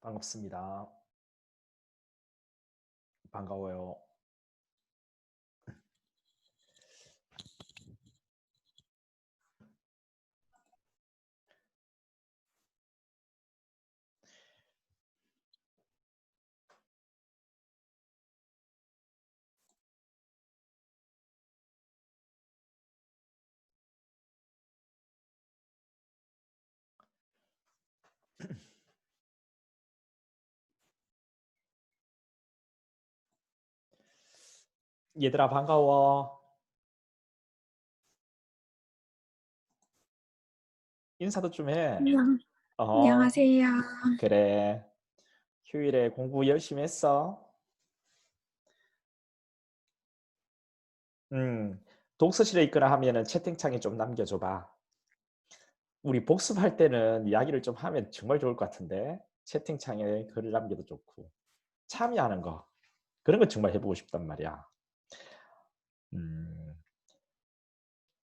반갑습니다. 반가워요. 얘들아 반가워. 인사도 좀 해. 안녕. 어, 안녕하세요. 그래. 휴일에 공부 열심히 했어? 음, 독서실에 있거나 하면은 채팅창에 좀 남겨줘봐. 우리 복습할 때는 이야기를 좀 하면 정말 좋을 것 같은데 채팅창에 글을 남겨도 좋고 참여하는 거 그런 거 정말 해보고 싶단 말이야. 음,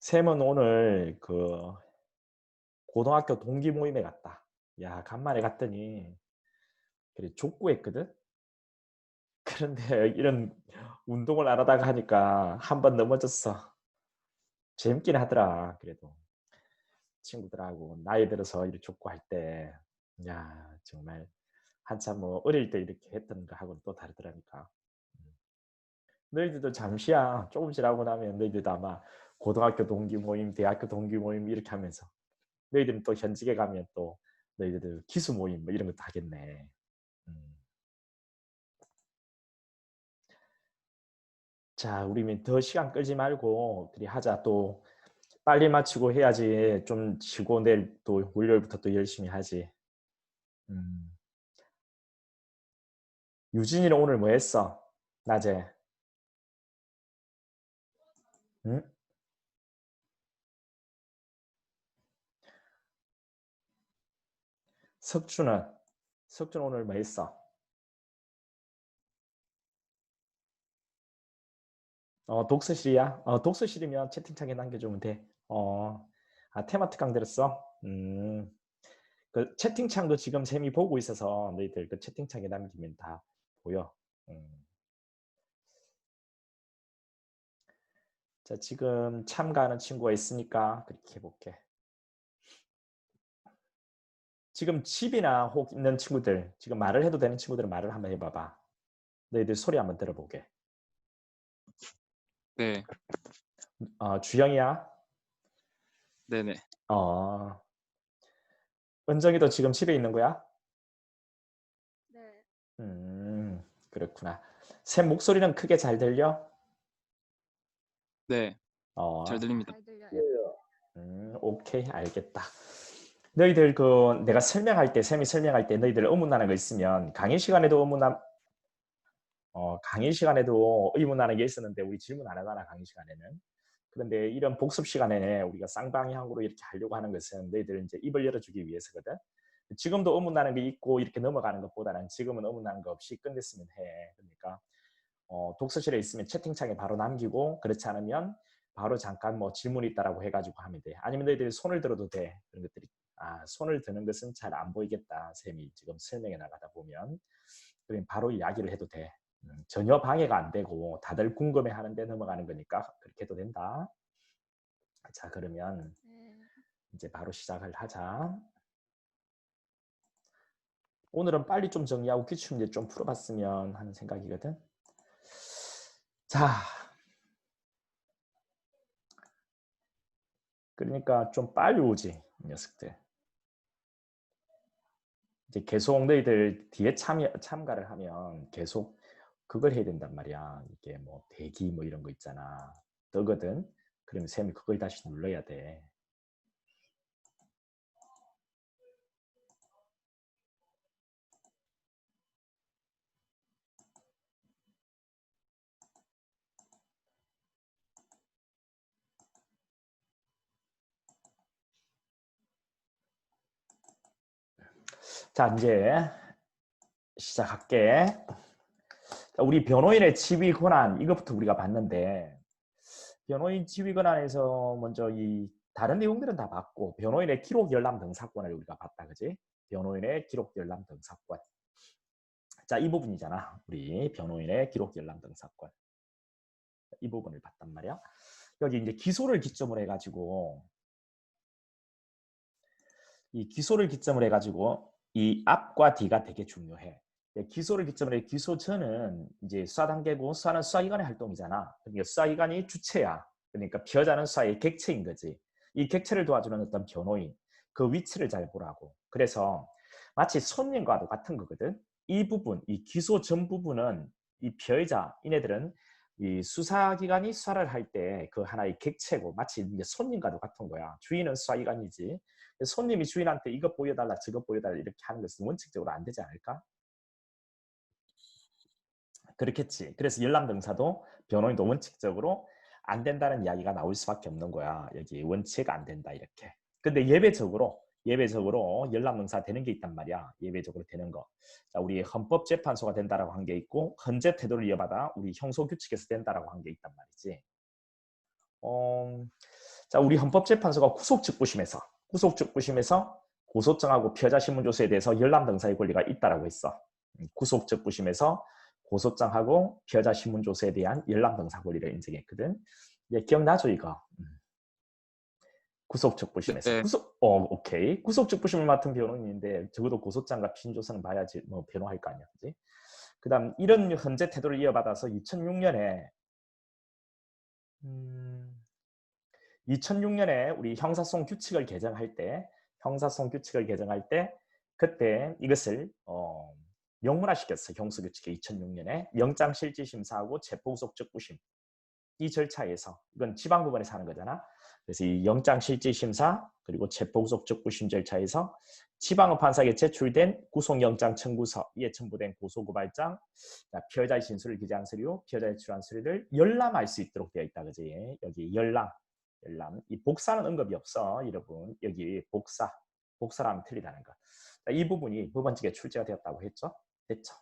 샘은 오늘 그 고등학교 동기 모임에 갔다. 야, 간만에 갔더니 그래 족구했거든. 그런데 이런 운동을 안 하다가 하니까 한 번 넘어졌어. 재밌긴 하더라. 그래도 친구들하고 나이 들어서 이렇게 족구할 때, 야 정말 한참 뭐 어릴 때 이렇게 했던 거 하고는 또 다르더라니까. 음. 너희들도 잠시야. 조금 지나고 나면 너희들도 아마 고등학교 동기 모임, 대학교 동기 모임 이렇게 하면서 너희들은 또 현직에 가면 또 너희들 기수 모임 뭐 이런 것도 하겠네. 음. 자, 우리 더 시간 끌지 말고 그리 하자. 또 빨리 마치고 해야지 좀 쉬고 내일 또 월요일부터 또 열심히 하지. 음. 유진이는 오늘 뭐 했어? 낮에. 응? 석주는? 석주는 오늘 뭐 했어? 독서실이야? 독서실이면 채팅창에 남겨주면 돼. 테마트 강 들었어? 그 채팅창도 지금 쌤이 보고 있어서 너희들 그 채팅창에 남기면 다 보여. 음. 자, 지금 참가하는 친구가 있으니까 그렇게 해볼게. 지금 집이나 혹 있는 친구들, 지금 말을 해도 되는 친구들은 말을 한번 해봐봐. 너희들 소리 한번 들어보게. 네, 주영이야? 네네. 어, 은정이도 지금 집에 있는 거야? 네. 그렇구나. 샘 목소리는 크게 잘 들려? 네, 잘 어, 들립니다. 잘 들려요. 오케이, 알겠다. 너희들 내가 설명할 때, 샘이 설명할 때 너희들 의문나는 거 있으면 강의 시간에도 의문나는 게 있었는데 우리 질문 안 하잖아, 강의 시간에는. 그런데 이런 복습 시간에 우리가 쌍방향으로 이렇게 하려고 하는 것은 너희들 이제 입을 열어주기 위해서거든. 지금도 의문나는 게 있고 이렇게 넘어가는 것보다는 지금은 의문나는 거 없이 끝냈으면 해. 그러니까 독서실에 있으면 채팅창에 바로 남기고 그렇지 않으면 바로 잠깐 뭐 질문이 있다라고 해가지고 하면 돼. 아니면 너희들이 손을 들어도 돼. 그런 것들이. 손을 드는 것은 잘 안 보이겠다. 쌤이 지금 설명해 나가다 보면. 그럼 바로 이야기를 해도 돼. 전혀 방해가 안 되고 다들 궁금해 하는데 넘어가는 거니까 그렇게 해도 된다. 자, 그러면 네. 이제 바로 시작을 하자. 오늘은 빨리 좀 정리하고 기출 문제 좀 풀어봤으면 하는 생각이거든. 자, 그러니까 좀 빨리 오지, 이 녀석들. 이제 계속 너희들 뒤에 참가를 하면 계속 그걸 해야 된단 말이야. 이게 뭐 대기 뭐 이런 거 있잖아. 뜨거든. 그러면 쌤이 그걸 다시 눌러야 돼. 자, 이제 시작할게. 우리 변호인의 지위 권한 이것부터 우리가 봤는데 변호인 지위 권한에서 먼저 이 다른 내용들은 다 봤고 변호인의 기록 열람 등사권을 우리가 봤다, 그지? 변호인의 기록 열람 등사권. 자, 이 부분이잖아. 우리 변호인의 기록 열람 등사권. 이 부분을 봤단 말이야. 여기 이제 기소를 기점으로 해가지고 이 기소를 기점으로 해가지고 이 앞과 뒤가 되게 중요해. 기소를 기점으로 해 기소 전은 이제 수사 단계고 수사는 수사기관의 활동이잖아. 그러니까 수사기관이 주체야. 그러니까 피해자는 수사의 객체인 거지. 이 객체를 도와주는 어떤 변호인, 그 위치를 잘 보라고. 그래서 마치 손님과도 같은 거거든. 이 부분, 이 기소 전 부분은 이 피해자, 이네들은 이 수사기관이 수사를 할 때 그 하나의 객체고 마치 이제 손님과도 같은 거야. 주인은 수사기관이지. 손님이 주인한테 이것 보여달라 저것 보여달라 이렇게 하는 것은 원칙적으로 안 되지 않을까? 그렇겠지. 그래서 열람등사도 변호인도 원칙적으로 안 된다는 이야기가 나올 수밖에 없는 거야. 여기 원칙 안 된다 이렇게. 근데 예외적으로 열람등사 되는 게 있단 말이야. 예외적으로 되는 거. 자, 우리 헌법재판소가 된다라고 한 게 있고 헌재 태도를 이어받아 우리 형소규칙에서 된다라고 한 게 있단 말이지. 자, 우리 헌법재판소가 구속즉부심에서 고소장하고 피해자 신문조서에 대해서 열람등사의 권리가 있다라고 했어. 구속즉부심에서 고소장하고 피해자 신문조서에 대한 열람등사 권리를 인정했거든. 예, 기억나죠 이거? 구속즉부심에서 네. 오케이. 구속즉부심을 맡은 변호인인데 적어도 고소장과 신조서는 봐야지 뭐 변호할 거 아니야, 그지? 그다음 이런 헌재 태도를 이어받아서 2006년에 우리 형사소송 규칙을 개정할 때 그때 이것을 명문화시켰어. 형소규칙에 2006년에 영장실질심사하고 체포구속즉부심 이 절차에서 이건 지방법원에서 하는 거잖아. 그래서 이 영장실질심사 그리고 체포구속즉부심 절차에서 지방법 판사에게 제출된 구속영장 청구서, 이에 첨부된 고소고발장, 피해자의 진술을 기재한 서류, 피해자의 제출한 서류를 열람할 수 있도록 되어 있다, 그지? 여기 열람. 이 복사는 언급이 없어, 여러분. 여기 복사라면 틀리다는 거. 이 부분이 법원직에 출제가 되었다고 했죠? 됐죠?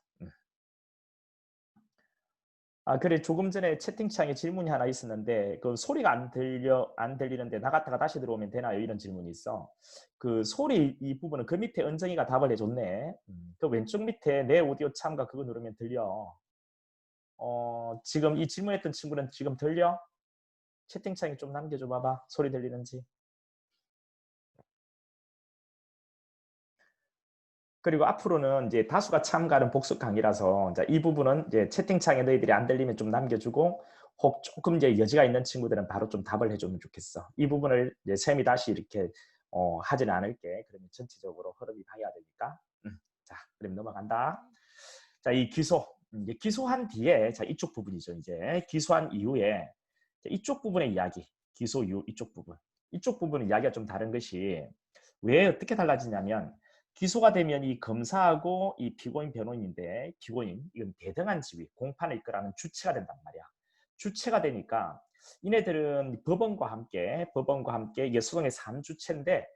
그래, 조금 전에 채팅창에 질문이 하나 있었는데 그 소리가 안 들리는데 나갔다가 다시 들어오면 되나요? 이런 질문이 있어. 그 소리 이 부분은 그 밑에 은정이가 답을 해줬네. 그 왼쪽 밑에 내 오디오 참가 그거 누르면 들려. 지금 이 질문했던 친구는 지금 들려? 채팅창에 좀 남겨줘 봐봐. 소리 들리는지. 그리고 앞으로는 이제 다수가 참가하는 복습 강의라서 이제 이 부분은 이제 채팅창에 너희들이 안 들리면 좀 남겨주고 혹 조금 이제 여지가 있는 친구들은 바로 좀 답을 해주면 좋겠어. 이 부분을 이제 쌤이 다시 이렇게 하지는 않을게. 그러면 전체적으로 흐름이 방해되니까. 자, 그럼 넘어간다. 자, 이 이제 기소한 뒤에 자 이쪽 부분이죠. 이제 기소한 이후에 이쪽 부분의 이야기, 기소 이후 이쪽 부분은 이야기가 좀 다른 것이 왜 어떻게 달라지냐면. 기소가 되면 이 검사하고 이 피고인 변호인인데 이건 대등한 지위, 공판을 이끌어가는 주체가 된단 말이야. 주체가 되니까 이네들은 법원과 함께 이게 소송의 3주체인데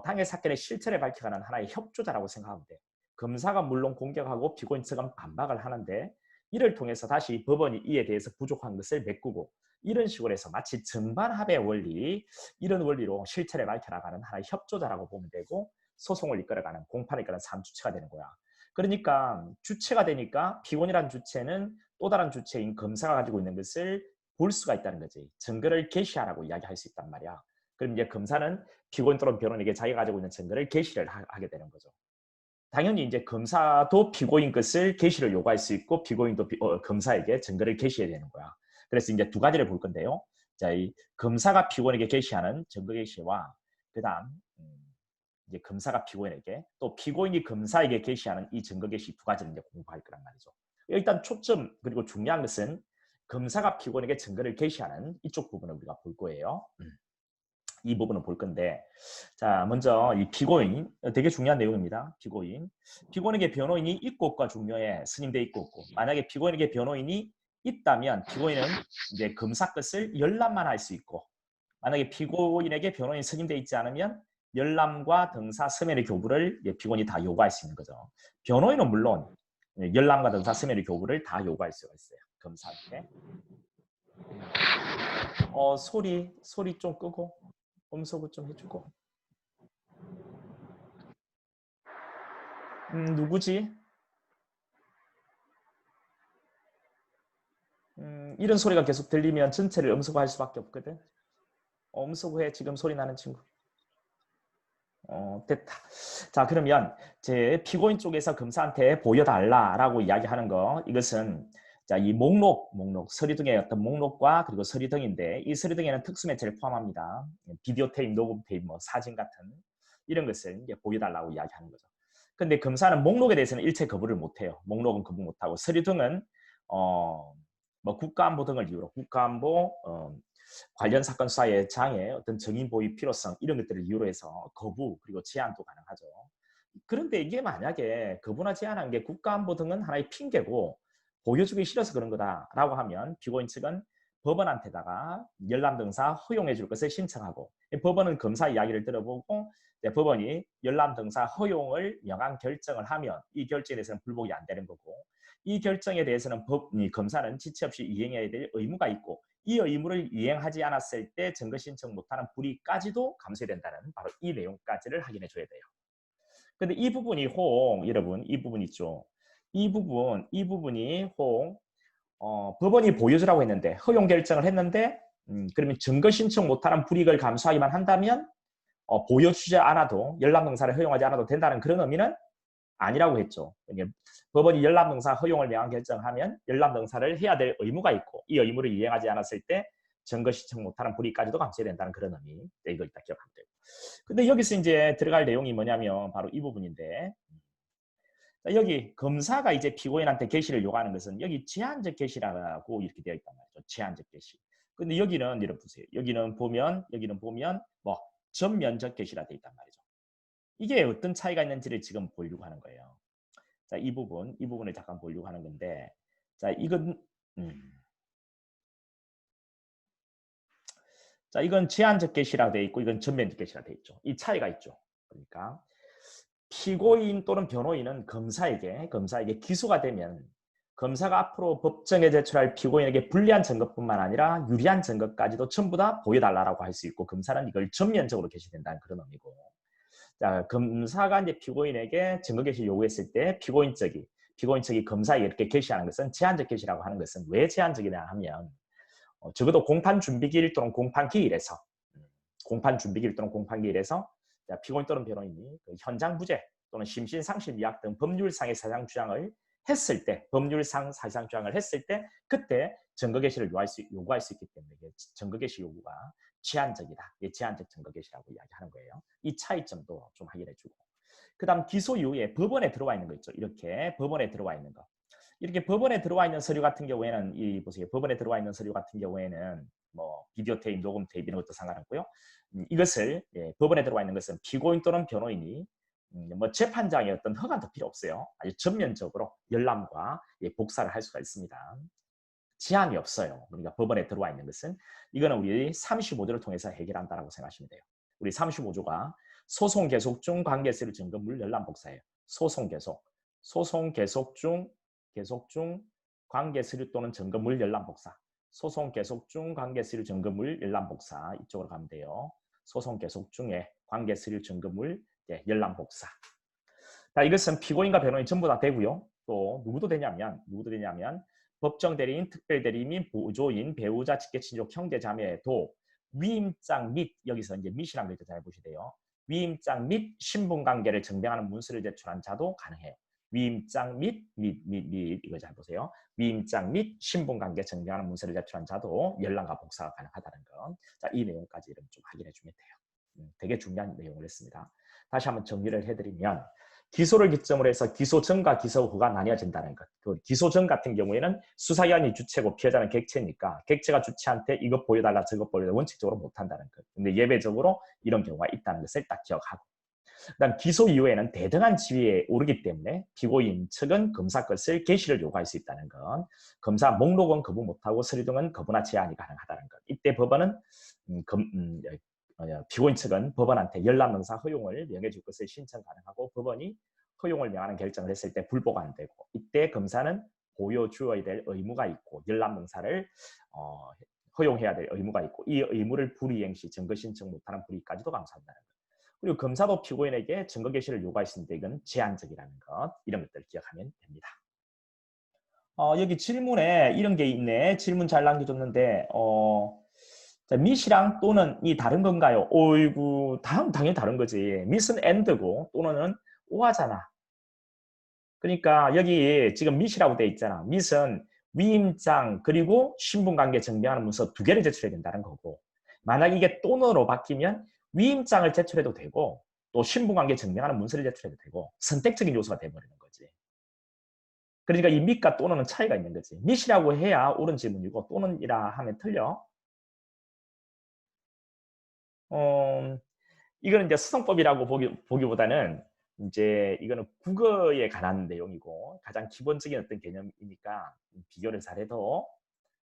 당해 사건의 실체를 밝혀가는 하나의 협조자라고 생각하면 돼. 검사가 물론 공격하고 피고인 측은 반박을 하는데 이를 통해서 다시 법원이 이에 대해서 부족한 것을 메꾸고 이런 식으로 해서 마치 정반합의 원리, 이런 원리로 실체를 밝혀나가는 하나의 협조자라고 보면 되고 소송을 이끌어가는 공판을 이끌어가는 3주체가 되는 거야. 그러니까 주체가 되니까 피고인이라는 주체는 또 다른 주체인 검사가 가지고 있는 것을 볼 수가 있다는 거지. 증거를 게시하라고 이야기할 수 있단 말이야. 그럼 이제 검사는 피고인 또는 변호인에게 자기가 가지고 있는 증거를 게시를 하게 되는 거죠. 당연히 이제 검사도 피고인 것을 게시를 요구할 수 있고 피고인도 검사에게 증거를 게시해야 되는 거야. 그래서 이제 두 가지를 볼 건데요. 자, 이 검사가 피고인에게 게시하는 증거 게시와 그다음 이제 검사가 피고인에게 또 피고인이 검사에게 게시하는 이 증거 게시 두 가지를 이제 공부할 거란 말이죠. 일단 초점 그리고 중요한 것은 검사가 피고인에게 증거를 게시하는 이쪽 부분을 우리가 볼 거예요. 이 부분을 볼 건데 자 먼저 이 피고인 되게 중요한 내용입니다. 피고인에게 변호인이 있고 없고가 중요해. 스님돼 있고 없고. 만약에 피고인에게 변호인이 있다면 피고인은 이제 검사 것을 열람만 할 수 있고 만약에 피고인에게 변호인 스님돼 있지 않으면 열람과 등사 서면의 교부를 피고인이 다 요구할 수 있는 거죠. 변호인은 물론 열람과 등사 서면의 교부를 다 요구할 수가 있어요. 검사한테. 소리 좀 끄고 음소거 좀 해주고. 누구지? 이런 소리가 계속 들리면 전체를 음소거할 수밖에 없거든. 음소거해. 지금 소리 나는 친구. 됐다. 자, 그러면 제 피고인 쪽에서 검사한테 보여달라라고 이야기하는 거, 이것은 자, 이 목록, 서류 등의 어떤 목록과 그리고 서류 등인데, 이 서류 등에는 특수 매체를 포함합니다. 비디오 테이프, 녹음 테이프, 뭐 사진 같은 이런 것을 이제 보여달라고 이야기하는 거죠. 근데 검사는 목록에 대해서는 일체 거부를 못해요. 목록은 거부 못하고, 서류 등은 뭐 국가안보 등을 이유로 국가안보 관련 사건 수사의 장애, 어떤 증인 보위 필요성 이런 것들을 이유로 해서 거부 그리고 제한도 가능하죠. 그런데 이게 만약에 거부나 제한한 게 국가안보 등은 하나의 핑계고 보여주기 싫어서 그런 거다라고 하면 피고인 측은 법원한테다가 열람등사 허용해 줄 것을 신청하고, 법원은 검사 이야기를 들어보고 법원이 열람등사 허용을 명한 결정을 하면 이 결정에 대해서는 불복이 안 되는 거고, 이 결정에 대해서는 검사는 지체 없이 이행해야 될 의무가 있고, 이 의무를 이행하지 않았을 때 증거 신청 못하는 불이익까지도 감수된다는 바로 이 내용까지를 확인해 줘야 돼요. 근데 이 부분이 여러분, 이 부분 있죠. 이 부분이 법원이 보여주라고 했는데, 허용 결정을 했는데, 그러면 증거 신청 못하는 불이익을 감수하기만 한다면 보여주지 않아도, 열람등사를 허용하지 않아도 된다는 그런 의미는 아니라고 했죠. 법원이 열람등사 허용을 명한 결정하면 열람등사를 해야 될 의무가 있고, 이 의무를 이행하지 않았을 때 증거 신청 못하는 불이익까지도 감수해야 된다는 그런 의미. 이거 일단 기억하면 되고. 근데 여기서 이제 들어갈 내용이 뭐냐면 바로 이 부분인데, 여기 검사가 이제 피고인한테 개시를 요구하는 것은 여기 제한적 개시라고 이렇게 되어 있단 말이죠. 제한적 개시. 근데 여기는 이렇게 보세요. 여기는 보면 뭐 전면적 개시라 되어 있단 말이죠. 이게 어떤 차이가 있는지를 지금 보려고 하는 거예요. 자, 이 부분을 잠깐 보려고 하는 건데, 자, 이건 제한적 개시라고 되어 있고, 이건 전면적 개시라고 되어 있죠. 이 차이가 있죠. 그러니까 피고인 또는 변호인은 검사에게 기소가 되면 검사가 앞으로 법정에 제출할 피고인에게 불리한 증거뿐만 아니라 유리한 증거까지도 전부 다 보여달라고 할 수 있고, 검사는 이걸 전면적으로 개시된다는 그런 의미고, 자, 검사가 이제 피고인에게 증거 개시 요구했을 때 피고인 측이 검사에게 이렇게 개시하는 것은 제한적 개시라고 하는 것은 왜 제한적이냐 하면, 적어도 공판 준비기일 또는 공판기일에서 피고인 또는 변호인이 그 현장 부재 또는 심신 상실 미약 등 법률상의 사상 주장을 했을 때, 그때 증거 개시를 요구할 수 있기 때문에 증거 개시 요구가 제한적이다. 제한적 증거 개시라고 이야기하는 거예요. 이 차이점도 좀 확인해주고, 그다음 기소 이후에 법원에 들어와 있는 거 있죠. 이렇게 법원에 들어와 있는 거. 이렇게 법원에 들어와 있는 서류 같은 경우에는 보세요. 법원에 들어와 있는 서류 같은 경우에는 뭐 비디오 테이프, 녹음 테이프 이런 것도 상관없고요. 이것을 법원에 들어와 있는 것은 피고인 또는 변호인이 뭐 재판장의 어떤 허가도 필요 없어요. 아주 전면적으로 열람과 복사를 할 수가 있습니다. 제한이 없어요. 그러니까 법원에 들어와 있는 것은 이거는 우리 35조를 통해서 해결한다라고 생각하시면 돼요. 우리 35조가 소송 계속 중 관계서류 증거물 열람 복사예요. 소송 계속 중 관계서류 또는 증거물 열람 복사. 소송 계속 중 관계서류 증거물 열람 복사. 이쪽으로 가면 돼요. 소송 계속 중에 관계서류 증거물 열람 복사. 자, 이것은 피고인과 변호인 전부 다 되고요. 또 누구도 되냐면 법정 대리인, 특별 대리인 및 보조인, 배우자, 직계 친족, 형제, 자매도 위임장 및, 여기서 이제 및이라는 걸 잘 보셔야 돼요. 위임장 및 신분 관계를 증명하는 문서를 제출한 자도 가능해요. 위임장 및 이거 잘 보세요. 위임장 및 신분 관계 증명하는 문서를 제출한 자도 열람과 복사가 가능하다는 것. 자, 이 내용까지 좀 확인해 주면 돼요. 되게 중요한 내용을 했습니다. 다시 한번 정리를 해드리면, 기소를 기점으로 해서 기소 전과 기소 후가 나뉘어진다는 것. 그 기소 전 같은 경우에는 수사기관이 주체고 피해자는 객체니까 객체가 주체한테 이것 보여달라 저것 보여달라 원칙적으로 못한다는 것. 근데 예외적으로 이런 경우가 있다는 것을 딱 기억하고, 그다음 기소 이후에는 대등한 지위에 오르기 때문에 피고인 측은 검사 것을 개시를 요구할 수 있다는 것. 검사 목록은 거부 못하고 서류 등은 거부나 제한이 가능하다는 것. 이때 법원은 피고인 측은 법원한테 열람등사 허용을 명해줄 것을 신청 가능하고, 법원이 허용을 명하는 결정을 했을 때 불복 안 되고, 이때 검사는 보여주어야 될 의무가 있고 열람등사를 허용해야 될 의무가 있고, 이 의무를 불이행 시 증거 신청 못하는 불이익까지도 감수한다는 것. 그리고 검사도 피고인에게 증거 개시를 요구할 수 있는데 이건 제한적이라는 것. 이런 것들 기억하면 됩니다. 여기 질문에 이런 게 있네. 질문 잘 남겨줬는데 자, mit이랑 또는이 다른 건가요? 어이구, 당연히 다른 거지. mit은 and고 또는은 or잖아. 그러니까 여기 지금 mit이라고 돼 있잖아. mit은 위임장 그리고 신분관계 증명하는 문서 두 개를 제출해야 된다는 거고, 만약 이게 또는으로 바뀌면 위임장을 제출해도 되고 또 신분관계 증명하는 문서를 제출해도 되고 선택적인 요소가 돼버리는 거지. 그러니까 이 mit과 또는은 차이가 있는 거지. mit이라고 해야 옳은 질문이고 또는이라 하면 틀려. 이거는 이제 수성법이라고 보기보다는 이제 이거는 국어에 관한 내용이고 가장 기본적인 어떤 개념이니까 비교를 잘해도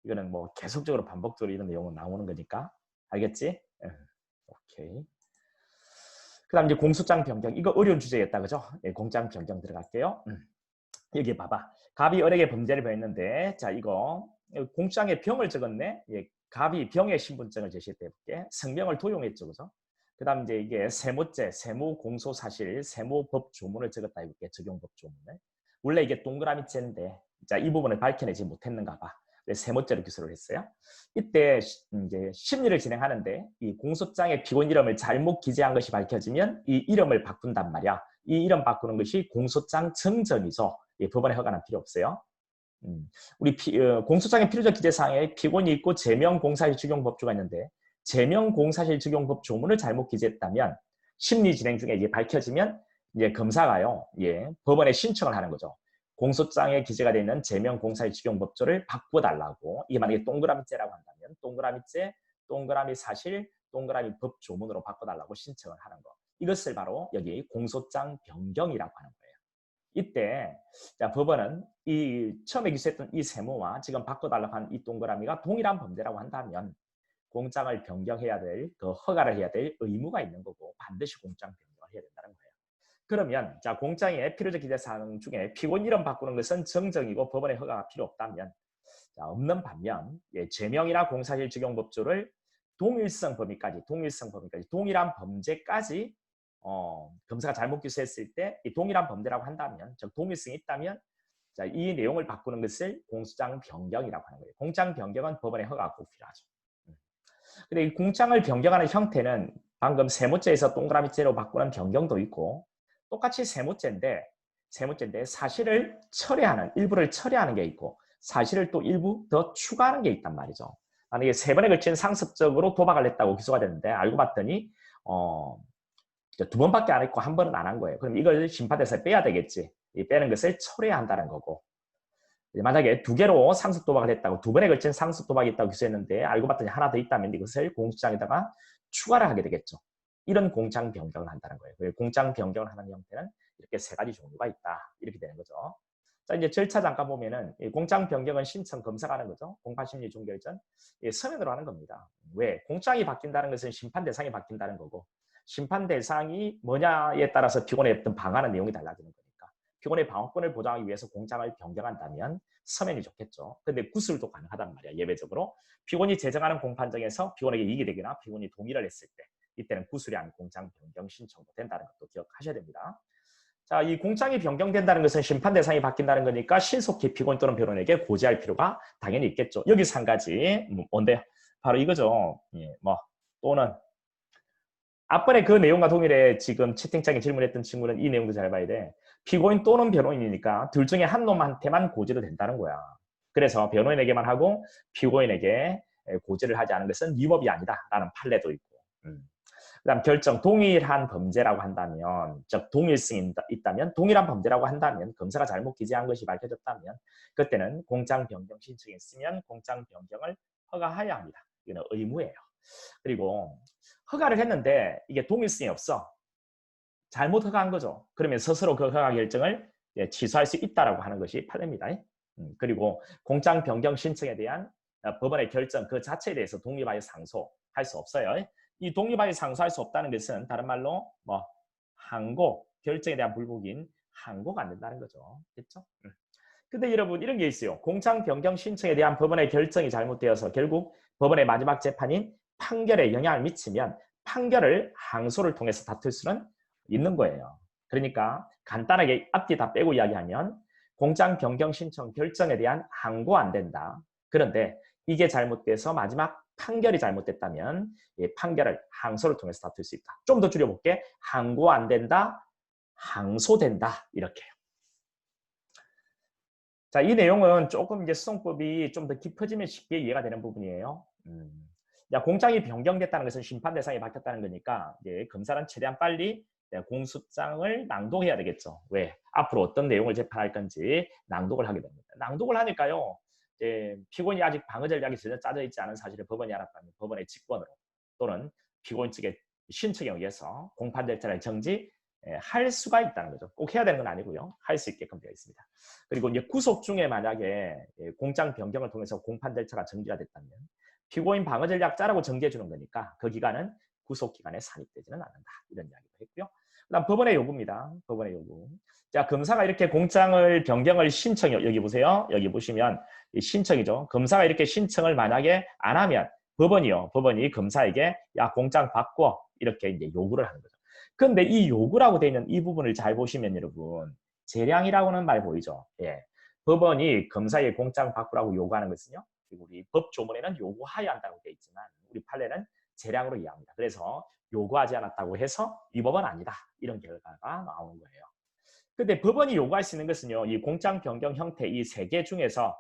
이거는 뭐 계속적으로 반복적으로 이런 내용은 나오는 거니까 알겠지? 오케이. 그다음 이제 공소장 변경, 이거 어려운 주제였다 그죠? 예, 공장 변경 들어갈게요. 여기 봐봐. 갑이 을에게 범죄를 범했는데, 자 이거 공장에 병을 적었네. 예, 갑이 병의 신분증을 제시했다 해볼게. 성명을 도용했죠, 그죠? 그다음 이제 이게 세모죄, 세무공소사실, 세무법조문을 적었다 해볼게. 적용법조문을. 원래 이게 동그라미죄인데, 자 이 부분을 밝혀내지 못했는가 봐. 세모죄로 기소를 했어요. 이때 이제 심리를 진행하는데 이 공소장에 피고인 이름을 잘못 기재한 것이 밝혀지면 이 이름을 바꾼단 말이야. 이 이름 바꾸는 것이 공소장 정정이죠. 예, 법원에 허가는 필요 없어요. 우리 공소장의 필요적 기재사항에 피고인이 있고 제명공사실 적용법조가 있는데 제명공사실 적용법조문을 잘못 기재했다면 심리 진행 중에 이게 밝혀지면 이제 검사가요, 예, 법원에 신청을 하는 거죠. 공소장에 기재가 되어 있는 제명공사실 적용법조를 바꿔달라고. 이게 만약에 동그라미죄라고 한다면 동그라미죄, 동그라미 사실, 동그라미 법조문으로 바꿔달라고 신청을 하는 거. 이것을 바로 여기 공소장 변경이라고 하는 거예요. 이때 자, 법원은 이 처음에 기소했던 이 세모와 지금 바꿔달라고 한 이 동그라미가 동일한 범죄라고 한다면 공장을 변경해야 될, 그 허가를 해야 될 의무가 있는 거고 반드시 공장 변경을 해야 된다는 거예요. 그러면 자, 공장의 필요적 기재사항 중에 피고인 이름 바꾸는 것은 정정이고 법원의 허가가 필요 없다면, 자, 없는 반면 예, 제명이나 공사실 적용법조를 동일성 범위까지 동일한 범죄까지 검사가 잘못 기소했을 때 이 동일한 범죄라고 한다면, 즉 동일성이 있다면, 자, 이 내용을 바꾸는 것을 공소장 변경이라고 하는 거예요. 공장 변경은 법원의 허가가 꼭 필요하죠. 근데 이 공장을 변경하는 형태는 방금 세모죄에서 동그라미죄로 바꾸는 변경도 있고 똑같이 세모죄인데 사실을 철회하는, 일부를 철회하는 게 있고 사실을 또 일부 더 추가하는 게 있단 말이죠. 만약에 3번에 걸친 상습적으로 도박을 했다고 기소가 됐는데 알고 봤더니 2번밖에 안 했고 1번은 안 한 거예요. 그럼 이걸 심판대에서 빼야 되겠지. 이 빼는 것을 철회해야 한다는 거고, 만약에 2개로 상습 도박을 했다고 2번에 걸친 상습 도박이 있다고 기소했는데 알고 봤더니 하나 더 있다면 이것을 공소장에다가 추가를 하게 되겠죠. 이런 공장 변경을 한다는 거예요. 공장 변경을 하는 형태는 이렇게 3가지 종류가 있다. 이렇게 되는 거죠. 자, 이제 절차 잠깐 보면은 공장 변경은 신청 검사가 하는 거죠. 공판심리 종결전 서면으로 하는 겁니다. 왜? 공장이 바뀐다는 것은 심판 대상이 바뀐다는 거고 심판 대상이 뭐냐에 따라서 피고인의 어떤 방안의 내용이 달라지는 거니까 피고인의 방어권을 보장하기 위해서 공장을 변경한다면 서면이 좋겠죠. 근데 구술도 가능하단 말이야. 예외적으로 피고인이 제정하는 공판정에서 피고인에게 이익이 되거나 피고인이 동의를 했을 때 이때는 구술이 아닌 공장 변경 신청도 된다는 것도 기억하셔야 됩니다. 자, 이 공장이 변경된다는 것은 심판 대상이 바뀐다는 거니까 신속히 피고인 또는 변호인에게 고지할 필요가 당연히 있겠죠. 여기서 한 가지 뭔데? 바로 이거죠. 예, 뭐 또는 앞번에 그 내용과 동일해. 지금 채팅창에 질문했던 친구는 이 내용도 잘 봐야 돼. 피고인 또는 변호인이니까 둘 중에 한 놈한테만 고지도 된다는 거야. 그래서 변호인에게만 하고 피고인에게 고지를 하지 않은 것은 위법이 아니다라는 판례도 있고. 그다음 결정, 동일한 범죄라고 한다면, 즉 동일성이 있다면, 동일한 범죄라고 한다면, 검사가 잘못 기재한 것이 밝혀졌다면 그때는 공장 변경 신청이 있으면 공장 변경을 허가해야 합니다. 이건 의무예요. 그리고 허가를 했는데 이게 동일성이 없어. 잘못 허가한 거죠. 그러면 스스로 그 허가 결정을 취소할 수 있다라고 하는 것이 판례입니다. 그리고 공장 변경 신청에 대한 법원의 결정 그 자체에 대해서 독립하여 상소할 수 없어요. 이 독립하여 상소할 수 없다는 것은 다른 말로 뭐 항고, 결정에 대한 불복인 항고가 안 된다는 거죠. 됐죠? 근데 여러분 이런 게 있어요. 공장 변경 신청에 대한 법원의 결정이 잘못되어서 결국 법원의 마지막 재판인 판결에 영향을 미치면 판결을 항소를 통해서 다툴 수는 있는 거예요. 그러니까 간단하게 앞뒤 다 빼고 이야기하면 공장 변경 신청 결정에 대한 항고 안 된다. 그런데 이게 잘못돼서 마지막 판결이 잘못됐다면 이 판결을 항소를 통해서 다툴 수 있다. 좀 더 줄여볼게. 항고 안 된다. 항소된다. 이렇게요. 자, 이 내용은 조금 이제 수송법이 좀 더 깊어지면 쉽게 이해가 되는 부분이에요. 야, 공장이 변경됐다는 것은 심판 대상이 바뀌었다는 거니까 이제 검사는 최대한 빨리 공소장을 낭독해야 되겠죠. 왜? 앞으로 어떤 내용을 재판할 건지 낭독을 하게 됩니다. 낭독을 하니까요. 이제 피고인이 아직 방어 전략이 전혀 짜져 있지 않은 사실을 법원이 알았다면 법원의 직권으로 또는 피고인 측의 신청에 의해서 공판 절차를 정지할 수가 있다는 거죠. 꼭 해야 되는 건 아니고요. 할 수 있게끔 되어 있습니다. 그리고 이제 구속 중에 만약에 공장 변경을 통해서 공판 절차가 정지가 됐다면 피고인 방어 전략 짜라고 정지해 주는 거니까 그 기간은 구속 기간에 산입되지는 않는다. 이런 이야기도 했고요. 그다음 법원의 요구입니다. 법원의 요구. 자, 검사가 이렇게 공장을 변경을 신청해 여기 보세요. 여기 보시면 이 신청이죠. 검사가 이렇게 신청을 만약에 안 하면 법원이 검사에게 야 공장 바꿔 이렇게 이제 요구를 하는 거죠. 그런데 이 요구라고 되어 있는 이 부분을 잘 보시면 여러분 재량이라고는 말 보이죠. 예. 법원이 검사에게 공장 바꾸라고 요구하는 것은요. 우리 법 조문에는 요구하여야 한다고 되어 있지만 우리 판례는 재량으로 이해합니다. 그래서 요구하지 않았다고 해서 이 법은 아니다. 이런 결과가 나오는 거예요. 근데 법원이 요구할 수 있는 것은요. 이 공장 변경 형태 이 세 개 중에서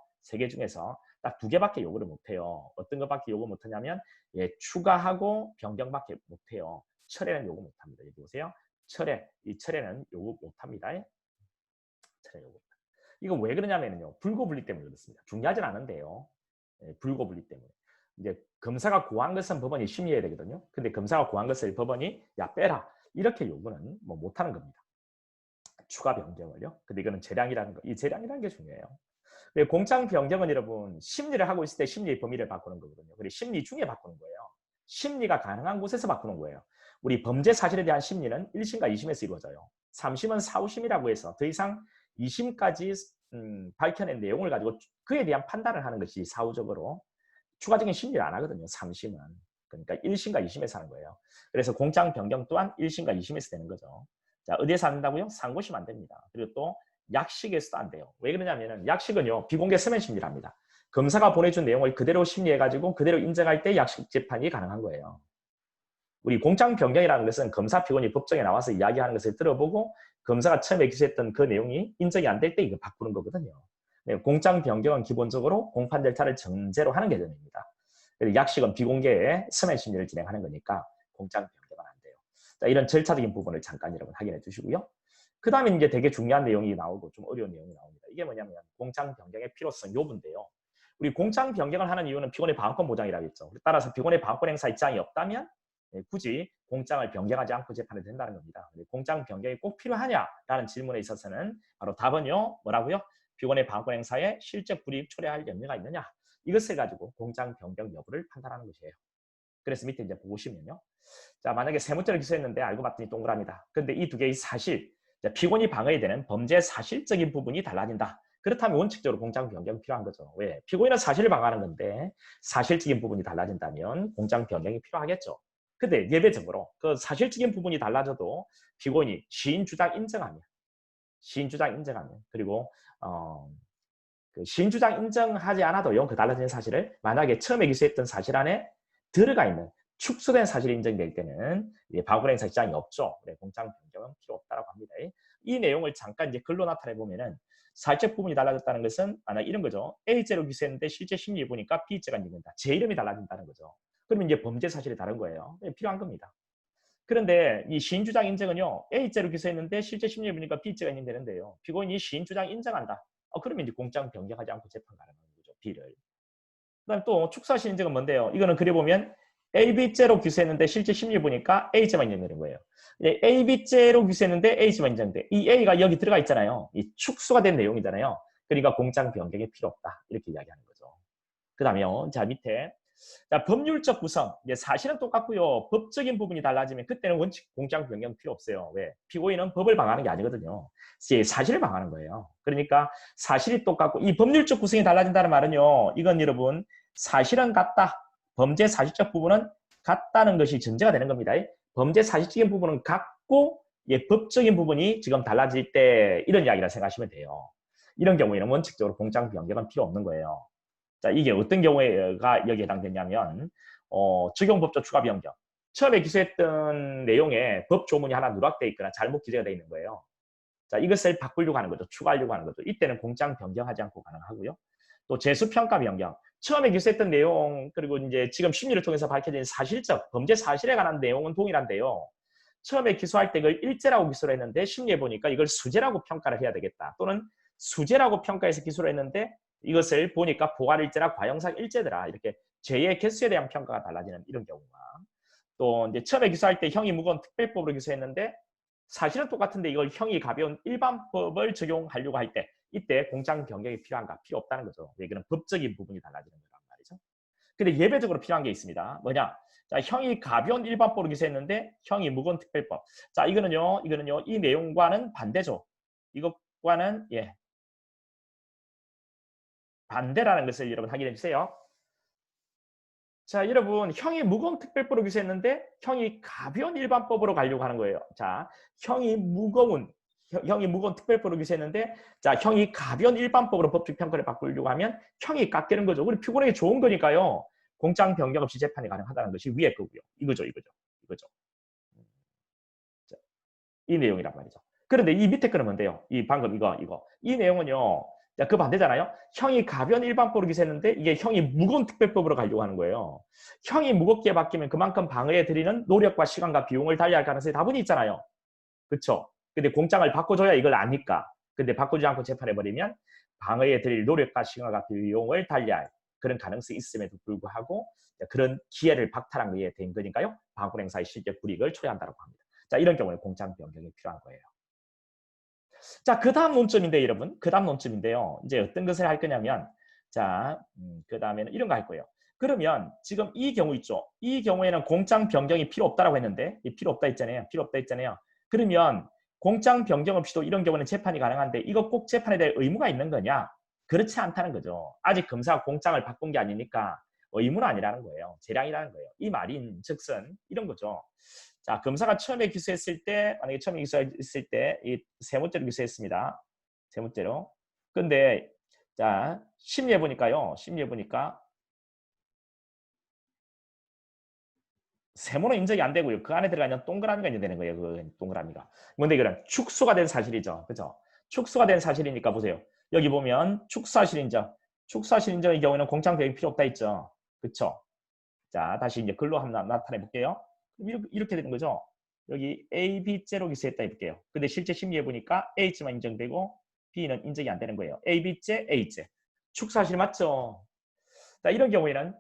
딱 2개밖에 요구를 못해요. 어떤 것밖에 요구 못하냐면 추가하고 변경밖에 못해요. 철회는 요구 못합니다. 여기 보세요. 이 철회는 요구 못합니다. 철회 요구. 이거 왜 그러냐면요. 불고분리 때문에 그렇습니다. 중요하진 않은데요. 불고분리 때문에. 이제 검사가 고한 것은 법원이 심리해야 되거든요. 근데 검사가 고한 것을 법원이 야 빼라 이렇게 요구는 뭐 못하는 겁니다. 추가 변경을요. 근데 이거는 재량이라는 거, 이 재량이라는 게 중요해요. 공장 변경은 여러분 심리를 하고 있을 때 심리의 범위를 바꾸는 거거든요. 그리고 심리 중에 바꾸는 거예요. 심리가 가능한 곳에서 바꾸는 거예요. 우리 범죄 사실에 대한 심리는 1심과 2심에서 이루어져요. 3심은 사후심이라고 해서 더 이상 2심까지 밝혀낸 내용을 가지고 그에 대한 판단을 하는 것이 사후적으로 추가적인 심리를 안 하거든요. 3심은. 그러니까 1심과 2심에서 하는 거예요. 그래서 공장 변경 또한 1심과 2심에서 되는 거죠. 자, 어디에서 안 된다고요? 상고심 안 됩니다. 그리고 또 약식에서도 안 돼요. 왜 그러냐면은 약식은요. 비공개 서면 심리를 합니다. 검사가 보내준 내용을 그대로 심리해가지고 그대로 인정할 때 약식 재판이 가능한 거예요. 우리 공장 변경이라는 것은 검사 피고인이 법정에 나와서 이야기하는 것을 들어보고 검사가 처음에 기소했던 그 내용이 인정이 안 될 때 이거 바꾸는 거거든요. 공장 변경은 기본적으로 공판 절차를 전제로 하는 개념입니다. 약식은 비공개의 서면 심리를 진행하는 거니까 공장 변경은 안 돼요. 자, 이런 절차적인 부분을 잠깐 여러분 확인해 주시고요. 그 다음에 이제 되게 중요한 내용이 나오고 좀 어려운 내용이 나옵니다. 이게 뭐냐면 공장 변경의 필요성 여부인데요. 우리 공장 변경을 하는 이유는 피고인의 방어권 보장이라고 했죠. 따라서 피고인의 방어권 행사 입장이 없다면 굳이 공장을 변경하지 않고 재판이 된다는 겁니다. 공장 변경이 꼭 필요하냐라는 질문에 있어서는 바로 답은요. 뭐라고요? 피고인의 방어권 행사에 실적 불이익 초래할 염려가 있느냐. 이것을 가지고 공장 변경 여부를 판단하는 것이에요. 그래서 밑에 이제 보시면요. 자, 만약에 세무죄를 기소했는데 알고 봤더니 동그라미다. 근데 이 두 개의 사실, 피고인이 방어해야 되는 범죄 사실적인 부분이 달라진다. 그렇다면 원칙적으로 공장 변경이 필요한 거죠. 왜? 피고인은 사실을 방어하는 건데 사실적인 부분이 달라진다면 공장 변경이 필요하겠죠. 근데 예외적으로 그 사실적인 부분이 달라져도 피고인이 시인 주장 인정하면 그리고 그 시인 주장 인정하지 않아도요. 그 달라진 사실을 만약에 처음에 기소했던 사실 안에 들어가 있는 축소된 사실이 인정될 때는 방어권 행사 지장이 없죠. 그래, 공장 변경은 필요 없다라고 합니다. 이 내용을 잠깐 이제 글로 나타내 보면은 사실적 부분이 달라졌다는 것은 만약 이런 거죠. A죄로 기소했는데 실제 심리에 보니까 B죄가 있는다. 제 이름이 달라진다는 거죠. 그러면 이제 범죄 사실이 다른 거예요. 필요한 겁니다. 그런데 이 시인 주장 인정은요. A죄로 기소했는데 실제 심리에 보니까 B죄가 인정되는데요. 피고인이 시인 주장 인정한다. 그러면 이제 공장 변경하지 않고 재판 가능한 거죠. B를. 그다음 또 축소하신 인정은 뭔데요? 이거는 그래 보면 A, B죄로 기소했는데 실제 심리에 보니까 A죄만 인정되는 거예요. A, B죄로 기소했는데 A죄만 인정돼. 이 A가 여기 들어가 있잖아요. 이 축소가 된 내용이잖아요. 그러니까 공장 변경이 필요 없다. 이렇게 이야기하는 거죠. 그 다음에요. 자, 밑에. 자, 법률적 구성. 이제 사실은 똑같고요. 법적인 부분이 달라지면 그때는 원칙 공장 변경 필요 없어요. 왜? 피고인은 법을 방어하는 게 아니거든요. 사실을 방어하는 거예요. 그러니까 사실이 똑같고 이 법률적 구성이 달라진다는 말은요. 이건 여러분 사실은 같다. 범죄 사실적 부분은 같다는 것이 전제가 되는 겁니다. 범죄 사실적인 부분은 같고 법적인 부분이 지금 달라질 때 이런 이야기라 생각하시면 돼요. 이런 경우에는 원칙적으로 공장 변경은 필요 없는 거예요. 자, 이게 어떤 경우가 여기에 해당되냐면 적용법조 추가 변경. 처음에 기소했던 내용에 법 조문이 하나 누락되어 있거나 잘못 기재가 되어 있는 거예요. 자, 이것을 바꾸려고 하는 거죠. 추가하려고 하는 거죠. 이때는 공장 변경하지 않고 가능하고요. 또 재수평가 변경. 처음에 기소했던 내용 그리고 이제 지금 심리를 통해서 밝혀진 사실적 범죄 사실에 관한 내용은 동일한데요. 처음에 기소할 때 이걸 일죄라고 기소를 했는데 심리에 보니까 이걸 수재라고 평가를 해야 되겠다. 또는 수재라고 평가해서 기소를 했는데 이것을 보니까 보관일죄나 과형상 일죄더라. 이렇게 죄의 개수에 대한 평가가 달라지는 이런 경우가. 또 이제 처음에 기소할 때 형이 무거운 특별법으로 기소했는데 사실은 똑같은데 이걸 형이 가벼운 일반법을 적용하려고 할 때 이때 공장 변경이 필요한가? 필요 없다는 거죠. 이거는 법적인 부분이 달라지는 거란 말이죠. 근데 예외적으로 필요한 게 있습니다. 뭐냐? 자, 형이 가벼운 일반법으로 기소했는데 형이 무거운 특별법. 자, 이거는요 이 내용과는 반대죠. 이것과는 반대라는 것을 여러분 확인해 주세요. 자, 여러분 형이 무거운 특별법으로 기소했는데 형이 가벼운 일반법으로 가려고 하는 거예요. 자, 형이 무거운 특별법으로 기소했는데 자, 형이 가벼운 일반법으로 법적 평가를 바꾸려고 하면 형이 깎이는 거죠. 우리 피고인에게 좋은 거니까요. 공장 변경 없이 재판이 가능하다는 것이 위에 거고요. 이거죠. 자, 이 내용이란 말이죠. 그런데 이 밑에 거는 뭔데요? 이 방금 이 내용은요. 자, 그 반대잖아요. 형이 가벼운 일반법으로 기소했는데 이게 형이 무거운 특별법으로 가려고 하는 거예요. 형이 무겁게 바뀌면 그만큼 방어에 들이는 노력과 시간과 비용을 달리할 가능성이 다분히 있잖아요. 그렇죠? 근데 공장을 바꿔줘야 이걸 아니까. 근데 바꾸지 않고 재판해버리면 방어에 들일 노력과 시간과 비용을 달리할 그런 가능성이 있음에도 불구하고 그런 기회를 박탈한 거에 된 거니까요. 방어행사의 실적 불이익을 초래한다고 합니다. 자, 이런 경우는 공장 변경이 필요한 거예요. 자, 그 다음 논점인데 여러분, 그 다음 논점인데요. 이제 어떤 것을 할 거냐면, 자, 그 다음에는 이런 거 할 거예요. 그러면 지금 이 경우 있죠. 이 경우에는 공장 변경이 필요 없다라고 했는데, 필요 없다 했잖아요. 필요 없다 했잖아요. 그러면 공장 변경 없이도 이런 경우는 재판이 가능한데 이거 꼭 재판에 대해 의무가 있는 거냐? 그렇지 않다는 거죠. 아직 검사가 공장을 바꾼 게 아니니까 의무는 아니라는 거예요. 재량이라는 거예요. 이 말인 즉슨 이런 거죠. 자, 검사가 처음에 기소했을 때, 만약에 처음에 기소했을 때, 이 세무죄로 기소했습니다. 세무죄로. 근데, 자, 심리해 보니까요. 심리해 보니까, 세모는 인정이 안 되고요. 그 안에 들어가면 동그라미가 인정되는 거예요. 그 동그라미가. 근데 이거는 축소가 된 사실이죠. 그죠? 축소가 된 사실이니까 보세요. 여기 보면 축소사실 인정. 축소사실 인정의 경우에는 공장 배경이 필요 없다 했죠. 그쵸? 자, 다시 이제 글로 한번 나타내 볼게요. 이렇게 되는 거죠. 여기 A, B죄로 기소했다 해볼게요. 근데 실제 심리해 보니까 A죄만 인정되고 B는 인정이 안 되는 거예요. A, B죄, A죄. 축사실 맞죠? 자, 이런 경우에는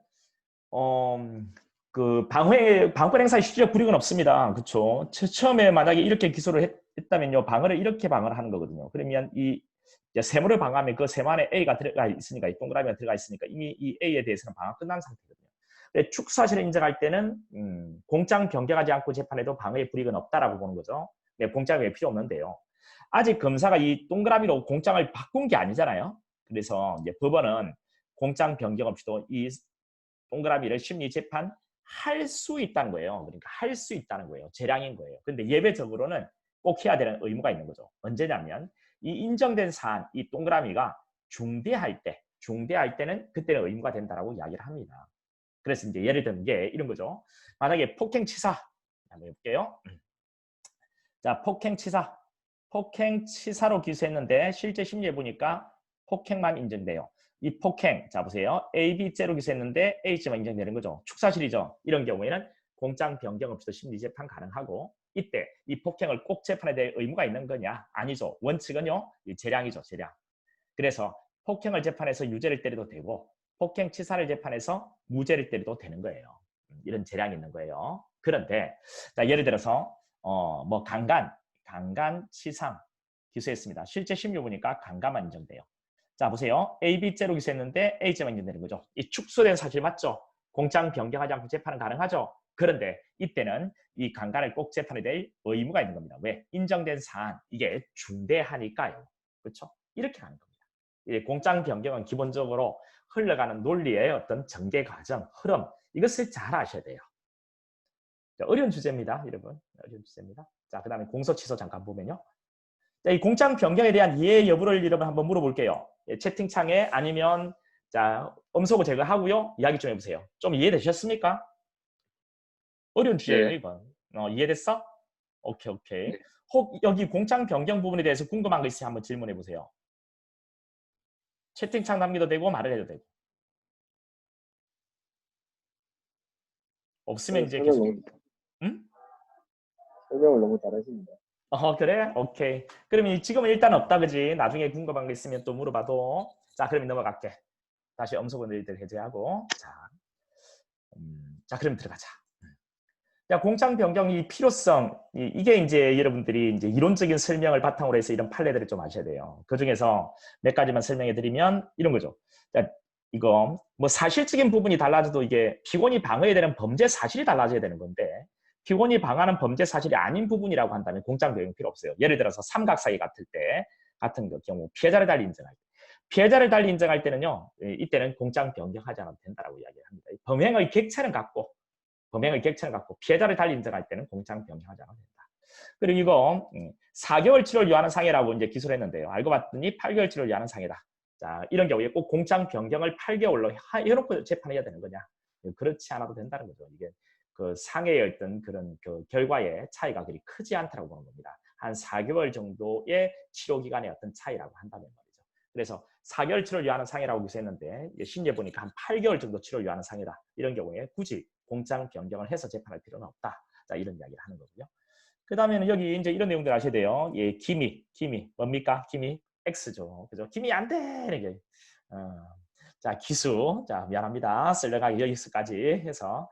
그 방권 행사의 실질적 불이익은 없습니다. 그렇죠? 처음에 만약에 이렇게 기소를 했다면요, 방어를 이렇게 방어를 하는 거거든요. 그러면 이 세모를 방어하면 그 세모 안에 A가 들어가 있으니까, 이 동그라미가 들어가 있으니까 이미 이 A에 대해서는 방어 끝난 상태거든요. 축사실을 인정할 때는 공장 변경하지 않고 재판에도 방어의 불이익은 없다라고 보는 거죠. 공장이 왜 필요 없는데요. 아직 검사가 이 동그라미로 공장을 바꾼 게 아니잖아요. 그래서 이제 법원은 공장 변경 없이도 이 동그라미를 심리 재판 할 수 있다는 거예요. 그러니까 할 수 있다는 거예요. 재량인 거예요. 근데 예외적으로는 꼭 해야 되는 의무가 있는 거죠. 언제냐면 이 인정된 사안, 이 동그라미가 중대할 때는 그때는 의무가 된다라고 이야기를 합니다. 그래서 이제 예를 드는 게 이런 거죠. 만약에 폭행치사 한번 해볼게요. 자, 폭행치사로 기소했는데 실제 심리해 보니까 폭행만 인정돼요. 이 폭행, 자 보세요. A, B죄로 기소했는데 A죄만 인정되는 거죠. 축사실이죠. 이런 경우에는 공장 변경 없이도 심리재판 가능하고 이때 이 폭행을 꼭 재판에 대해 의무가 있는 거냐? 아니죠. 원칙은요. 이 재량이죠. 재량. 그래서 폭행을 재판해서 유죄를 때려도 되고 폭행치사를 재판해서 무죄를 때려도 되는 거예요. 이런 재량이 있는 거예요. 그런데 자, 예를 들어서 뭐 강간치상 기소했습니다. 실제 심리 보니까 강간만 인정돼요. 자, 보세요. A, B죄로 기소했는데 A죄만 인정되는 거죠. 이 축소된 사실 맞죠? 공장 변경하지 않고 재판은 가능하죠? 그런데 이때는 이 강간을 꼭 재판에 대해 의무가 있는 겁니다. 왜? 인정된 사안, 이게 중대하니까요. 그렇죠? 이렇게 가는 겁니다. 공장 변경은 기본적으로 흘러가는 논리의 어떤 전개 과정, 흐름, 이것을 잘 아셔야 돼요. 자, 어려운 주제입니다, 여러분. 어려운 주제입니다. 자, 그다음에 공소 취소 잠깐 보면요. 자, 이 공장 변경에 대한 이해 여부를 여러분 한번 물어볼게요. 예, 채팅창에 아니면 자, 음소거 제거하고요. 이야기 좀 해보세요. 좀 이해되셨습니까? 어려운 주제예요, 네. 이건. 이해됐어? 오케이, 오케이. 네. 혹 여기 공장 변경 부분에 대해서 궁금한 거 있으면 한번 질문해 보세요. 채팅창 남겨도 되고 말을 해도 되고. 없으면 이제 계속. 응? 설명을 너무 잘하십니다. 그래? 오케이. 그러면 지금은 일단 없다, 그지? 나중에 궁금한 거 있으면 또 물어봐도. 자, 그러면 넘어갈게. 다시 음소거 너희들 해제하고. 자, 그럼 들어가자. 자, 공장 변경이 필요성, 이게 이제 여러분들이 이제 이론적인 설명을 바탕으로 해서 이런 판례들을 좀 아셔야 돼요. 그 중에서 몇 가지만 설명해 드리면 이런 거죠. 자, 이거 뭐 사실적인 부분이 달라져도 이게 피고인이 방어해야 되는 범죄 사실이 달라져야 되는 건데 피고인이 방어하는 범죄 사실이 아닌 부분이라고 한다면 공장 변경이 필요 없어요. 예를 들어서 삼각사기 같은 경우 피해자를 달리 인정할 때. 피해자를 달리 인정할 때는요, 이때는 공장 변경하지 않아도 된다라고 이야기를 합니다. 범행의 객체는 갖고 피해자를 달리 인정할 때는 공장 변경하지 않아도 된다. 그리고 이거 4개월 치료를 요하는 상해라고 이제 기소를 했는데요. 알고 봤더니 8개월 치료를 요하는 상해다. 자, 이런 경우에 꼭 공장 변경을 8개월로 해놓고 재판해야 되는 거냐? 그렇지 않아도 된다는 거죠. 이게 그 상해의 어떤 그런 그 결과의 차이가 그리 크지 않다고 보는 겁니다. 한 4개월 정도의 치료 기간의 어떤 차이라고 한다면 말이죠. 그래서 4개월 치료를 요하는 상해라고 기소했는데 심리에 보니까 한 8개월 정도 치료를 요하는 상해다. 이런 경우에 굳이 공장 변경을 해서 재판할 필요는 없다. 자, 이런 이야기를 하는 거고요. 그 다음에는 여기 이제 이런 내용들 아셔야 돼요. 예, 기미 뭡니까? 기미 X죠. 그죠? 기미 안 돼. 이게. 자, 기수. 자, 미안합니다. 쓸려가기 여기서까지 해서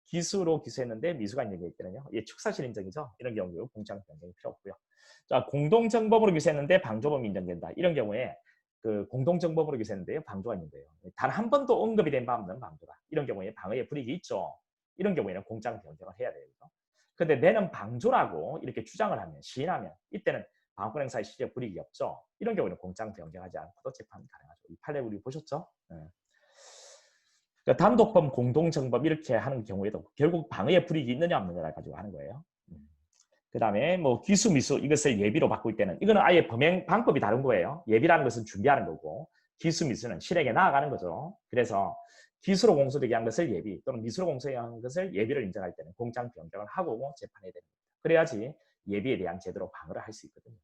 기수로 기수했는데 미수가 있는 게 있거든요. 예, 축사실 인정이죠. 이런 경우 공장 변경이 필요 없고요. 자, 공동정범으로 기수했는데 방조범이 인정된다. 이런 경우에 그 공동정범으로 기소했는데요. 방조가 있는데요. 단 한 번도 언급이 된 바 없는 방조다. 이런 경우에 방어의 불이익이 있죠. 이런 경우에는 공장 변경을 해야 돼요. 근데 내는 방조라고 이렇게 주장을 하면, 시인하면 이때는 방어권 행사의 실제 불이익이 없죠. 이런 경우에는 공장 변경하지 않고도 재판 가능하죠. 이 판례 우리 보셨죠? 그러니까 단독범, 공동정범 이렇게 하는 경우에도 결국 방어의 불이익이 있느냐 없느냐를 가지고 하는 거예요. 그 다음에 뭐 기수, 미수 이것을 예비로 바꿀 때는 이거는 아예 범행 방법이 다른 거예요. 예비라는 것은 준비하는 거고 기수, 미수는 실행에 나아가는 거죠. 그래서 기수로 공소되게 한 것을 예비 또는 미수로 공소되게 한 것을 예비를 인정할 때는 공장 변경을 하고 재판해야 됩니다. 그래야지 예비에 대한 제대로 방어를 할 수 있거든요.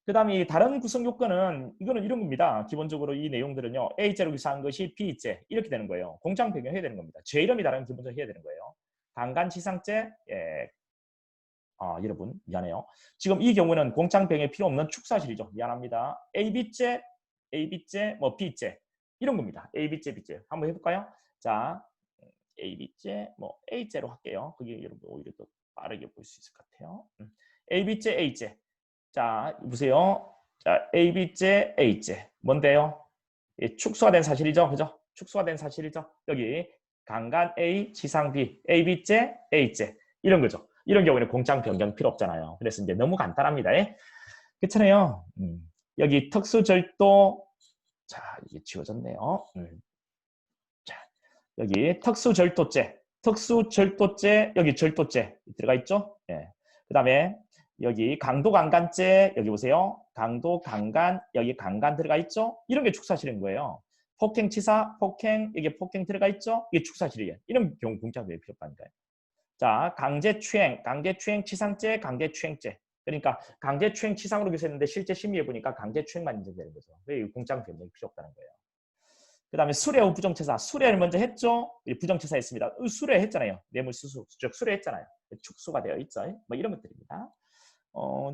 그 다음에 다른 구성 요건은 이거는 이런 겁니다. 기본적으로 이 내용들은요. A죄로 기소한 것이 B죄 이렇게 되는 거예요. 공장 변경해야 되는 겁니다. 죄 이름이 다른 기본적으로 해야 되는 거예요. 강간치상죄, 여러분 미안해요. 지금 이 경우는 공장 변경이 필요 없는 축사실이죠. 미안합니다. AB죄, 뭐 B죄 이런 겁니다. AB죄, B죄 한번 해볼까요? 자, AB죄, 뭐 A죄로 할게요. 그게 여러분 오히려 더 빠르게 볼 수 있을 것 같아요. AB죄, A죄. 자, 보세요. 자, AB죄, A죄 뭔데요? 축소가 된 사실이죠, 그죠? 축소가 된 사실이죠. 여기 강간 A, 치상 B, AB죄, A죄 이런 거죠. 이런 경우에는 공장 변경 필요 없잖아요. 그래서 이제 너무 간단합니다. 그렇잖아요. 여기 특수절도, 자, 이게 지워졌네요. 자, 여기 특수절도죄, 여기 절도죄 들어가 있죠? 예. 그 다음에 여기 강도강간죄, 여기 보세요. 강도강간, 여기 강간 들어가 있죠? 이런 게 축사실인 거예요. 폭행치사, 폭행, 여기 폭행 들어가 있죠? 이게 축사실이에요. 이런 경우 공장 변경이 필요 없다니까요. 자, 강제추행, 치상죄, 강제추행죄. 그러니까 강제추행 치상으로 기소했는데 실제 심의해 보니까 강제추행만 인정되는 거죠. 공장 변경이 필요 없다는 거예요. 그 다음에 수뢰 후 부정치사. 수뢰를 먼저 했죠. 부정치사 했습니다. 수뢰했잖아요. 뇌물수수, 수뢰했잖아요. 축소가 되어 있죠. 뭐 이런 것들입니다.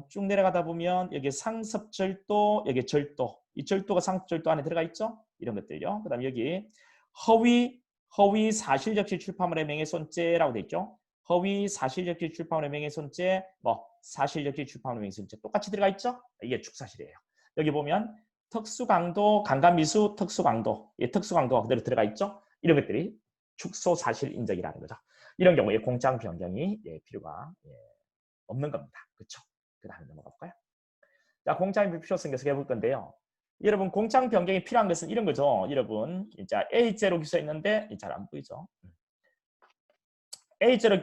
쭉 내려가다 보면 여기 상습절도, 여기 절도. 이 절도가 상습절도 안에 들어가 있죠. 이런 것들요. 그 다음에 여기 허위 사실적시 출판물의 명예훼손죄라고 돼 있죠. 허위 사실적시 출판물의 명예훼손죄, 뭐 사실적시 출판물의 명예훼손죄 똑같이 들어가 있죠. 이게 축사실이에요. 여기 보면 특수강도, 강간미수, 특수강도, 특수강도가 그대로 들어가 있죠. 이런 것들이 축소사실 인정이라는 거죠. 이런 경우에 공장 변경이 필요가 없는 겁니다. 그렇죠? 그 다음에 넘어가 볼까요? 자, 공장 변경 필요성 계속 해볼 건데요. 여러분 공장 변경이 필요한 것은 이런 거죠. 여러분 자, A죄로 기소했는데 잘 안 보이죠? A자로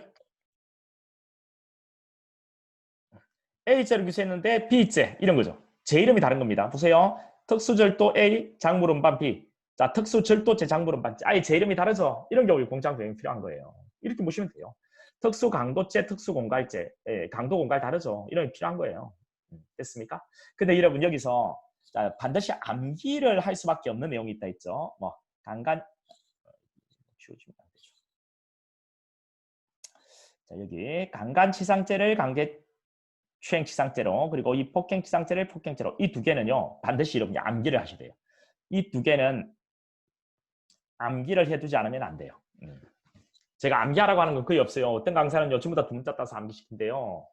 기수했는데 B자 이런 거죠. 제 이름이 다른 겁니다. 보세요. 특수절도 A, 장물음반 B. 자, 특수절도제, 장물음반 C. 아예 제 이름이 다르죠. 이런 경우에 공장 변경이 필요한 거예요. 이렇게 보시면 돼요. 특수강도제, 특수공갈제, 강도 공갈 다르죠. 이런 게 필요한 거예요. 됐습니까? 근데 여러분 여기서 자, 반드시 암기를 할 수밖에 없는 내용이 있다 했죠. 뭐 강간 지워지면 안 되죠. 자, 여기 강간치상죄를 추행치상죄로 그리고 이 폭행치상죄를 폭행죄로 이 두 개는요 반드시 여러분이 암기를 하셔야 돼요. 이 두 개는 암기를 해두지 않으면 안 돼요. 제가 암기하라고 하는 건 거의 없어요. 어떤 강사는요 전부 다 두 문자 따서 암기시킨대요.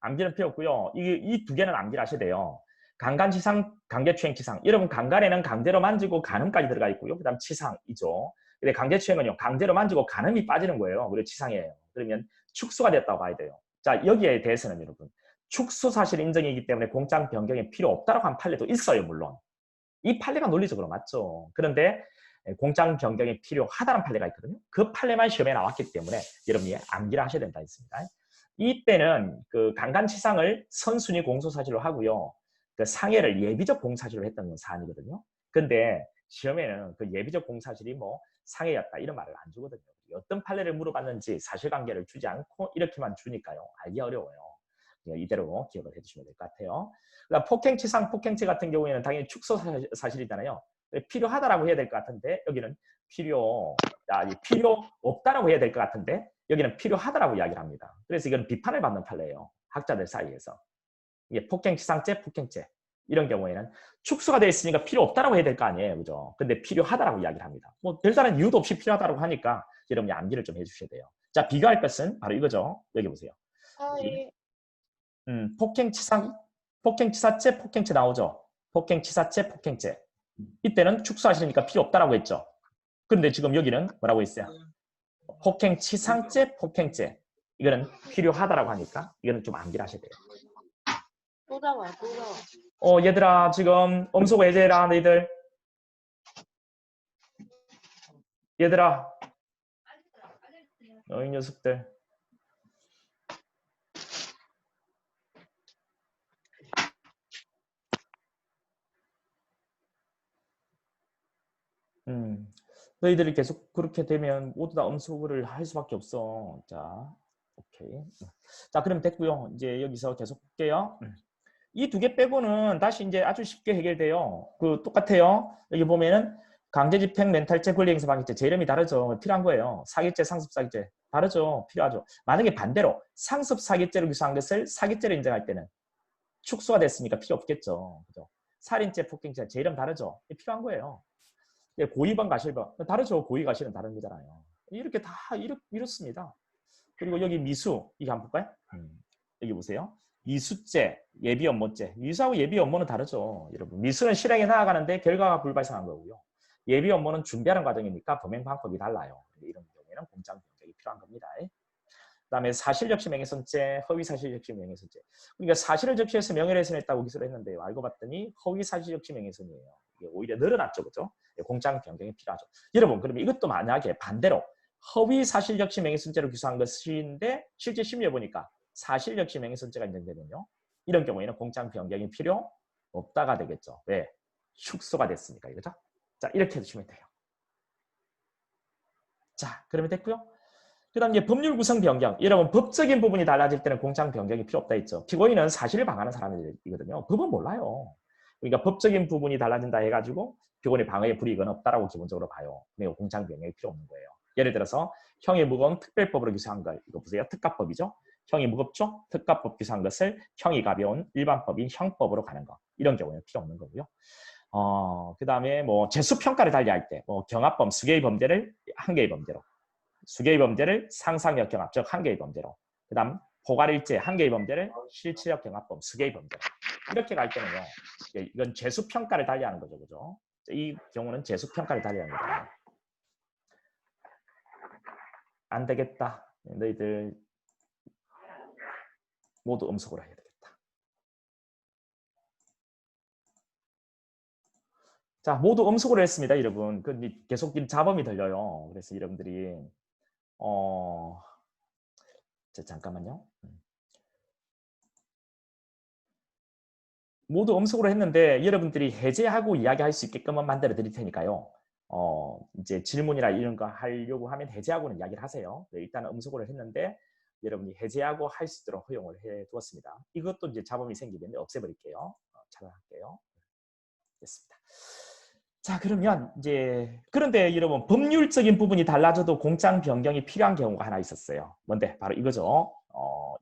암기는 필요 없고요. 이 두 개는 암기를 하셔야 돼요. 강간치상, 강제추행치상. 여러분 강간에는 강제로 만지고 간음까지 들어가 있고요. 그 다음 치상이죠. 근데 강제추행은요 강제로 만지고 간음이 빠지는 거예요. 그리고 치상이에요. 그러면 축소가 됐다고 봐야 돼요. 자, 여기에 대해서는 여러분 축소 사실 인정이기 때문에 공장 변경이 필요 없다라고 한 판례도 있어요. 물론 이 판례가 논리적으로 맞죠. 그런데 공장 변경이 필요하다는 판례가 있거든요. 그 판례만 시험에 나왔기 때문에 여러분이 암기를 하셔야 된다 했습니다. 이때는 그 강간치상을 선순위 공소사실로 하고요. 그 상해를 예비적 공사실로 했던 사안이거든요. 근데 시험에는 그 예비적 공사실이 뭐 상해였다 이런 말을 안 주거든요. 어떤 판례를 물어봤는지 사실관계를 주지 않고 이렇게만 주니까요. 알기 어려워요. 이대로 기억을 해주시면 될 것 같아요. 그다음 폭행치상, 폭행죄 같은 경우에는 당연히 축소 사실이잖아요. 필요하다라고 해야 될 것 같은데 여기는 필요 없다라고 해야 될 것 같은데 여기는 필요하다라고 이야기를 합니다. 그래서 이건 비판을 받는 판례예요. 학자들 사이에서. 이게 폭행치상죄, 폭행죄 이런 경우에는 축소가 되어 있으니까 필요 없다라고 해야 될 거 아니에요. 그죠? 근데 필요하다라고 이야기를 합니다. 뭐 별다른 이유도 없이 필요하다고 하니까 여러분이 암기를 좀 해주셔야 돼요. 자, 비교할 것은 바로 이거죠. 여기 보세요. 폭행치사죄, 폭행죄 나오죠. 폭행치사죄, 폭행죄. 이때는 축소하시니까 필요 없다라고 했죠. 그런데 지금 여기는 뭐라고 했어요? 폭행치상죄, 폭행죄. 이거는 필요하다라고 하니까 이거는 좀 암기를 하셔야 돼요. 또 나와, 또 나와. 얘들아 지금 음소거 해제해라 너희들. 얘들아 너희 녀석들. 너희들이 계속 그렇게 되면 모두 다 음소거를 할 수밖에 없어. 자, 오케이. 자, 그럼 됐고요. 이제 여기서 계속 볼게요. 이 두 개 빼고는 다시 이제 아주 쉽게 해결돼요. 그 똑같아요. 여기 보면은 강제집행, 멘탈죄, 권리행사 방해죄 제 이름이 다르죠. 필요한 거예요. 사기죄, 상습사기죄 다르죠. 필요하죠. 만약에 반대로 상습사기죄로 기소한 것을 사기죄로 인정할 때는 축소가 됐으니까 필요 없겠죠. 그죠? 살인죄, 폭행죄 제 이름 다르죠. 필요한 거예요. 고의반, 가실반 다르죠. 고의, 가실은 다른 거잖아요. 이렇게 다 이렇습니다. 그리고 여기 미수 이거 한번 볼까요? 여기 보세요. 미수죄, 예비 업무죄. 미수하고 예비 업무는 다르죠. 여러분 미수는 실행에 나아가는데 결과가 불발생한 거고요. 예비 업무는 준비하는 과정이니까 범행 방법이 달라요. 이런 경우에는 공장 변경이 필요한 겁니다. 그다음에 사실 적시 명예훼손죄, 허위 사실 적시 명예훼손죄. 그러니까 사실을 적시해서 명예훼손했다고 기소를 했는데요. 알고 봤더니 허위 사실 적시 명예훼손이에요. 이게 오히려 늘어났죠, 그죠? 공장 변경이 필요하죠. 여러분, 그러면 이것도 만약에 반대로 허위 사실 적시 명예훼손죄로 기소한 것인데 실제 심리해 보니까 사실 적시 명예훼손죄가 인정되면요. 이런 경우에는 공장 변경이 필요 없다가 되겠죠. 왜? 축소가 됐으니까, 그죠? 자, 이렇게 해주시면 돼요. 자, 그러면 됐고요. 그 다음 이제 법률 구성 변경. 여러분 법적인 부분이 달라질 때는 공장 변경이 필요 없다 했죠. 피고인은 사실을 방하는 사람이거든요. 법은 몰라요. 그러니까 법적인 부분이 달라진다 해가지고 피고인의 방어에 불이익은 없다라고 기본적으로 봐요. 근데 공장 변경이 필요 없는 거예요. 예를 들어서 형이 무거운 특별법으로 기소한 거 이거 보세요. 특가법이죠. 형이 무겁죠? 특가법 기소한 것을 형이 가벼운 일반법인 형법으로 가는 거. 이런 경우는 필요 없는 거고요. 그 다음에 뭐 재수평가를 달리할 때 뭐 경합범, 수개의 범죄를 한 개의 범죄로 수개의 범죄를 상상력 경합, 즉 한 개의 범죄로. 그 다음 포괄일제 한 개의 범죄를 실체력 경합범, 수개의 범죄로. 이렇게 갈 때는요. 이건 재수평가를 달리하는 거죠. 그죠? 이 경우는 재수평가를 달리하는 거죠. 안 되겠다. 너희들 모두 음속으로 해야 되겠다. 자, 모두 음속으로 했습니다, 여러분. 계속 자범이 들려요. 그래서 여러분들이 자, 잠깐만요. 모두 음성으로 했는데 여러분들이 해제하고 이야기할 수 있게끔만 만들어 드릴 테니까요. 이제 질문이나 이런 거 하려고 하면 해제하고는 이야기를 하세요. 네, 일단은 음성으로 했는데 여러분이 해제하고 할 수 있도록 허용을 해 두었습니다. 이것도 이제 잡음이 생기겠는데 없애버릴게요. 차단할게요. 됐습니다. 자, 그러면 이제 그런데 여러분 법률적인 부분이 달라져도 공장 변경이 필요한 경우가 하나 있었어요. 뭔데? 바로 이거죠.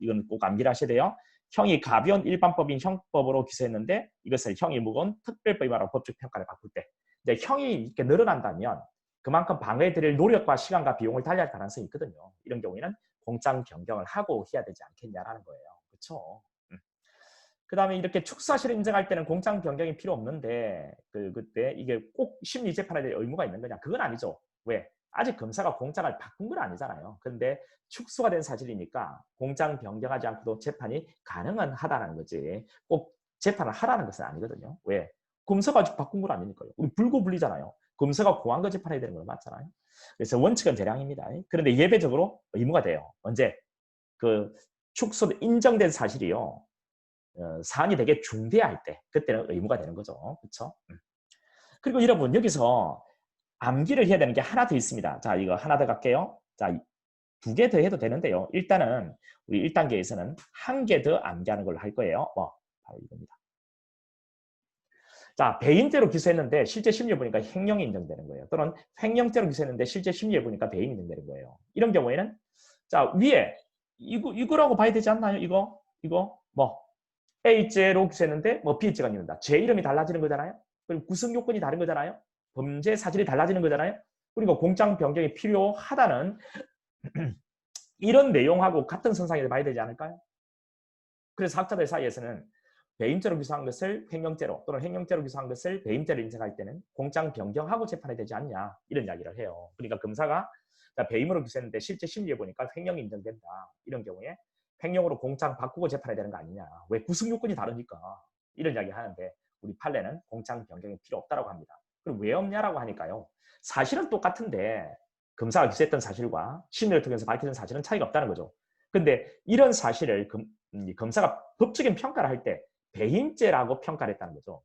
이건 꼭 암기를 하셔야 돼요. 형이 가벼운 일반법인 형법으로 기소했는데 이것을 형이 무거운 특별법이라고 법적 평가를 바꿀 때 이제 형이 이렇게 늘어난다면 그만큼 방어해드릴 노력과 시간과 비용을 달리할 가능성이 있거든요. 이런 경우에는 공장 변경을 하고 해야 되지 않겠냐라는 거예요. 그렇죠? 그 다음에 이렇게 축사실을 인정할 때는 공장 변경이 필요 없는데 그때 이게 꼭 심리 재판에 대해 의무가 있는 거냐? 그건 아니죠. 왜? 아직 검사가 공장을 바꾼 건 아니잖아요. 근데 축소가 된 사실이니까 공장 변경하지 않고도 재판이 가능은 하다는 거지. 꼭 재판을 하라는 것은 아니거든요. 왜? 검사가 아직 바꾼 건 아니니까요. 우리 불고불리잖아요. 검사가 공안거 재판해야 되는 건 맞잖아요. 그래서 원칙은 대량입니다. 그런데 예외적으로 의무가 돼요. 언제? 그 축소 인정된 사실이요. 사안이 되게 중대할 때 그때는 의무가 되는 거죠. 그렇죠? 그리고 여러분 여기서 암기를 해야 되는 게 하나 더 있습니다. 자, 이거 하나 더 갈게요. 자, 2개 더 해도 되는데요. 일단은 우리 1단계에서는 1개 더 암기하는 걸로 할 거예요. 바로 이겁니다. 자, 배임죄로 기소했는데 실제 심리해 보니까 횡령이 인정되는 거예요. 또는 횡령죄로 기소했는데 실제 심리해 보니까 배임이 인정되는 거예요. 이런 경우에는 자, 위에 이거라고 봐야 되지 않나요? 이거 A죄로 기소했는데 B죄가 있는다. 죄 이름이 달라지는 거잖아요. 그리고 구성 요건이 다른 거잖아요. 범죄 사실이 달라지는 거잖아요. 그리고 공장 변경이 필요하다는 이런 내용하고 같은 선상에서 봐야 되지 않을까요? 그래서 학자들 사이에서는 배임죄로 기소한 것을 횡령죄로 또는 횡령죄로 기소한 것을 배임죄로 인정할 때는 공장 변경하고 재판이 되지 않냐 이런 이야기를 해요. 그러니까 검사가 배임으로 기소했는데 실제 심리해 보니까 횡령이 인정된다. 이런 경우에 횡령으로 공장 바꾸고 재판해야 되는 거 아니냐. 왜? 구성 요건이 다르니까. 이런 이야기 하는데 우리 판례는 공장 변경이 필요 없다고 합니다. 그럼 왜 없냐라고 하니까요. 사실은 똑같은데 검사가 기소했던 사실과 심리를 통해서 밝혀진 사실은 차이가 없다는 거죠. 근데 이런 사실을 검사가 법적인 평가를 할 때 배임죄라고 평가를 했다는 거죠.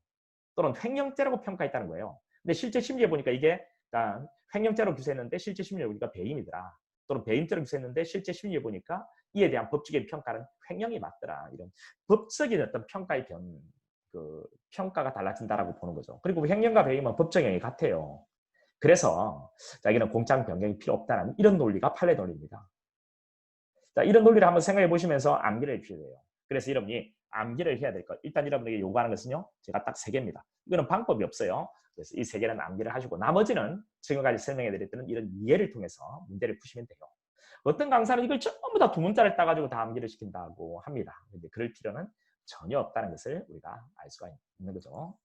또는 횡령죄라고 평가했다는 거예요. 근데 실제 심리해 보니까 이게 횡령죄로 기소했는데 실제 심리해 보니까 배임이더라. 또는 배임죄로 기소했는데 실제 심리해 보니까 이에 대한 법적인 평가는 횡령이 맞더라. 이런 법적인 어떤 평가의 평가가 달라진다라고 보는 거죠. 그리고 횡령과 배임은 법정형이 같아요. 그래서 자기는 공장 변경이 필요 없다는 이런 논리가 판례 논리입니다. 자, 이런 논리를 한번 생각해 보시면서 암기를 해주셔야 돼요. 그래서 여러분이 암기를 해야 될 것. 일단 여러분에게 요구하는 것은요. 제가 딱 3개입니다. 이거는 방법이 없어요. 그래서 이 3개는 암기를 하시고 나머지는 지금까지 설명해 드렸던 이런 이해를 통해서 문제를 푸시면 돼요. 어떤 강사는 이걸 전부 다 2문자를 따가지고 다 암기를 시킨다고 합니다. 근데 그럴 필요는 전혀 없다는 것을 우리가 알 수가 있는 거죠.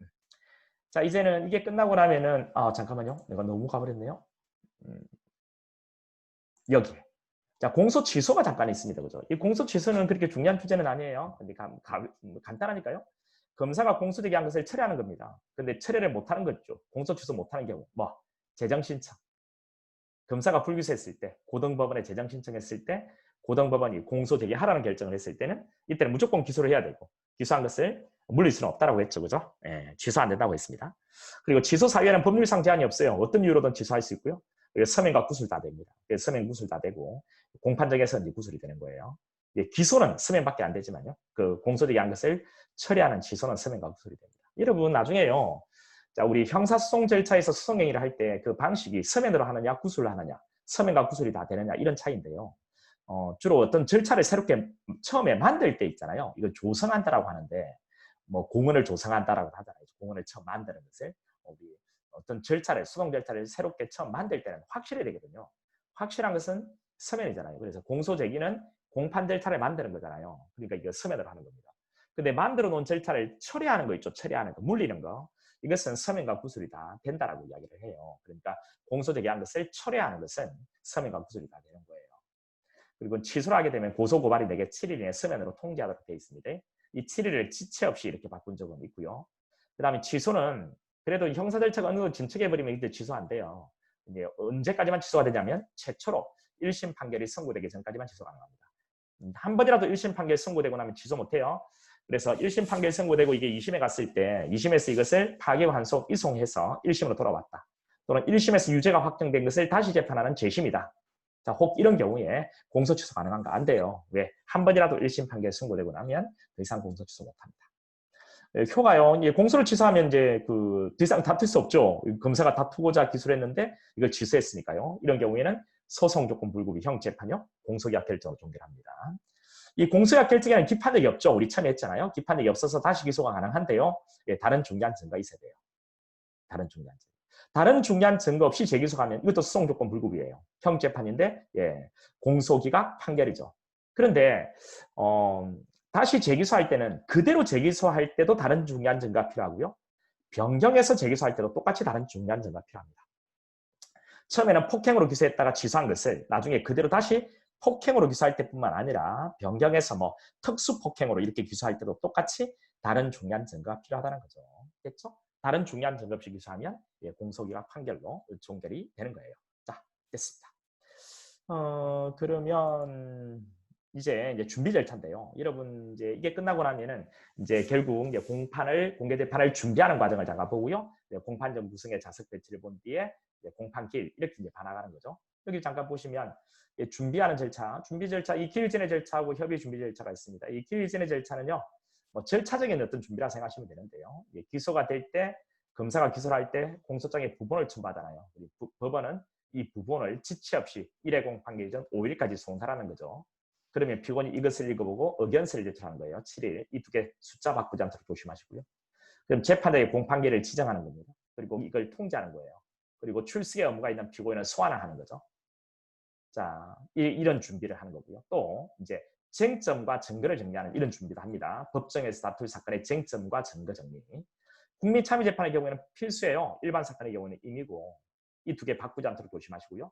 자, 이제는 이게 끝나고 나면은 잠깐만요. 내가 너무 가버렸네요. 여기에. 자, 공소 취소가 잠깐 있습니다. 그죠? 이 공소 취소는 그렇게 중요한 주제는 아니에요. 근데 간단하니까요. 검사가 공소되게 한 것을 철회하는 겁니다. 근데 철회를 못하는 거죠. 공소 취소 못하는 경우. 재정 신청. 검사가 불기소했을 때, 고등법원에 재정 신청했을 때, 고등법원이 공소되게 하라는 결정을 했을 때는 이때는 무조건 기소를 해야 되고 기소한 것을 물릴 수는 없다라고 했죠. 그죠? 예, 취소 안 된다고 했습니다. 그리고 취소 사유에는 법률상 제한이 없어요. 어떤 이유로든 취소할 수 있고요. 서면과 구술 다 됩니다. 서면 구술 다 되고 공판정에서 이제 구술이 되는 거예요. 기소는 서면밖에 안 되지만요. 그 공소되게 한 것을 처리하는 취소는 서면과 구술이 됩니다. 여러분 나중에요. 자, 우리 형사소송 절차에서 소송행위를 할 때 그 방식이 서면으로 하느냐 구술로 하느냐 서면과 구술이 다 되느냐 이런 차이인데요. 주로 어떤 절차를 새롭게 처음에 만들 때 있잖아요. 이걸 조성한다라고 하는데 공원을 조성한다라고 하잖아요. 공원을 처음 만드는 것을 우리 어떤 절차를 소송 절차를 새롭게 처음 만들 때는 확실해야 되거든요. 확실한 것은 서면이잖아요. 그래서 공소 제기는 공판 절차를 만드는 거잖아요. 그러니까 이거 서면으로 하는 겁니다. 근데 만들어 놓은 절차를 처리하는 거 있죠. 처리하는 거, 물리는 거. 이것은 서면과 구술이 다 된다라고 이야기를 해요. 그러니까 공소 제기한 것을 처리하는 것은 서면과 구술이 다 되는 거예요. 그리고 취소를 하게 되면 고소 고발이 내게 7일 이내 서면으로 통지하도록 되어 있습니다. 이 7일을 지체 없이 이렇게 바꾼 적은 있고요. 그 다음에 취소는 그래도 형사 절차가 어느 정도 진척해버리면 이때 취소 안 돼요. 이제 언제까지만 취소가 되냐면 최초로 1심 판결이 선고되기 전까지만 취소가 가능합니다. 한 번이라도 1심 판결 선고되고 나면 취소 못해요. 그래서 1심 판결 선고되고 이게 2심에 갔을 때 2심에서 이것을 파기환속 이송해서 1심으로 돌아왔다. 또는 1심에서 유죄가 확정된 것을 다시 재판하는 재심이다. 자, 혹 이런 경우에 공소 취소 가능한가? 안 돼요. 왜? 한 번이라도 1심 판결 선고되고 나면 더 이상 공소 취소 못합니다. 효가요. 공소를 취소하면 이제 더 이상 다툴 수 없죠. 검사가 다투고자 기소했는데 이걸 취소했으니까요. 이런 경우에는 소송 조건 불구비 형 재판요, 공소기각 결정으로 종결합니다. 이 공소기각 결정에는 기판력이 없죠. 우리 처음에 했잖아요. 기판력이 없어서 다시 기소가 가능한데요. 다른 중요한 증거가 있어야 돼요. 다른 중요한 증거. 다른 중요한 증거 없이 재기소하면 이것도 소송 조건 불구비예요. 형 재판인데 공소기각 판결이죠. 그런데 다시 재기소할 때는 그대로 재기소할 때도 다른 중요한 증거가 필요하고요. 변경해서 재기소할 때도 똑같이 다른 중요한 증거가 필요합니다. 처음에는 폭행으로 기소했다가 취소한 것을 나중에 그대로 다시 폭행으로 기소할 때뿐만 아니라 변경해서 뭐 특수 폭행으로 이렇게 기소할 때도 똑같이 다른 중요한 증거가 필요하다는 거죠. 됐죠? 다른 중요한 증거 없이 기소하면 공소기각 판결로 종결이 되는 거예요. 자, 됐습니다. 그러면 이제 준비 절차인데요. 여러분 이제 이게 끝나고 나면은 이제 결국 이제 공개 재판을 준비하는 과정을 잠깐 보고요. 공판전 구성의 자석 배치를 본 뒤에 공판길 이렇게 이제 반항하는 거죠. 여기 잠깐 보시면 준비하는 절차, 이 기일전의 절차하고 협의 준비 절차가 있습니다. 이 기일전의 절차는요, 뭐 절차적인 어떤 준비라 생각하시면 되는데요. 기소가 될 때 검사가 기소를 할 때 공소장에 부본을 첨부하잖아요. 법원은 이 부본을 지체 없이 1회 공판기 전 5일까지 송달하는 거죠. 그러면 피고인이 이것을 읽어보고 의견서를 제출하는 거예요. 7일. 이 두 개 숫자 바꾸지 않도록 조심하시고요. 그럼 재판장의 공판기를 지정하는 겁니다. 그리고 이걸 통지하는 거예요. 그리고 출석의 업무가 있는 피고인을 소환을 하는 거죠. 자, 이런 준비를 하는 거고요. 또 이제 쟁점과 증거를 정리하는 이런 준비도 합니다. 법정에서 다툴 사건의 쟁점과 증거 정리. 국민참여재판의 경우에는 필수예요. 일반 사건의 경우는 임의고. 이 두 개 바꾸지 않도록 조심하시고요.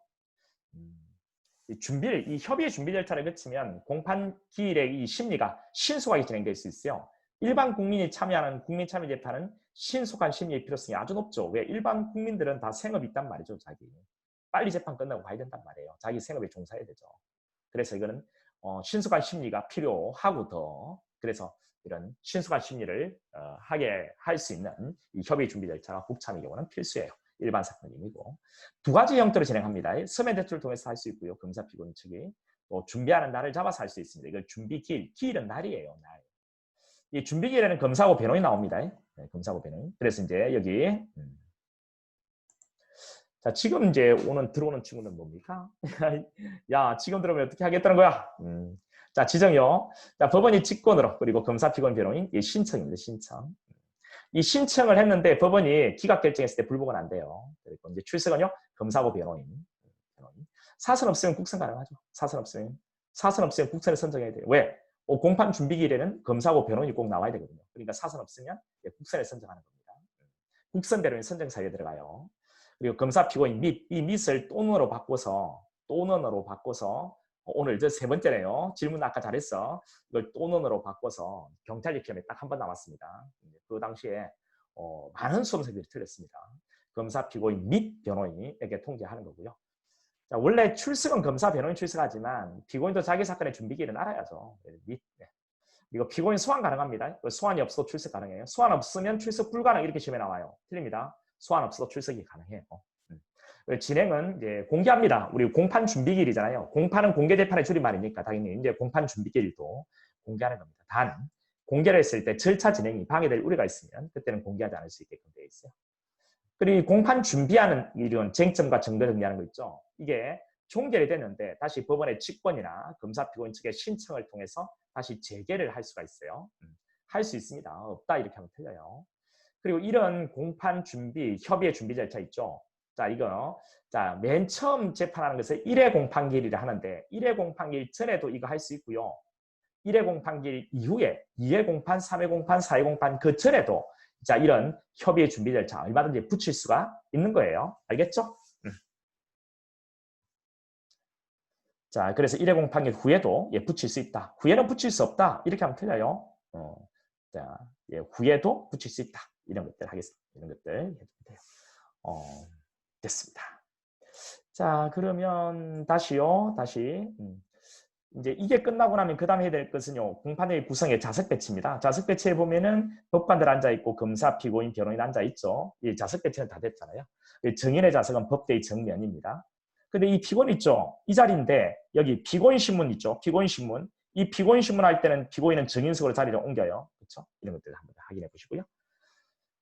이 협의의 준비 절차를 거치면 공판 기일의 이 심리가 신속하게 진행될 수 있어요. 일반 국민이 참여하는 국민참여재판은 신속한 심리의 필요성이 아주 높죠. 왜? 일반 국민들은 다 생업이 있단 말이죠. 자기. 빨리 재판 끝나고 가야 된단 말이에요. 자기 생업에 종사해야 되죠. 그래서 이거는 신속한 심리가 필요하고 더 그래서 이런 신속한 심리를 하게 할 수 있는 이 협의 준비 절차가 국참의 경우는 필수예요. 일반 사건임이고 두 가지 형태로 진행합니다. 서면 대출을 통해서 할 수 있고요. 검사 피고인 측이 또 준비하는 날을 잡아서 할 수 있습니다. 이걸 준비 기일은 날이에요. 날. 이 준비 기일에는 검사하고 변호인이 나옵니다. 검사하고 변호인. 그래서 이제 여기 자, 지금 이제 들어오는 친구는 뭡니까? 야, 지금 들어오면 어떻게 하겠다는 거야? 자, 지정이요. 자, 법원이 직권으로 그리고 검사 피고인 변호인 이 신청입니다. 신청. 이 신청을 했는데 법원이 기각 결정했을 때 불복은 안 돼요. 그리고 이제 출석은요, 검사하고 변호인. 사선 없으면 국선 가능하죠. 사선 없으면 국선을 선정해야 돼요. 왜? 공판 준비 기일에는 검사하고 변호인이 꼭 나와야 되거든요. 그러니까 사선 없으면 국선을 선정하는 겁니다. 국선 변호인 선정 사유에 들어가요. 그리고 검사 피고인 이 밋을 또는으로 바꿔서 오늘 저 세 번째네요. 질문 아까 잘했어. 이걸 또는으로 바꿔서 경찰직 시험에 딱 한 번 남았습니다. 그 당시에 많은 수험생들이 틀렸습니다. 검사 피고인 및 변호인에게 통지하는 거고요. 자, 원래 출석은 검사 변호인 출석하지만 피고인도 자기 사건의 준비기일은 알아야죠. 이거 피고인 소환 가능합니다. 소환이 없어도 출석 가능해요. 소환 없으면 출석 불가능 이렇게 시험에 나와요. 틀립니다. 소환 없어도 출석이 가능해요. 진행은 이제 공개합니다. 우리 공판 준비기일이잖아요. 공판은 공개 재판의 줄임말이니까 당연히 이제 공판 준비기일도 공개하는 겁니다. 단 공개를 했을 때 절차 진행이 방해될 우려가 있으면 그때는 공개하지 않을 수 있게끔 되어 있어요. 그리고 공판 준비하는 이런 쟁점과 증거 정리하는 거 있죠. 이게 종결이 됐는데 다시 법원의 직권이나 검사 피고인 측의 신청을 통해서 다시 재개를 할 수가 있어요. 할 수 있습니다. 없다 이렇게 하면 틀려요. 그리고 이런 공판 준비, 협의의 준비 절차 있죠. 자, 이거 맨 처음 재판하는 것을 1회 공판기일이라 하는데 1회 공판기일 전에도 이거 할 수 있고요. 1회 공판기일 이후에 2회 공판, 3회 공판, 4회 공판 그 전에도 자, 이런 협의의 준비 절차 얼마든지 붙일 수가 있는 거예요. 알겠죠? 자, 그래서 1회 공판기일 후에도 붙일 수 있다. 후에는 붙일 수 없다. 이렇게 하면 틀려요. 자, 후에도 붙일 수 있다. 이런 것들 하겠습니다. 이런 것들 해주면 돼요. 됐습니다. 자, 그러면 다시 이제 이게 끝나고 나면 그 다음에 해야 될 것은요. 공판의 구성의 자석 배치입니다. 자석 배치에 보면은 법관들 앉아있고 검사, 피고인, 변호인 앉아있죠. 이 자석 배치는 다 됐잖아요. 정인의 자석은 법대의 정면입니다. 근데 이 피고인 있죠. 이 자리인데 여기 피고인 신문 있죠. 피고인 신문. 이 피고인 신문 할 때는 피고인은 정인석으로 자리를 옮겨요. 그렇죠? 이런 것들 한번 확인해 보시고요.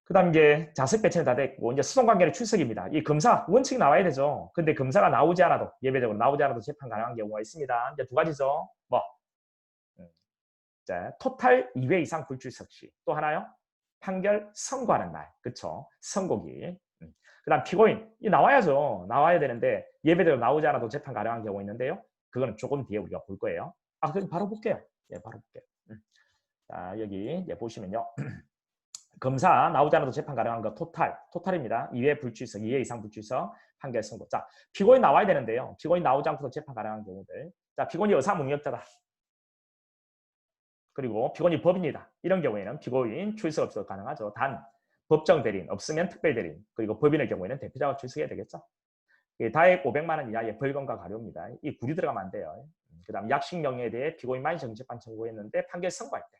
그 다음 이제 자석 배치는 다 됐고 이제 수동관계의 출석입니다. 이 검사 원칙 나와야 되죠. 근데 검사가 나오지 않아도 예외적으로 나오지 않아도 재판 가능한 경우가 있습니다. 이제 두 가지죠. 뭐 자, 토탈 2회 이상 불출석 시. 또 하나요. 판결 선고하는 날. 그렇죠? 선고기. 그 다음 피고인. 이 나와야죠. 나와야 되는데 예외대로 나오지 않아도 재판 가능한 경우가 있는데요. 그거는 조금 뒤에 우리가 볼 거예요. 아, 그럼 바로 볼게요. 예, 바로 볼게요. 자, 여기 이제 보시면요. 검사 나오지 않아도 재판 가능한 거 토탈입니다. 2회 불출석, 2회 이상 불출석, 판결 선고. 자, 피고인 나와야 되는데요. 피고인 나오지 않고도 재판 가능한 경우들. 자, 피고인이 의사뭉역자다. 그리고 피고인이 법인이다. 이런 경우에는 피고인 출석 없어도 가능하죠. 단 법정 대리인 없으면 특별 대리인 그리고 법인의 경우에는 대표자가 출석해야 되겠죠. 다액 500만 원 이하의 벌금과 가료입니다. 이 구류 들어가면 안 돼요. 그 다음 약식 명예에 대해 피고인만이 정치판 청구했는데 판결 선고할 때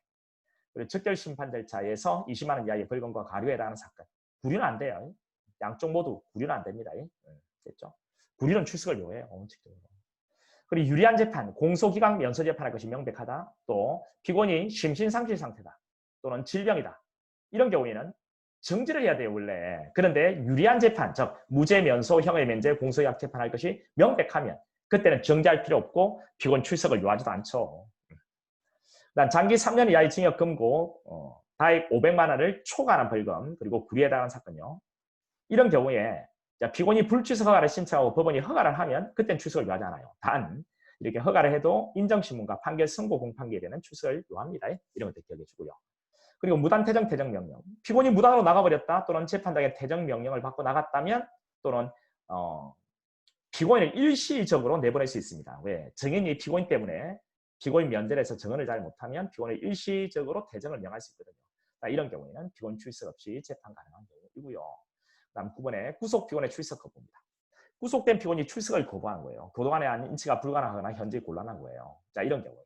그리고 적결 심판 절차에서 20만 원 이하의 벌금과 가료에 해당하는 사건. 구류는 안 돼요. 양쪽 모두 구류는 안 됩니다. 됐죠? 구류는 출석을 요해요. 원칙적으로. 그리고 유리한 재판, 공소기각 면소 재판할 것이 명백하다. 또 피고인이 심신상실 상태다. 또는 질병이다. 이런 경우에는 정지를 해야 돼요. 원래. 그런데 유리한 재판, 즉 무죄 면소, 형의 면제, 공소기각 재판할 것이 명백하면 그때는 정지할 필요 없고 피고인 출석을 요하지도 않죠. 그다음 장기 3년 이하의 징역 금고, 다액 500만 원을 초과하는 벌금, 그리고 구류에 해당하는 사건요. 이런 경우에 피고인이 불출석 허가를 신청하고 법원이 허가를 하면 그때는 출석을 요하지 않아요. 단 이렇게 허가를 해도 인정신문과 판결 선고 공판기일에는 출석을 요합니다. 이런 것들 기억해 주고요. 그리고 무단 퇴정, 퇴정명령. 피고인이 무단으로 나가버렸다 또는 재판장의 퇴정명령을 받고 나갔다면 또는 피고인을 일시적으로 내보낼 수 있습니다. 왜? 정인이 피고인 때문에 피고인 면제를 해서 정언을 잘 못하면 피고인을 일시적으로 퇴정을 명할 수 있거든요. 이런 경우에는 피고인 출석 없이 재판 가능한 경우이고요. 다음 9번에 구속 피고인의 출석 거부입니다. 구속된 피고인이 출석을 거부한 거예요. 그동안에 인치가 불가능하거나 현재 곤란한 거예요. 자, 이런 경우에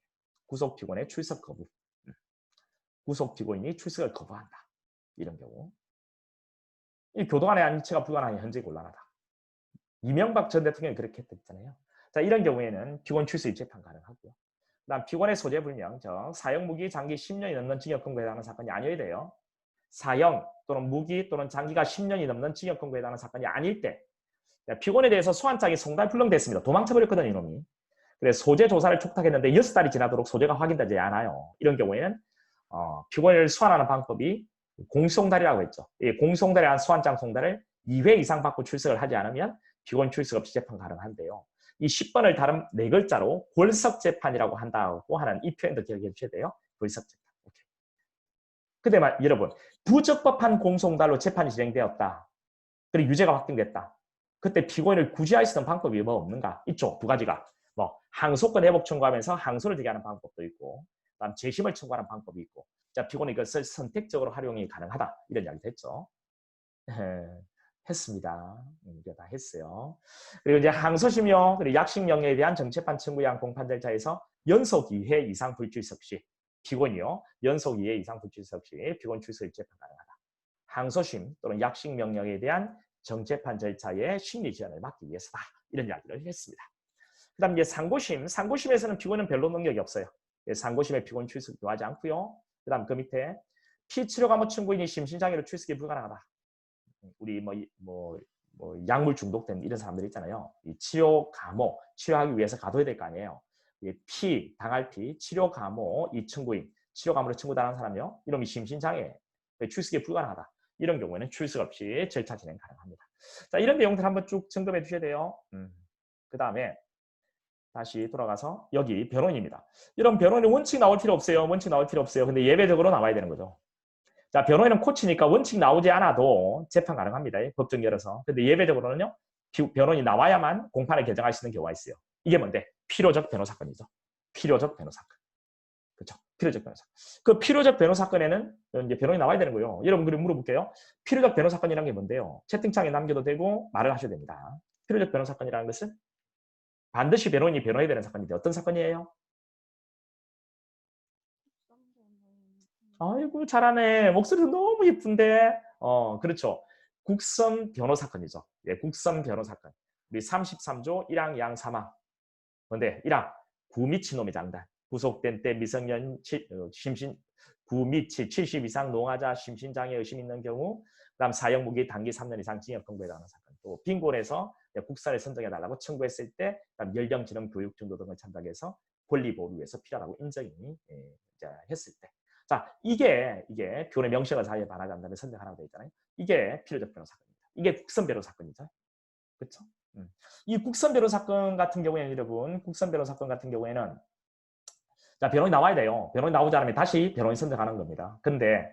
구속 피고인의 출석 거부. 구속 피고인이 출석을 거부한다. 이런 경우. 이 교도관의 인치가 불가능하게 현재 곤란하다. 이명박 전 대통령이 그렇게 했잖아요. 자, 이런 경우에는 피고인 출석이 재판 가능하고요. 그다음 피고인의 소재 불명, 즉 사형 무기 장기 10년이 넘는 징역 선고에 해당하는 사건이 아니어야 돼요. 사형 또는 무기 또는 장기가 10년이 넘는 징역 선고에 해당하는 사건이 아닐 때 피고인에 대해서 소환장이 송달 불능됐습니다. 도망쳐버렸거든요, 이놈이. 그래서 소재 조사를 촉탁했는데 6달이 지나도록 소재가 확인되지 않아요. 이런 경우에는 피고인을 소환하는 방법이 공송달이라고 했죠. 이 공송달에 의한 소환장 송달을 2회 이상 받고 출석을 하지 않으면 피고인 출석 없이 재판 가능한데요. 이 10번을 다른 4글자로 골석재판이라고 한다고 하는 이 표현도 기억해 주셔야 돼요. 골석재판. 오케이. 근데 여러분, 부적법한 공송달로 재판이 진행되었다. 그리고 유죄가 확정됐다. 그때 피고인을 구제할 수 있는 방법이 뭐 없는가? 있죠. 두 가지가. 뭐 항소권 회복 청구하면서 항소를 제기하는 방법도 있고 그다음 재심을 청구하는 방법이 있고 자, 피고인이 이것을 선택적으로 활용이 가능하다. 이런 이야기도 했죠. 했습니다. 이제 다 했어요. 그리고 이제 항소심요, 그리고 약식 명예에 대한 정체판 청구양 공판 절차에서 연속 2회 이상 불출석 시 피고인이요, 연속 2회 이상 불출석 시 피고인 출석 재판 가능하다. 항소심 또는 약식 명령에 대한 정체판 절차의 심리 지연을 막기 위해서다. 이런 이야기를 했습니다. 그다음 이제 상고심에서는 피고인은 별로 능력이 없어요. 상고심에 피고인 출석 요하지 않고요. 그다음 그 밑에 피치료 감호 청구인이 심신장애로 출석이 불가능하다. 우리 약물 중독된 이런 사람들 있잖아요. 이 치료 감호, 치료하기 위해서 가둬야 될 거 아니에요. 당할 피, 치료 감호, 이 청구인, 치료 감호로 청구당한 사람이요. 이놈이 심신장애, 출석이 불가능하다. 이런 경우에는 출석 없이 절차 진행 가능합니다. 자, 이런 내용들 한번 쭉 점검해 주셔야 돼요. 그 다음에 다시 돌아가서 여기 변호인입니다. 이런 변호인은 원칙 나올 필요 없어요. 원칙 나올 필요 없어요. 근데 예외적으로 나와야 되는 거죠. 자, 변호인은 코치니까 원칙 나오지 않아도 재판 가능합니다. 법정 열어서. 근데 예외적으로는요, 변호인이 나와야만 공판을 개정할 수 있는 경우가 있어요. 이게 뭔데? 필요적 변호사건이죠. 필요적 변호사건. 그렇죠? 필요적 변호사건. 그 필요적 변호사건에는 이제 변호인이 나와야 되는 거예요. 여러분들이 물어볼게요. 필요적 변호사건이라는 게 뭔데요? 채팅창에 남겨도 되고 말을 하셔도 됩니다. 필요적 변호사건이라는 것은 반드시 변호인이 변호해야 되는 사건인데 어떤 사건이에요? 아이고 잘하네. 목소리도 너무 예쁜데. 그렇죠. 국선 변호 사건이죠. 예, 국선 변호 사건. 우리 33조 1항 양 3항. 근데 1항 구미치놈의 장단. 구속된 때 미성년 심신 구미치 70 이상 노화자 심신장애 의심 있는 경우 그다음 사형 무기 단기 3년 이상 징역 선고에 달하는 사건. 또 빈곤에서 국사를 선정해달라고 청구했을 때 연령 지능 교육 정도 등을 참작해서 권리 보호를 위해서 필요하다고 인정이 했을 때. 자, 이게 피고인의 명시가 사유에 반하지 않는다면 선정하라고 되어 있잖아요. 이게 필요적 변호 사건입니다. 이게 국선 변호 사건이죠. 그렇죠? 이 국선 변호 사건 같은 경우에는 여러분, 국선 변호 사건 같은 경우에는 자, 변호인이 나와야 돼요. 변호인이 나오지 않으면 다시 변호인 선정하는 겁니다. 근데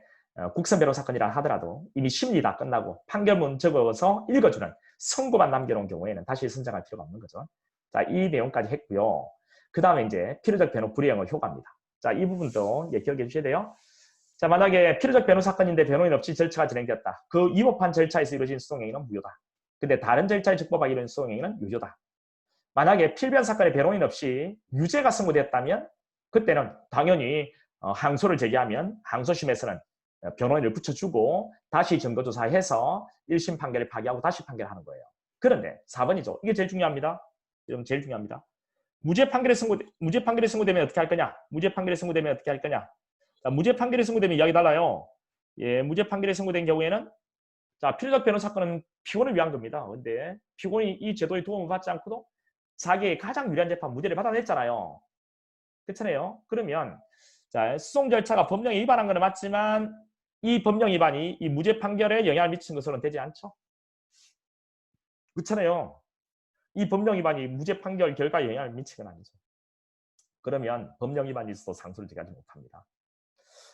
국선 변호 사건이라 하더라도 이미 심리 다 끝나고 판결문 적어서 읽어주는 선고만 남겨놓은 경우에는 다시 선정할 필요가 없는 거죠. 자, 이 내용까지 했고요. 그 다음에 이제 필요적 변호 불이행의 효과입니다. 자, 이 부분도 기억해 주셔야 돼요. 자, 만약에 필요적 변호 사건인데 변호인 없이 절차가 진행됐다. 그 위법한 절차에서 이루어진 수동행위는 무효다. 근데 다른 절차에 적법하게 이루어진 수동행위는 유효다. 만약에 필변 사건에 변호인 없이 유죄가 선고되었다면 그때는 당연히 항소를 제기하면 항소심에서는 변호인을 붙여주고 다시 증거조사해서 1심 판결을 파기하고 다시 판결하는 거예요. 그런데 4번이죠. 이게 제일 중요합니다. 여러분 제일 중요합니다. 무죄 판결이 선고되면 어떻게 할 거냐? 무죄 판결이 선고되면 어떻게 할 거냐? 자, 무죄 판결이 선고되면 이야기 달라요. 예, 무죄 판결이 선고된 경우에는 자, 필요적 변호 사건은 피고를 위한 겁니다. 근데 피고인이 이 제도의 도움을 받지 않고도 자기의 가장 유리한 재판 무죄를 받아냈잖아요. 그렇잖아요. 그러면 자, 수송 절차가 법령에 위반한 건 맞지만 이 법령 위반이 이 무죄 판결에 영향을 미친 것으로는 되지 않죠. 그렇잖아요. 이 법령 위반이 무죄 판결 결과에 영향을 미치건 아니죠. 그러면 법령 위반이 있어도 상소를 제기하지 못합니다.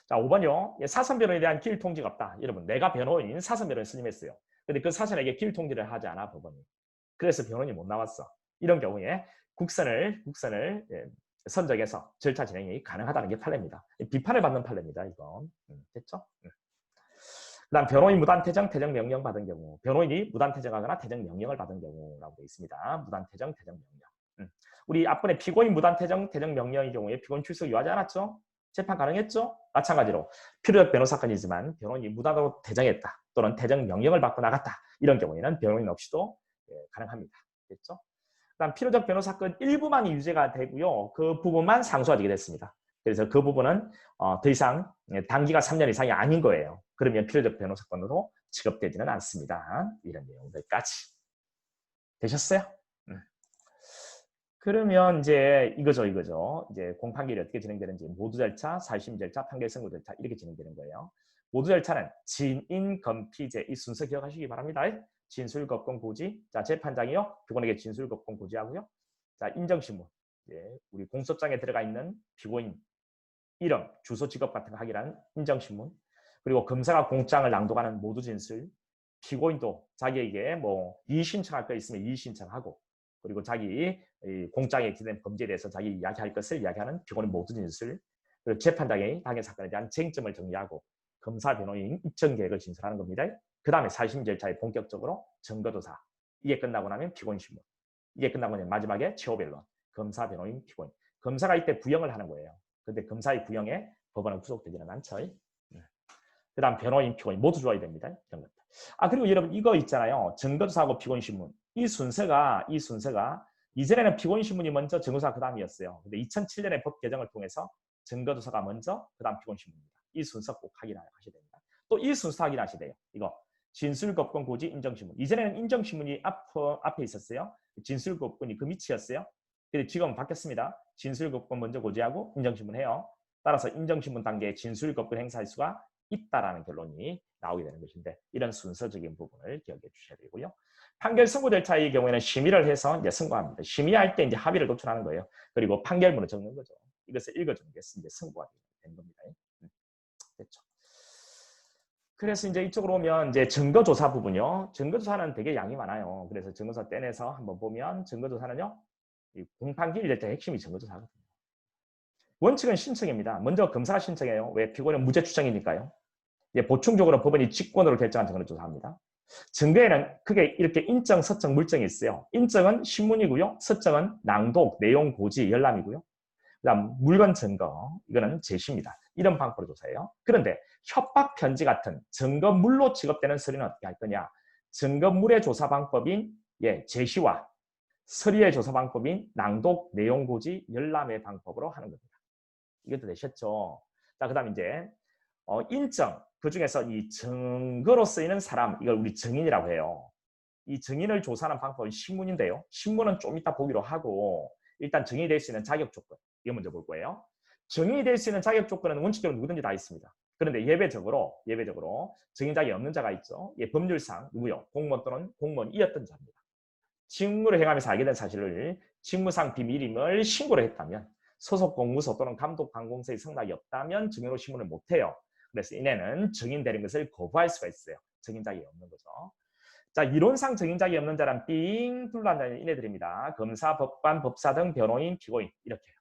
자, 5번요. 사선 변호에 대한 기일 통지가 없다. 여러분, 내가 변호인 사선 변호인 선임했어요. 근데 그 사선에게 기일 통지를 하지 않아, 법원이. 그래서 변호인이 못 나왔어. 이런 경우에 국선을 선정해서 절차 진행이 가능하다는 게 판례입니다. 비판을 받는 판례입니다. 이건. 됐죠? 그다음 변호인 무단퇴정, 퇴정명령 받은 경우. 변호인이 무단퇴정하거나 퇴정명령을 받은 경우라고 되어 있습니다. 무단퇴정, 퇴정명령. 우리 앞번에 피고인 무단퇴정, 퇴정명령의 경우에 피고인 출석 요하지 않았죠? 재판 가능했죠? 마찬가지로 필요적 변호 사건이지만 변호인이 무단으로 퇴정했다. 또는 퇴정명령을 받고 나갔다. 이런 경우에는 변호인 없이도 가능합니다. 됐죠? 그다음 필요적 변호 사건 일부만이 유죄가 되고요. 그 부분만 상소하게 됐습니다. 그래서 그 부분은 더 이상 단기가 3년 이상이 아닌 거예요. 그러면 필요적 변호 사건으로 취급되지는 않습니다. 이런 내용들까지. 되셨어요? 그러면 이제 이거죠. 이제 공판결이 어떻게 진행되는지 모두 절차, 사심 절차, 판결 선고 절차 이렇게 진행되는 거예요. 모두 절차는 진인, 검피제 이 순서 기억하시기 바랍니다. 진술, 겁권, 고지. 자, 재판장이요. 피고인에게 진술, 겁권, 고지하고요. 자, 인정신문. 우리 공소장에 들어가 있는 피고인 이름, 주소, 직업 같은 거 확인하는 인정신문. 그리고 검사가 공장을 낭독하는 모두 진술. 피고인도 자기에게 뭐 이의 신청할 거 있으면 이의 신청하고 그리고 자기 공장에 기재된 범죄에 대해서 자기 이야기할 것을 이야기하는 피고인 모두 진술. 그리고 재판장이 당해 사건에 대한 쟁점을 정리하고 검사, 변호인 입증 계획을 진술하는 겁니다. 그 다음에 사심 절차에 본격적으로 증거조사. 이게 끝나고 나면 피고인 신문. 이게 끝나고 나면 마지막에 최후 변론. 검사, 변호인, 피고인. 검사가 이때 구형을 하는 거예요. 그런데 검사의 구형에 법원은 구속되지는 않죠. 그 다음 변호인, 피고인 모두 줘야 됩니다. 이런 것들. 그리고 여러분 이거 있잖아요. 증거조사하고 피고인 신문. 이 순서가 이전에는 피고인 신문이 먼저 증거조사 그 다음이었어요. 근데 2007년에 법 개정을 통해서 증거조사가 먼저 그 다음 피고인 신문입니다. 이 순서 꼭 확인하셔야 됩니다. 또 이 순서 확인하셔야 돼요. 이거 진술, 겁권, 고지, 인정신문. 이전에는 인정신문이 앞에 있었어요. 진술, 겁권이 그 밑이었어요. 근데 지금은 바뀌었습니다. 진술, 겁권 먼저 고지하고 인정신문 해요. 따라서 인정신문 단계에 진술, 겁권 행사할 수가 있다라는 결론이 나오게 되는 것인데 이런 순서적인 부분을 기억해 주셔야 되고요. 판결 선고 절차의 경우에는 심의를 해서 이제 선고합니다. 심의할 때 이제 합의를 도출하는 거예요. 그리고 판결문을 적는 거죠. 이것을 읽어주는 게 이제 선고가 되는 겁니다. 됐죠? 그래서 이제 이쪽으로 오면 이제 증거조사 부분요. 증거조사는 되게 양이 많아요. 그래서 증거조사 떼내서 한번 보면 증거조사는요. 이 공판기일 절차 핵심이 증거조사거든요. 원칙은 신청입니다. 먼저 검사가 신청해요. 왜? 피고인은 무죄 추정이니까요. 보충적으로 법원이 직권으로 결정한 증거를 조사합니다. 증거에는 크게 이렇게 인정, 서청, 물정이 있어요. 인정은 신문이고요. 서청은 낭독, 내용, 고지, 열람이고요. 그다음 물건 증거, 이거는 제시입니다. 이런 방법으로 조사해요. 그런데 협박 편지 같은 증거물로 취급되는 서류는 어떻게 할 거냐? 증거물의 조사 방법인 제시와 서류의 조사 방법인 낭독, 내용 고지, 열람의 방법으로 하는 겁니다. 이것도 되셨죠? 자, 그다음 이제 인정, 그 중에서 이 증거로 쓰이는 사람, 이걸 우리 증인이라고 해요. 이 증인을 조사하는 방법은 신문인데요. 신문은 좀 이따 보기로 하고 일단 증인이 될 수 있는 자격 조건, 이거 먼저 볼 거예요. 증인이 될 수 있는 자격 조건은 원칙적으로 누구든지 다 있습니다. 그런데 예외적으로 증인 자격이 없는 자가 있죠. 법률상 누구요? 공무원 또는 공무원이었던 자입니다. 직무를 행하면서 알게 된 사실을 직무상 비밀임을 신고를 했다면, 소속 공무소 또는 감독 관공서의 승낙이 없다면 증인으로 신문을 못해요. 그래서 이내는 증인되는 것을 거부할 수가 있어요. 증인 자격이 없는 거죠. 자, 이론상 증인 자격이 없는 자란 삥 둘러앉는 이네들입니다. 검사, 법관, 법사 등 변호인, 피고인 이렇게요.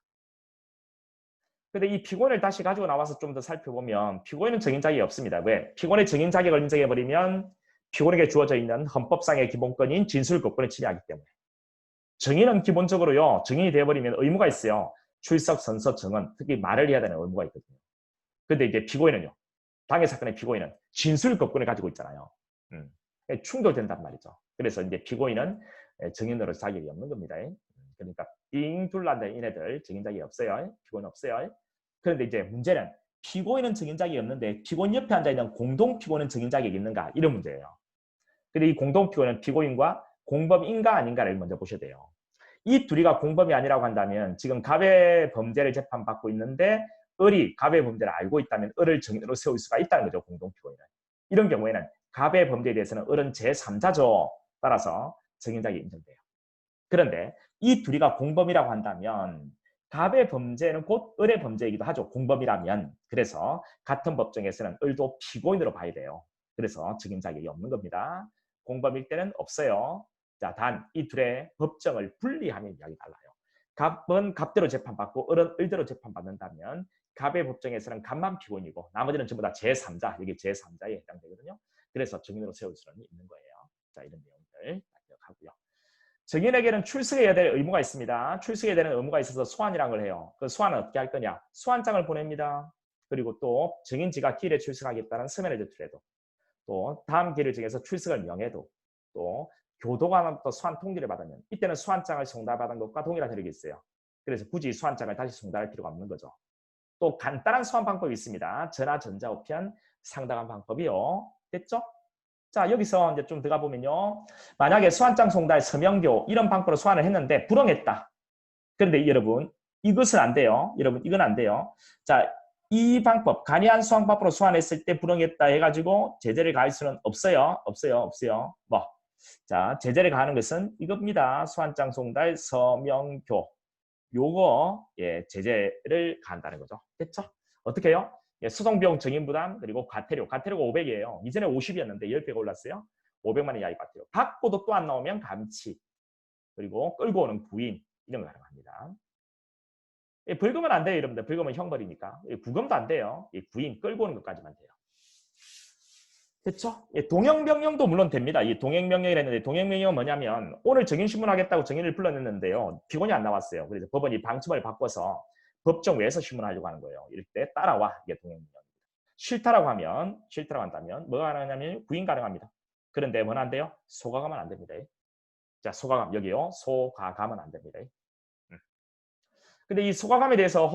근데 이 피고인을 다시 가지고 나와서 좀 더 살펴보면 피고인은 증인 자격이 없습니다. 왜? 피고인의 증인 자격을 인정해버리면 피고인에게 주어져 있는 헌법상의 기본권인 진술거권을 침해하기 때문에. 증인은 기본적으로요, 증인이 되어버리면 의무가 있어요. 출석, 선서, 증언, 특히 말을 해야 되는 의무가 있거든요. 근데 이제 피고인은요, 당해 사건의 피고인은 진술거권을 가지고 있잖아요. 충돌된단 말이죠. 그래서 이제 피고인은 증인으로 자격이 없는 겁니다. 그러니까 빙 둘러앉은 이네들 증인 자격이 없어요. 피고인 없어요. 그런데 이제 문제는 피고인은 증인 자격이 없는데 피고인 옆에 앉아있는 공동 피고인은 증인 자격이 있는가, 이런 문제예요. 근데 이 공동 피고인은 피고인과 공범인가 아닌가를 먼저 보셔야 돼요. 이 둘이가 공범이 아니라고 한다면 지금 갑의 범죄를 재판받고 있는데 을이 갑의 범죄를 알고 있다면 을을 증인으로 세울 수가 있다는 거죠. 공동 피고인은. 이런 경우에는 갑의 범죄에 대해서는 을은 제3자죠. 따라서 증인 자격이 인정돼요. 그런데 이 둘이가 공범이라고 한다면 갑의 범죄는 곧 을의 범죄이기도 하죠. 공범이라면. 그래서 같은 법정에서는 을도 피고인으로 봐야 돼요. 그래서 증인 자격이 없는 겁니다. 공범일 때는 없어요. 자, 단 이 둘의 법정을 분리하면 이야기 달라요. 갑은 갑대로 재판받고 을은 을대로 재판받는다면 갑의 법정에서는 갑만 피고인이고 나머지는 전부 다 제3자, 이게 제3자에 해당되거든요. 그래서 증인으로 세울 수는 있는 거예요. 자, 이런 내용들 기억하고요. 증인에게는 출석해야 될 의무가 있습니다. 출석해야 되는 의무가 있어서 소환이라는 걸 해요. 그 소환은 어떻게 할 거냐? 소환장을 보냅니다. 그리고 또 증인지가 기일에 출석하겠다는 서면을 제출해도, 또 다음 기일 중에서 출석을 명해도, 또 교도관으로부터 소환 통지를 받으면 이때는 소환장을 송달받은 것과 동일한 혜택이 있어요. 그래서 굳이 소환장을 다시 송달할 필요가 없는 거죠. 또 간단한 소환 방법이 있습니다. 전화, 전자우편, 상당한 방법이요. 됐죠? 자, 여기서 이제 좀 들어가 보면요. 만약에 소환장 송달, 서명교 이런 방법으로 소환을 했는데 불응했다. 그런데 여러분, 이것은 안 돼요. 여러분, 이건 안 돼요. 자, 이 방법, 간이한 소환 방법으로 소환했을 때 불응했다 해가지고 제재를 가할 수는 없어요. 없어요. 자, 제재를 가하는 것은 이겁니다. 소환장 송달, 서명교. 요거 제재를 가한다는 거죠. 됐죠? 어떻게 해요? 수송비용 증인부담 그리고 과태료가 500이에요. 이전에 50이었는데 10배가 올랐어요. 500만 원 이하의 과태료. 받고도 또 안 나오면 감치. 그리고 끌고 오는 구인 이런 거 가능합니다. 벌금은 안 돼요, 여러분들. 벌금은 형벌이니까. 구금도 안 돼요. 구인 끌고 오는 것까지만 돼요. 됐죠? 동행명령도 물론 됩니다. 이 동행명령이라 했는데 동행명령은 뭐냐면 오늘 증인신문하겠다고 증인을 불렀는데요. 피고인이 안 나왔어요. 그래서 법원이 방침을 바꿔서 법정 외에서 신문하려고 하는 거예요. 이럴 때 따라와. 이게 동행명령입니다. 싫다라고 한다면 뭐가 가능하냐면 구인 가능합니다. 그런데 뭐는 안 돼요? 소가감은 안 됩니다. 자, 소가감 여기요. 소가감은 안 됩니다. 근데 이 소가감에 대해서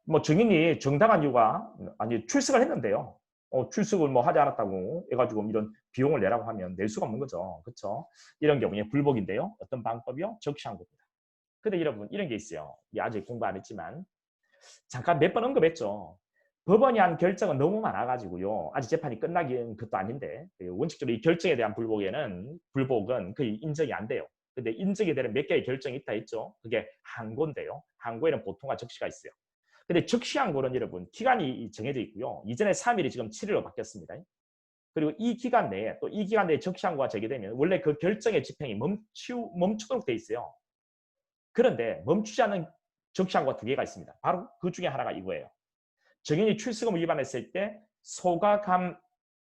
뭐 증인이 정당한 이유가 아니 출석을 했는데요. 출석을 뭐 하지 않았다고 해가지고 이런 비용을 내라고 하면 낼 수가 없는 거죠. 그렇죠? 이런 경우에 불복인데요. 어떤 방법이요? 적시항고입니다. 근데 여러분 이런 게 있어요. 아직 공부 안 했지만 잠깐 몇 번 언급했죠. 법원이 한 결정은 너무 많아가지고요. 아직 재판이 끝나긴 것도 아닌데 원칙적으로 이 결정에 대한 불복은 거의 인정이 안 돼요. 근데 인정이 되는 몇 개의 결정이 있다 했죠. 그게 항고인데요. 항고에는 보통과 적시가 있어요. 근데 적시항고는 여러분 기간이 정해져 있고요. 이전에 3일이 지금 7일로 바뀌었습니다. 그리고 이 기간 내에 또 이 기간 내에 적시항고가 제기되면 원래 그 결정의 집행이 멈추도록 돼 있어요. 그런데 멈추지 않는 적시항고가 2개가 있습니다. 바로 그 중에 하나가 이거예요. 증인이 출석을 위반했을 때 소가감,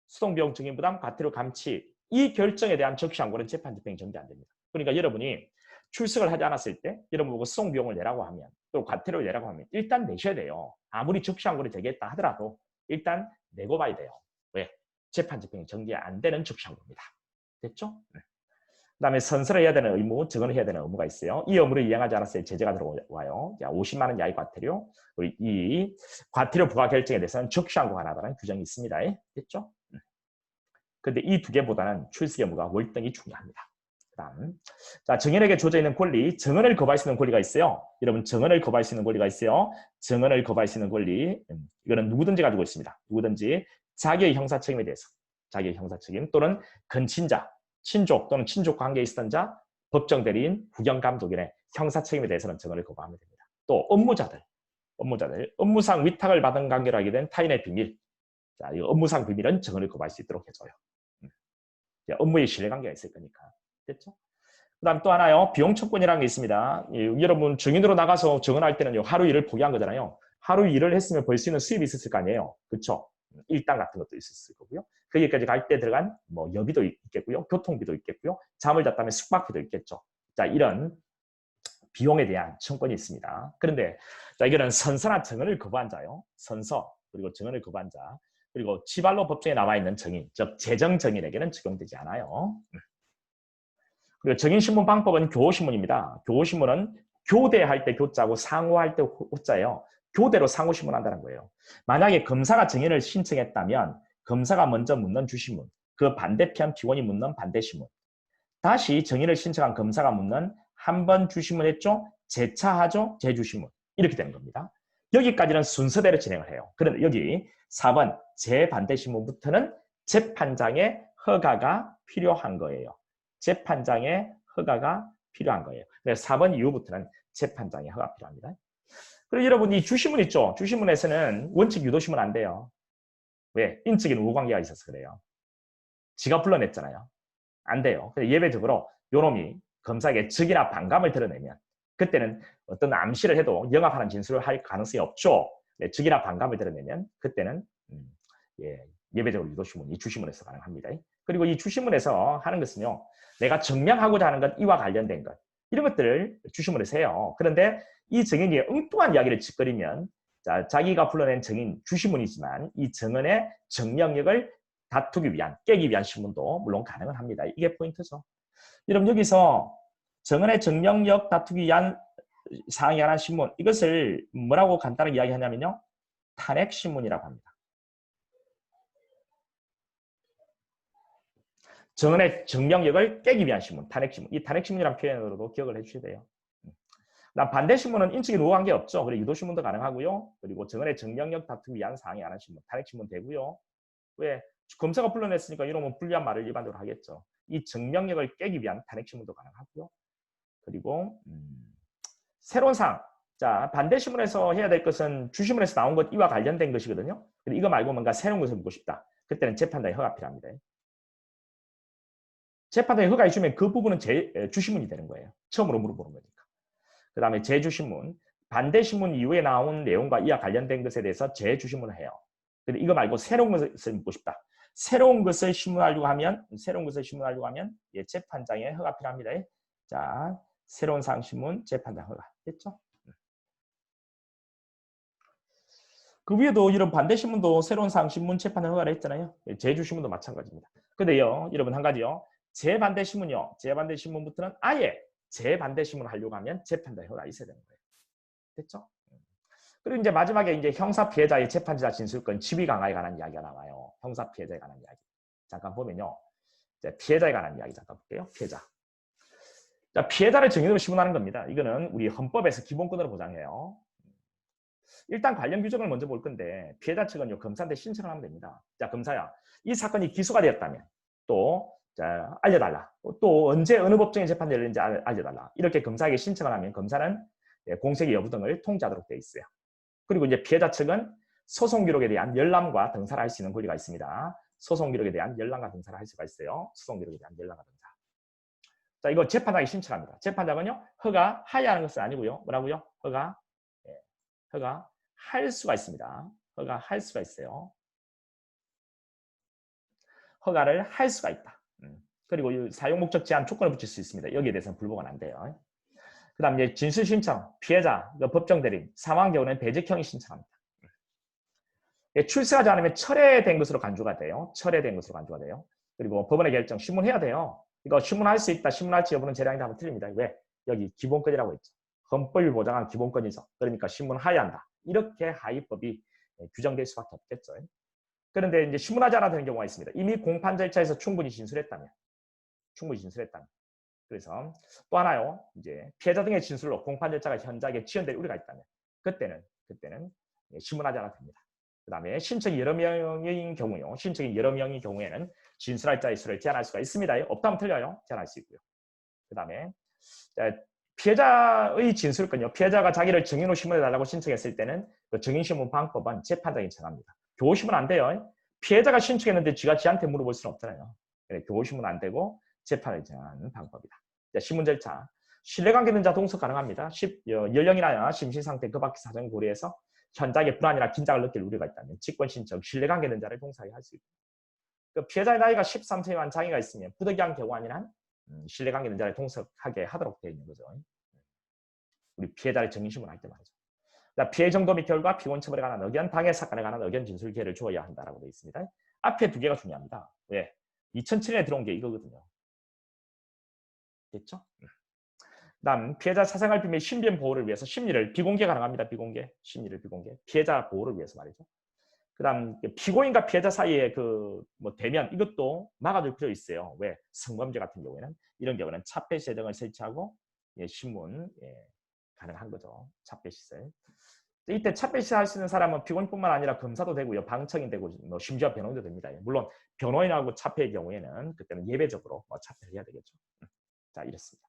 수동비용 증인부담, 과태료 감치 이 결정에 대한 적시항고는 재판 집행이 정지 안 됩니다. 그러니까 여러분이 출석을 하지 않았을 때 여러분 보고 수송 비용을 내라고 하면 또 과태료를 내라고 하면 일단 내셔야 돼요. 아무리 적시항고를 제기했다 하더라도 일단 내고 봐야 돼요. 왜? 재판 집행이 정지 안 되는 적시항고입니다. 됐죠? 그다음에 선서를 해야 되는 의무, 증언을 해야 되는 의무가 있어요. 이 의무를 이행하지 않았을 때 제재가 들어와요. 50만 원 이하의 과태료. 이 과태료 부과 결정에 대해서는 적시항고가 나가는 규정이 있습니다. 됐죠? 근데 이 두 개보다는 출석 의무가 월등히 중요합니다. 그다음, 자, 증인에게 주어져 있는 권리, 증언을 거부할 수 있는 권리가 있어요. 여러분, 증언을 거부할 수 있는 권리가 있어요. 증언을 거부할 수 있는 권리, 이거는 누구든지 가지고 있습니다. 누구든지 자기의 형사 책임에 대해서, 자기의 형사 책임 또는 근친자, 친족 또는 친족 관계에 있었던 자, 법정 대리인, 후견감독인의 형사 책임에 대해서는 증언을 거부하면 됩니다. 또 업무자들, 업무상 위탁을 받은 관계로 하게 된 타인의 비밀, 자, 이 업무상 비밀은 증언을 거부할 수 있도록 해줘요. 업무의 신뢰관계가 있을 거니까. 됐죠? 그 다음 또 하나요. 비용 청구권이라는 게 있습니다. 여러분 증인으로 나가서 증언할 때는 하루 일을 포기한 거잖아요. 하루 일을 했으면 벌 수 있는 수입이 있었을 거 아니에요. 그렇죠? 일당 같은 것도 있었을 거고요. 거기까지 갈 때 들어간 뭐 여비도 있겠고요. 교통비도 있겠고요. 잠을 잤다면 숙박비도 있겠죠. 자, 이런 비용에 대한 청구권이 있습니다. 그런데 자, 이거는 선서나 증언을 거부한 자요. 선서 그리고 증언을 거부한 자 그리고 지발로 법정에 나와 있는 증인, 즉 재정 증인에게는 적용되지 않아요. 그리고 증인신문 방법은 교호신문입니다. 교호신문은 교대할 때 교자고 상호할 때 호자예요. 교대로 상호신문한다는 거예요. 만약에 검사가 증인을 신청했다면 검사가 먼저 묻는 주신문, 그 반대편 피고인이 묻는 반대신문, 다시 증인을 신청한 검사가 묻는 한 번 주신문 했죠? 재차하죠? 재주신문. 이렇게 되는 겁니다. 여기까지는 순서대로 진행을 해요. 그런데 여기 4번 재반대신문부터는 재판장의 허가가 필요한 거예요. 재판장의 허가가 필요한 거예요. 그래서 4번 이후부터는 재판장의 허가가 필요합니다. 그리고 여러분 이 주신문 있죠? 주신문에서는 원칙 유도신문 안 돼요. 왜? 인적인 우호관계가 있어서 그래요. 지가 불러냈잖아요. 안 돼요. 예외적으로 요놈이 검사에게 즉이나 반감을 드러내면 그때는 어떤 암시를 해도 영합하는 진술을 할 가능성이 없죠. 즉이나 반감을 드러내면 그때는 예외적으로 유도신문, 이 주신문에서 가능합니다. 그리고 이 주신문에서 하는 것은요. 내가 증명하고자 하는 것, 이와 관련된 것 이런 것들을 주신문에서 해요. 그런데 이 증인이 엉뚱한 이야기를 짓거리면 자기가 불러낸 증인 주신문이지만 이 증언의 증명력을 다투기 위한, 깨기 위한 신문도 물론 가능은 합니다. 이게 포인트죠. 여러분 여기서 증언의 증명력 다투기 위한 사항에 관한 신문 이것을 뭐라고 간단하게 이야기하냐면요. 탄핵신문이라고 합니다. 증언의 증명력을 깨기 위한 신문, 탄핵신문. 이 탄핵신문이라는 표현으로도 기억을 해주셔야 돼요. 반대신문은 인적인 우호관계 없죠. 그리고 유도신문도 가능하고요. 그리고 증언의 증명력 다투기 위한 사항에 관한 신문, 탄핵신문 되고요. 왜? 검사가 불러냈으니까 이놈은 불리한 말을 일반적으로 하겠죠. 이 증명력을 깨기 위한 탄핵신문도 가능하고요. 그리고 새로운 사항. 자, 반대신문에서 해야 될 것은 주신문에서 나온 것 이와 관련된 것이거든요. 근데 이거 말고 뭔가 새로운 것을 묻고 싶다. 그때는 재판장의 허가 필요합니다. 재판장의 허가 있으면 그 부분은 주신문이 되는 거예요. 처음으로 물어보는 거니까. 그 다음에 재주신문. 반대신문 이후에 나온 내용과 이와 관련된 것에 대해서 재주신문을 해요. 근데 이거 말고 새로운 것을 묻고 싶다. 새로운 것을 신문하려고 하면 재판장의 허가 필요합니다. 자, 새로운 사항 신문 재판장 허가 됐죠? 그 위에도 이런 반대신문도 새로운 사항 신문 재판장 허가를 했잖아요. 재주신문도 마찬가지입니다. 근데요, 여러분 한 가지요. 재반대신문이요. 재반대신문부터는 아예 재반대신문을 하려고 하면 재판장 허가가 있어야 되는 거예요. 됐죠? 그리고 이제 마지막에 이제 형사 피해자의 재판지자 진술권 지위 강화에 관한 이야기가 나와요. 형사 피해자에 관한 이야기. 잠깐 보면요. 이제 피해자에 관한 이야기 잠깐 볼게요. 피해자. 자, 피해자를 증인으로 신문하는 겁니다. 이거는 우리 헌법에서 기본권으로 보장해요. 일단 관련 규정을 먼저 볼 건데 피해자 측은요 검사한테 신청을 하면 됩니다. 자, 검사야. 이 사건이 기소가 되었다면 또 자, 알려달라. 또 언제 어느 법정에 재판이 열리는지 알려달라. 이렇게 검사에게 신청을 하면 검사는 공소의 여부 등을 통지하도록 되어 있어요. 그리고 이제 피해자 측은 소송 기록에 대한 열람과 등사를 할 수 있는 권리가 있습니다. 소송 기록에 대한 열람과 등사를 할 수가 있어요. 소송 기록에 대한 열람과 등사. 자, 이거 재판장이 신청합니다. 재판장은요, 허가하야 하는 것은 아니고요. 뭐라고요? 허가할 수가 있습니다. 허가할 수가 있어요. 허가를 할 수가 있다. 그리고 사용 목적 제한 조건을 붙일 수 있습니다. 여기에 대해서는 불복은 안 돼요. 그 다음 이제 진술 신청, 피해자, 법정 대리인, 사망 경우는 배직형이 신청합니다. 출석하지 않으면 철회된 것으로 간주가 돼요. 철회된 것으로 간주가 돼요. 그리고 법원의 결정 신문해야 돼요. 이거 신문할 수 있다, 신문할지 여부는 재량이다 하면 틀립니다. 왜? 여기 기본권이라고 했죠. 헌법이 보장한 기본권이죠. 그러니까 신문해야 한다. 이렇게 하위법이 규정될 수밖에 없겠죠. 그런데 이제 신문하지 않아도 되는 경우가 있습니다. 이미 공판 절차에서 충분히 진술했다면. 그래서 또 하나요. 이제 피해자 등의 진술로 공판 절차가 현저하게 지연될 우려가 있다면 그때는 신문하지 않아도 됩니다. 그 다음에 신청이 여러 명인 경우요. 신청이 여러 명인 경우에는 진술할 자의 수를 제한할 수가 있습니다. 없다면 틀려요. 제한할 수 있고요. 그 다음에 피해자의 진술권요. 피해자가 자기를 증인으로 신문해달라고 신청했을 때는 그 증인신문 방법은 재판장이 정합니다. 교호신문 안 돼요. 피해자가 신청했는데 지가 지한테 물어볼 수는 없잖아요. 교호신문 안 되고 재판을 정하는 방법이다. 신문 절차. 신뢰관계 있는 자 동석 가능합니다. 연령이나 심신상태 그 밖의 사정 고려해서 현장에 불안이나 긴장을 느낄 우려가 있다면 직권 신청, 신뢰관계 있는 자를 동석하게 할 수 있고 그 피해자의 나이가 13세 미만 장애가 있으면 부득이한 경우 아닌 한 신뢰관계 있는 자를 동석하게 하도록 되어 있는 거죠. 우리 피해자를 증인신문할 때 말이죠. 피해 정도 및 결과, 피고인 처벌에 관한 의견, 방해 사건에 관한 의견 진술 기회를 주어야 한다라고 되어 있습니다. 앞에 두 개가 중요합니다. 왜? 2007년에 들어온 게 이거거든요. 됐죠? 다음 피해자 사생활 비밀 신변 보호를 위해서 심리를 비공개 가능합니다. 심리를 비공개. 피해자 보호를 위해서 말이죠. 그다음 피고인과 피해자 사이에 뭐 대면 이것도 막아줄 필요 있어요. 왜? 성범죄 같은 경우에는 이런 경우는 찻배시 등을 설치하고 신문 가능한 거죠. 찻배시설. 이때 찻배시 할 수 있는 사람은 피고인뿐만 아니라 검사도 되고요, 방청인 되고 뭐 심지어 변호인도 됩니다. 물론 변호인하고 찻배의 경우에는 그때는 예외적으로 찻배를 해야 되겠죠. 자, 이렇습니다.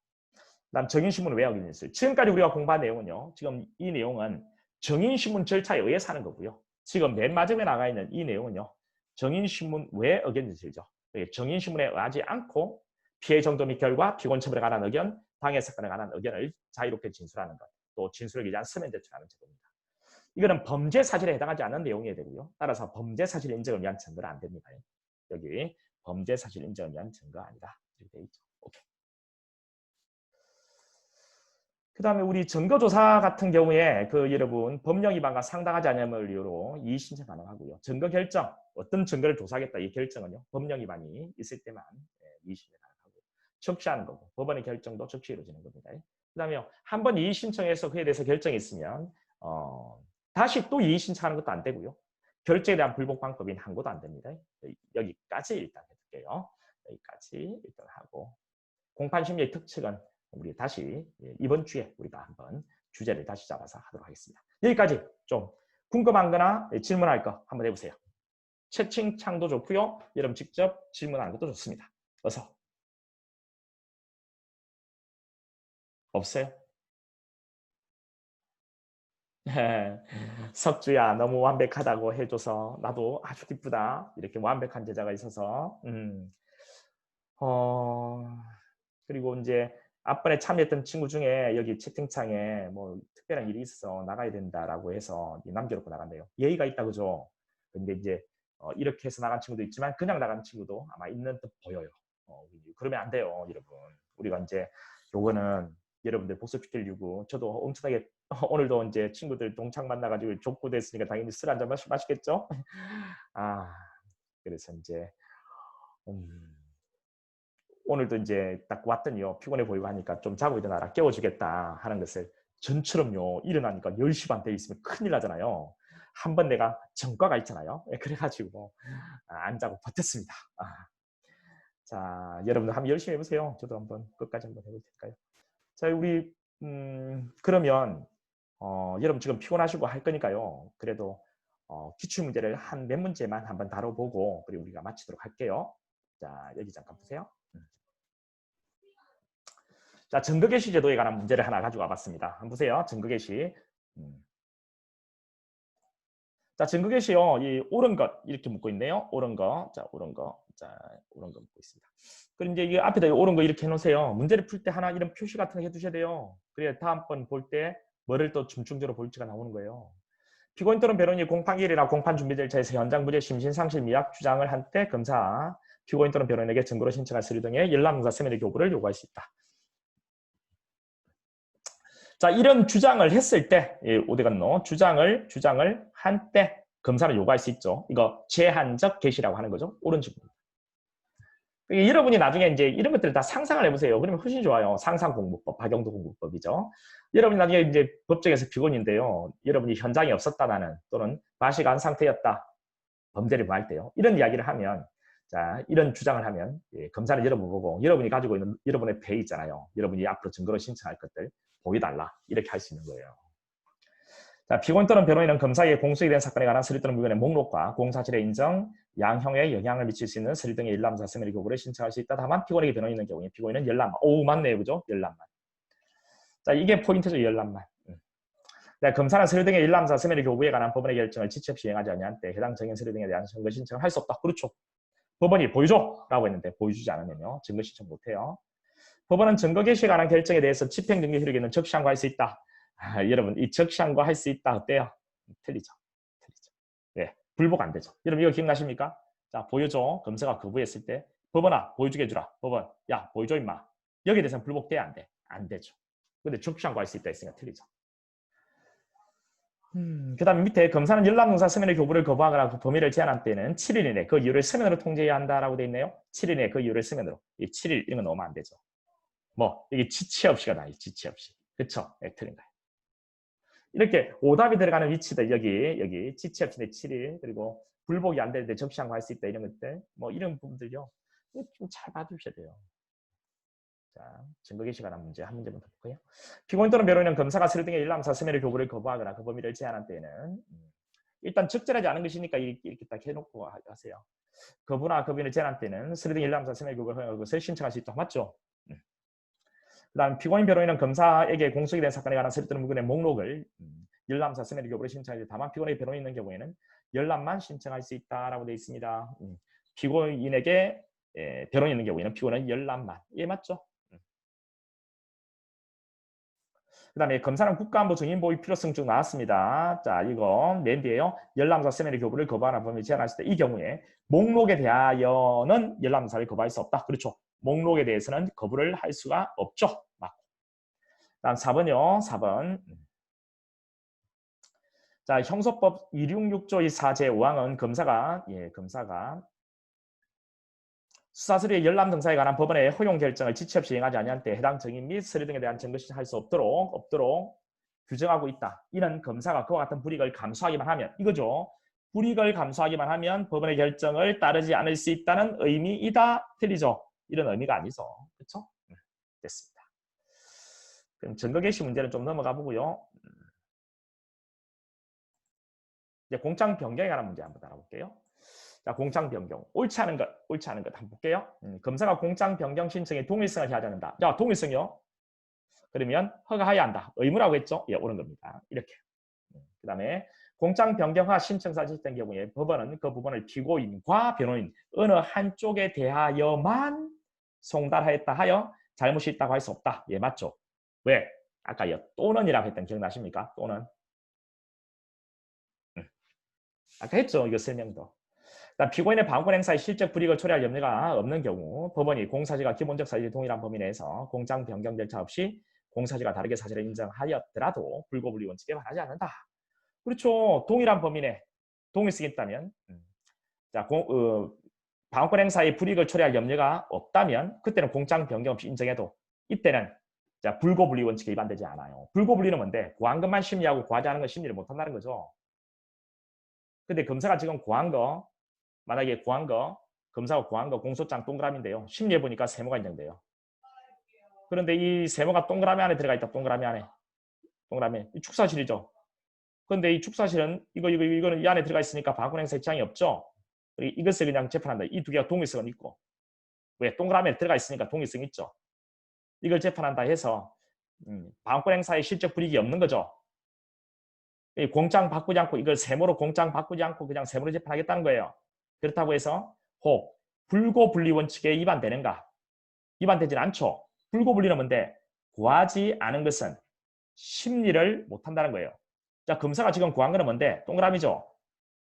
그다음 증인신문을 왜 어겼는지. 지금까지 우리가 공부한 내용은요. 지금 이 내용은 증인신문 절차에 의해서 하는 거고요. 지금 맨 마지막에 나가 있는 이 내용은요. 증인신문 왜 어겼는지죠. 증인신문에 의하지 않고 피해 정도 및 결과, 피고인 처벌에 관한 의견, 방해 사건에 관한 의견을 자유롭게 진술하는 것, 또 진술을 위한 서면 제출하는 제도입니다. 이거는 범죄 사실에 해당하지 않는 내용이 되고요. 따라서 범죄 사실 인정을 위한 증거는 안 됩니다. 여기 범죄 사실 인정을 위한 증거 아니다. 이렇게 되어 있죠. 오케이. 그 다음에 우리 증거조사 같은 경우에 여러분 법령 위반과 상당하지 않음을 이유로 이의 신청 가능하고요. 증거 결정, 어떤 증거를 조사하겠다 이 결정은요. 법령 위반이 있을 때만 이의 신청 가능하고 적시하는 거고 법원의 결정도 적시 이루어지는 겁니다. 그 다음에 한 번 이의 신청해서 그에 대해서 결정이 있으면 다시 또 이의 신청하는 것도 안 되고요. 결정에 대한 불복 방법인 항고도 안 됩니다. 여기까지 일단 해둘게요. 여기까지 일단 하고 공판심리의 특징은 우리 다시 이번 주에 우리가 한번 주제를 다시 잡아서 하도록 하겠습니다. 여기까지 좀 궁금한 거나 질문할 거 한번 해보세요. 채팅창도 좋고요. 여러분 직접 질문하는 것도 좋습니다. 어서. 없어요? 석주야 너무 완벽하다고 해줘서 나도 아주 기쁘다. 이렇게 완벽한 제자가 있어서 그리고 이제 앞번에 참여했던 친구 중에 여기 채팅창에 뭐 특별한 일이 있어 나가야 된다라고 해서 남겨놓고 나간대요. 예의가 있다 그죠? 근데 이제 이렇게 해서 나간 친구도 있지만 그냥 나간 친구도 아마 있는 듯 보여요. 그러면 안 돼요, 여러분. 우리가 이제 요거는 여러분들 복습시킬 이유고 저도 엄청나게 오늘도 이제 친구들 동창 만나가지고 족구됐으니까 당연히 술 한잔 마시겠죠? 그래서 이제 오늘도 이제 딱 왔더니요. 피곤해 보이고 하니까 좀 자고 일어나라 깨워주겠다 하는 것을 전처럼요. 일어나니까 10시 반 돼 있으면 큰일 나잖아요. 한번 내가 전과가 있잖아요. 그래가지고 안 자고 버텼습니다. 자, 여러분들 한번 열심히 해보세요. 저도 한번 끝까지 한번 해볼 테니까요. 자, 우리 그러면 여러분 지금 피곤하시고 할 거니까요. 그래도 기출문제를 한 몇 문제만 한번 다뤄보고 그리고 우리가 마치도록 할게요. 자, 여기 잠깐 보세요. 자, 증거개시 제도에 관한 문제를 하나 가지고 와봤습니다. 한번 보세요. 증거개시. 자, 증거개시요. 이 옳은 것 이렇게 묻고 있네요. 옳은 거. 자, 옳은 거. 자, 옳은 거 묻고 있습니다. 그럼 이제 이 앞에다 옳은 거 이렇게 해놓으세요. 문제를 풀 때 하나 이런 표시 같은 거 해두셔야 돼요. 그래야 다음번 볼 때 뭐를 또 중증적으로 볼지가 나오는 거예요. 피고인 또는 변호인이 공판기일이나 공판 준비 절차에서 현장 무죄, 심신상실, 미약 주장을 한 때 검사, 피고인 또는 변호인에게 증거로 신청할 서류 등의 열람사 서면의 교부를 요구할 수 있다. 자, 이런 주장을 했을 때, 어디 갔노? 주장을 한 때 검사는 요구할 수 있죠. 이거 제한적 개시라고 하는 거죠. 옳은 질문입니다. 여러분이 나중에 이제 이런 것들을 다 상상을 해보세요. 그러면 훨씬 좋아요. 상상공부법, 박영도 공부법이죠. 여러분이 나중에 이제 법정에서 피고인인데요. 여러분이 현장에 없었다는 또는 마시가 한 상태였다. 범죄를 범할 때요. 이런 이야기를 하면, 자, 이런 주장을 하면 검사는 여러분 보고 여러분이 가지고 있는 여러분의 배 있잖아요. 여러분이 앞으로 증거로 신청할 것들 보여달라. 이렇게 할 수 있는 거예요. 자, 피고인 또는 변호인은 검사에게 공소에 대한 사건에 관한 서류 또는 물건의 목록과 공사실의 인정, 양형에 영향을 미칠 수 있는 서류 등의 열람사 서면의 교부를 신청할 수 있다. 다만 피고인에게 변호인이 있는 경우에 피고인은 열람만. 오, 맞네요. 그죠? 열람만. 자, 이게 포인트죠. 열람만. 자, 검사는 서류 등의 열람사 서면의 교부에 관한 법원의 결정을 지체 없이 이행하지 않는 때 해당 정인 서류 등에 대한 증거 신청을 할 수 없다. 그렇죠. 법원이 보여줘! 라고 했는데 보여주지 않으면요. 증거 신청 못해요. 법원은 증거 개시에 관한 결정에 대해서 집행등기 효력에 있는 적시항고할 수 있다. 여러분, 이 적시항고 할 수 있다. 어때요? 틀리죠. 네, 불복 안 되죠. 여러분, 이거 기억나십니까? 자, 보여줘. 검사가 거부했을 때 법원아, 보여주게 해주라. 법원, 야, 보여줘 임마. 여기에 대해서는 불복돼 안 돼? 안 되죠. 근데 적시항고 할 수 있다 했으니까 틀리죠. 그 다음에 밑에 검사는 열람동사 서면의 교부를 거부하거나 그 범위를 제한한 때는 7일 이내 그 이유를 서면으로 통지해야 한다라고 되어 있네요. 7일 이내 그 이유를 서면으로. 이 7일 이런 거 넣으면 안 되죠. 뭐 이게 지체 없이가 나요. 지체 없이. 그쵸? 네, 틀린 거예요. 이렇게 오답이 들어가는 위치들 여기 지체 없이 7일 그리고 불복이 안 되는데 적시항고 할 수 있다 이런 것들 뭐 이런 부분들요. 좀 잘 봐주셔야 돼요. 자, 증거 개시에 관한 문제 한 문제만 더 볼까요? 피고인 또는 변호인은 검사가 서류 등의 열람사 서면의 교부를 거부하거나 그 범위를 제한한 때에는 일단 적절하지 않은 것이니까 이렇게 딱 해놓고 하세요. 거부나 거부를 제한한 때는 서류 등의 열람사 서면의 교부를 허용하고 그것을 신청할 수 있다. 맞죠? 그 다음 피고인 변호인은 검사에게 공소에 대한 사건에 관한 서류 또는 물건의 목록을 열람사 서면의 교부를 신청할 때 다만 피고인의 변호인이 있는 경우에는 열람만 신청할 수 있다라고 되어 있습니다. 피고인에게 변호인이 있는 경우에는 피고인은 열람만. 예, 맞죠? 그 다음에 검사는 국가안보 증인보의 필요성증 나왔습니다. 자, 이거 맨 뒤에요. 열람사 서면의 교부를 거부하는 범위 제한했을 때 이 경우에 목록에 대하여는 열람사를 거부할 수 없다. 그렇죠. 목록에 대해서는 거부를 할 수가 없죠. 맞고. 다음 4번이요. 4번. 자, 형소법 266조 4제 5항은 검사가 수사서류의 열람 등사에 관한 법원의 허용 결정을 지체 없이 이행하지 아니한 때 해당 증인 및 서류 등에 대한 증거 신청할 수 없도록 규정하고 있다. 이는 검사가 그와 같은 불이익을 감수하기만 하면 이거죠. 불이익을 감수하기만 하면 법원의 결정을 따르지 않을 수 있다는 의미이다. 틀리죠? 이런 의미가 아니죠. 그렇죠? 됐습니다. 그럼 증거 개시 문제는 좀 넘어가 보고요. 이제 공장 변경에 관한 문제 한번 알아볼게요. 자, 공장 변경. 옳지 않은 것 한번 볼게요. 검사가 공장 변경 신청에 동일성을 해야 된다. 자, 동일성이요. 그러면 허가해야 한다. 의무라고 했죠? 예, 옳은 겁니다. 이렇게. 그 다음에 공장 변경화 신청서 제시된 경우에 법원은 그 부분을 피고인과 변호인 어느 한쪽에 대하여만 송달하였다 하여 잘못이 있다고 할 수 없다. 예, 맞죠? 왜? 아까 또는이라고 했던 기억나십니까? 또는. 아까 했죠? 이거 설명도. 피고인의 방어권 행사에 실적 불이익을 초래할 염려가 없는 경우 법원이 공사지가 기본적 사실이 동일한 범위 내에서 공장 변경 절차 없이 공사지가 다르게 사실을 인정하였더라도 불고불이 원칙에 반하지 않는다. 그렇죠. 동일한 범위 내 동일성이 있다면 자, 방어권 행사에 불이익을 초래할 염려가 없다면 그때는 공장 변경 없이 인정해도 이때는 자, 불고불이 원칙에 위반되지 않아요. 불고불이는 뭔데? 고한 것만 심리하고 고하지 않은 건 심리를 못한다는 거죠. 근데 검사가 지금 고한 거 만약에 고한 거, 검사가 고한 거 공소장 동그라미인데요. 심리해보니까 세모가 인정돼요. 그런데 이 세모가 동그라미 안에 들어가 있다. 동그라미 안에. 동그라미. 이 축사실이죠. 그런데 이 축사실은 이거는 이 안에 들어가 있으니까 방어권 행사 입장이 없죠. 이것을 그냥 재판한다. 이 두 개가 동일성은 있고. 왜? 동그라미에 들어가 있으니까 동일성 있죠. 이걸 재판한다 해서 방어권 행사에 실적 불이익이 없는 거죠. 공장 바꾸지 않고 이걸 세모로 공장 바꾸지 않고 그냥 세모로 재판하겠다는 거예요. 그렇다고 해서 혹 불고불리 원칙에 위반되는가? 위반되진 않죠. 불고불리는 뭔데? 고하지 않은 것은 심리를 못한다는 거예요. 자, 검사가 지금 고한 거는 뭔데? 동그라미죠.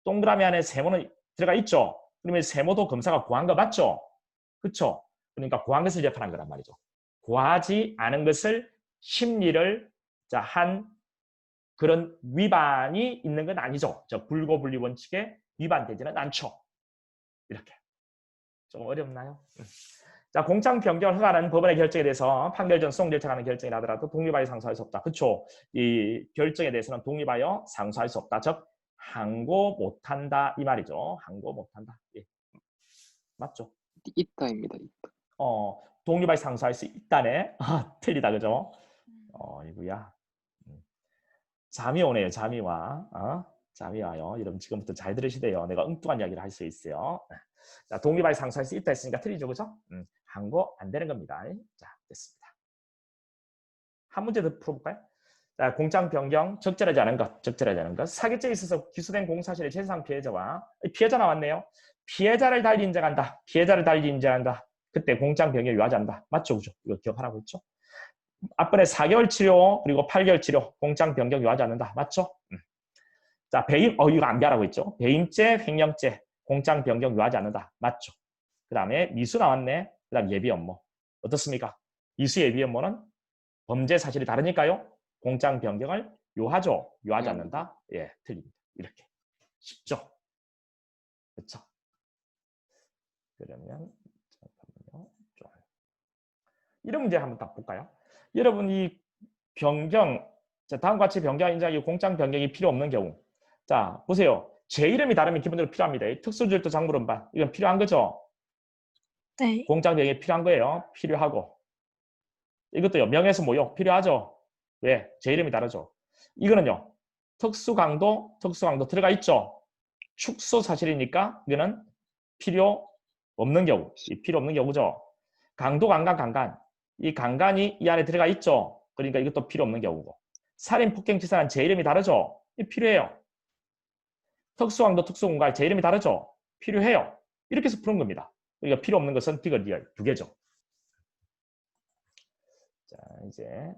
동그라미 안에 세모는 들어가 있죠. 그러면 세모도 검사가 고한 거 맞죠? 그렇죠? 그러니까 고한 것을 재판한 거란 말이죠. 고하지 않은 것을 심리를 자, 한 그런 위반이 있는 건 아니죠. 저 불고불리 원칙에 위반되지는 않죠. 이렇게. 좀 어렵나요? 자, 공장 변경을 허가하는 법원의 결정에 대해서 판결 전 소송 절차하는 결정이 나더라도 독립하여 상소할 수 없다. 그렇죠. 이 결정에 대해서는 독립하여 상소할 수 없다. 즉 항고 못한다 이 말이죠. 항고 못한다. 예. 맞죠? 있다입니다. 있다. 독립하여 상소할 수 있다네. 아, 틀리다 그죠? 이거야. 잠이 오네요. 잠이 와. 잠이 와요. 여러분 지금부터 잘 들으시대요. 내가 엉뚱한 이야기를 할 수 있어요. 자, 독립하여 상소할 수 있다 했으니까 틀리죠, 그죠? 항고 안 되는 겁니다. 자, 됐습니다. 한 문제 더 풀어볼까요? 자, 공장 변경, 적절하지 않은 것, 적절하지 않은 것. 사기죄에 있어서 기소된 공사실의 재산 피해자와 피해자 나왔네요. 피해자를 달리 인정한다. 피해자를 달리 인정한다. 그때 공장 변경을 유하한다. 맞죠, 그죠? 이거 기억하라고 했죠? 앞번에 4개월 치료 그리고 8개월 치료 공장 변경 유하지 않는다. 맞죠? 자, 배임, 이거 안 비하라고 했죠? 배임죄, 횡령죄, 공장 변경 유하지 않는다. 맞죠? 그 다음에 미수 나왔네. 그 다음 예비 업무. 어떻습니까? 미수 예비 업무는 범죄 사실이 다르니까요. 공장 변경을 유하죠. 유하지 않는다. 예, 틀립니다. 이렇게. 쉽죠? 그렇죠? 그러면 잠깐만요. 이런 문제 한번 딱 볼까요? 여러분 이 변경, 자, 다음과 같이 변경 인정하기 공장 변경이 필요 없는 경우. 자, 보세요. 제 이름이 다르면 기본적으로 필요합니다. 특수절도 장물음반. 이건 필요한 거죠? 네. 공장 변경이 필요한 거예요. 필요하고. 이것도요. 명예훼손 모욕 필요하죠? 왜? 제 이름이 다르죠? 이거는요. 특수강도 들어가 있죠? 축소 사실이니까 이거는 필요 없는 경우. 필요 없는 경우죠. 강도, 강간. 이 강간이 이 안에 들어가 있죠? 그러니까 이것도 필요 없는 경우고. 살인, 폭행, 치사는 제 이름이 다르죠? 필요해요. 특수강도, 특수공갈 제 이름이 다르죠? 필요해요. 이렇게 해서 푸는 겁니다. 그러니까 필요 없는 것은 피거 리얼 두 개죠. 자, 이제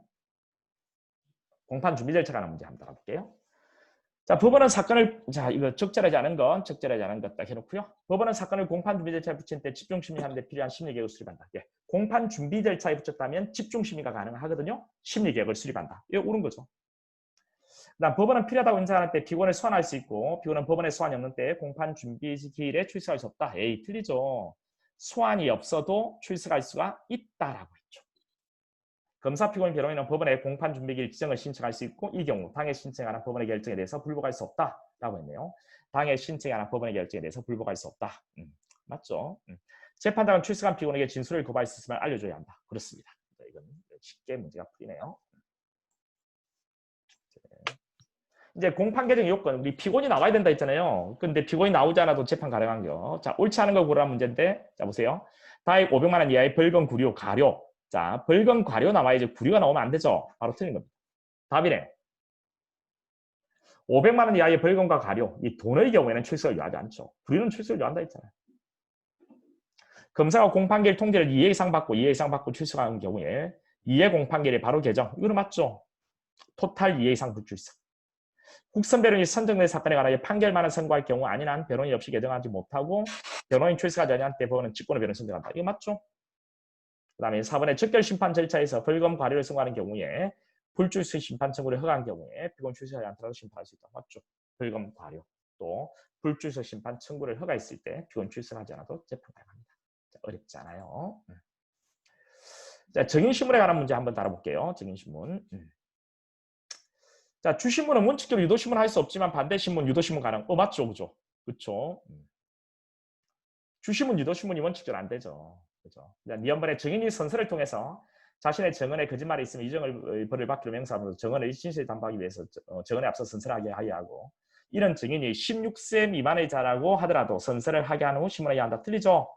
공판 준비 절차가 하는 문제 한번 따라볼게요. 자, 법원은 사건을, 자, 이거 적절하지 않은 것 딱 해놓고요. 법원은 사건을 공판 준비 절차에 붙인 때 집중 심리하는 데 필요한 심리계획을 수립한다. 예. 공판 준비 절차에 붙였다면 집중 심리가 가능하거든요. 심리계획을 수립한다. 이거 옳은 거죠. 그다음 법원은 필요하다고 인정할 때 피고인을 소환할 수 있고 피고인은 법원에 소환이 없는 때 공판 준비 기일에 출석할 수 없다. 에이, 틀리죠. 소환이 없어도 출석할 수가 있다라고 했죠. 검사, 피고인, 변호인은 법원에 공판 준비기일 지정을 신청할 수 있고 이 경우 당해 신청하는 법원의 결정에 대해서 불복할 수 없다라고 했네요. 당해 신청하는 법원의 결정에 대해서 불복할 수 없다. 맞죠? 재판장은 출석한 피고인에게 진술을 거부할 수 있으면 알려줘야 한다. 그렇습니다. 이건 쉽게 문제가 풀리네요. 이제 공판 개정 요건, 우리 피고인이 나와야 된다 했잖아요. 근데 피고인 나오지 않아도 재판 가능한겨. 자, 옳지 않은 거 고르라는 문제인데, 자, 보세요. 다액 500만 원 이하의 벌금, 구류, 과료. 자, 벌금, 과료 나와야지 구류가 나오면 안 되죠. 바로 틀린 겁니다. 답이네. 500만 원 이하의 벌금과 과료. 이 돈의 경우에는 출석을 요하지 않죠. 구류는 출석을 요한다 했잖아요. 검사가 공판기일 통지를 2회 이상 받고 출석하는 경우에 2회 공판기일에 바로 개정. 이거는 맞죠. 토탈 2회 이상 불출석. 국선 변호인이 선정된 사건에 관하여 판결만을 선고할 경우 아닌 한 변호인 없이 개정하지 못하고 변호인 출석하지 않은 때 법원은 직권의 변호인 선정한다. 이거 맞죠? 그 다음에 4번에 적결 심판 절차에서 벌금 과료를 선고하는 경우에 불출석 심판 청구를 허가한 경우에 피고인 출석하지 않더라도 심판할 수 있다. 맞죠? 벌금 과료 또 불출석 심판 청구를 허가했을 때 피고인 출석하지 않아도 재판 가능합니다. 자, 어렵지 않아요. 자, 증인신문에 관한 문제 한번 다뤄볼게요. 증인신문. 자, 주신문은 원칙적으로 유도신문 할 수 없지만 반대신문, 유도신문 가능. 맞죠, 그죠? 그렇죠. 주신문, 유도신문이 원칙적으로 안 되죠. 그죠? 미연번에 증인이 선서를 통해서 자신의 증언에 거짓말이 있으면 이정을 벌을 받기로 맹세하면서 증언을 진실을 담보하기 위해서 증언에 앞서 선서를 하게 하여야 하고 이런 증인이 16세 미만의 자라고 하더라도 선서를 하게 한 후 신문해야 한다. 틀리죠?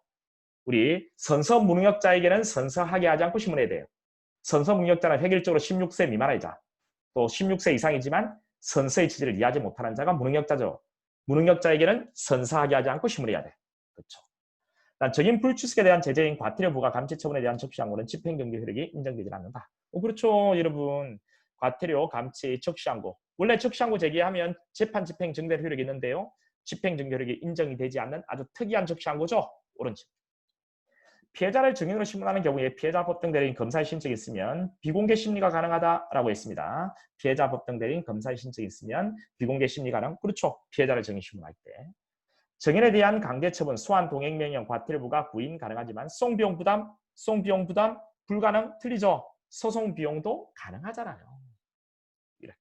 우리 선서 무능력자에게는 선서하게 하지 않고 신문해야 돼요. 선서 무능력자는 획일적으로 16세 미만의 자. 또 16세 이상이지만 선서의 취지를 이해하지 못하는 자가 무능력자죠. 무능력자에게는 선서하게 하지 않고 신문해야 돼. 그렇죠. 적인 불출석에 대한 제재인 과태료 부과 감치 처분에 대한 적시항고는 집행정지 효력이 인정되지 않는다. 그렇죠, 여러분. 과태료, 감치, 적시항고. 원래 적시항고 제기하면 재판 집행 정대 효력이 있는데요. 집행 정대 효력이 인정이 되지 않는 아주 특이한 적시항고죠. 옳은 즉. 피해자를 증인으로 신문하는 경우에 피해자 법정 대리인 검사의 신청이 있으면 비공개 심리가 가능하다라고 했습니다. 피해자 법정 대리인 검사의 신청이 있으면 비공개 심리 가능. 그렇죠. 피해자를 증인 신문할 때. 증인에 대한 강제 처분, 소환, 동행 명령, 과태료 부과, 부인 가능하지만 소송 비용 부담 불가능. 틀리죠. 소송 비용도 가능하잖아요. 이렇게.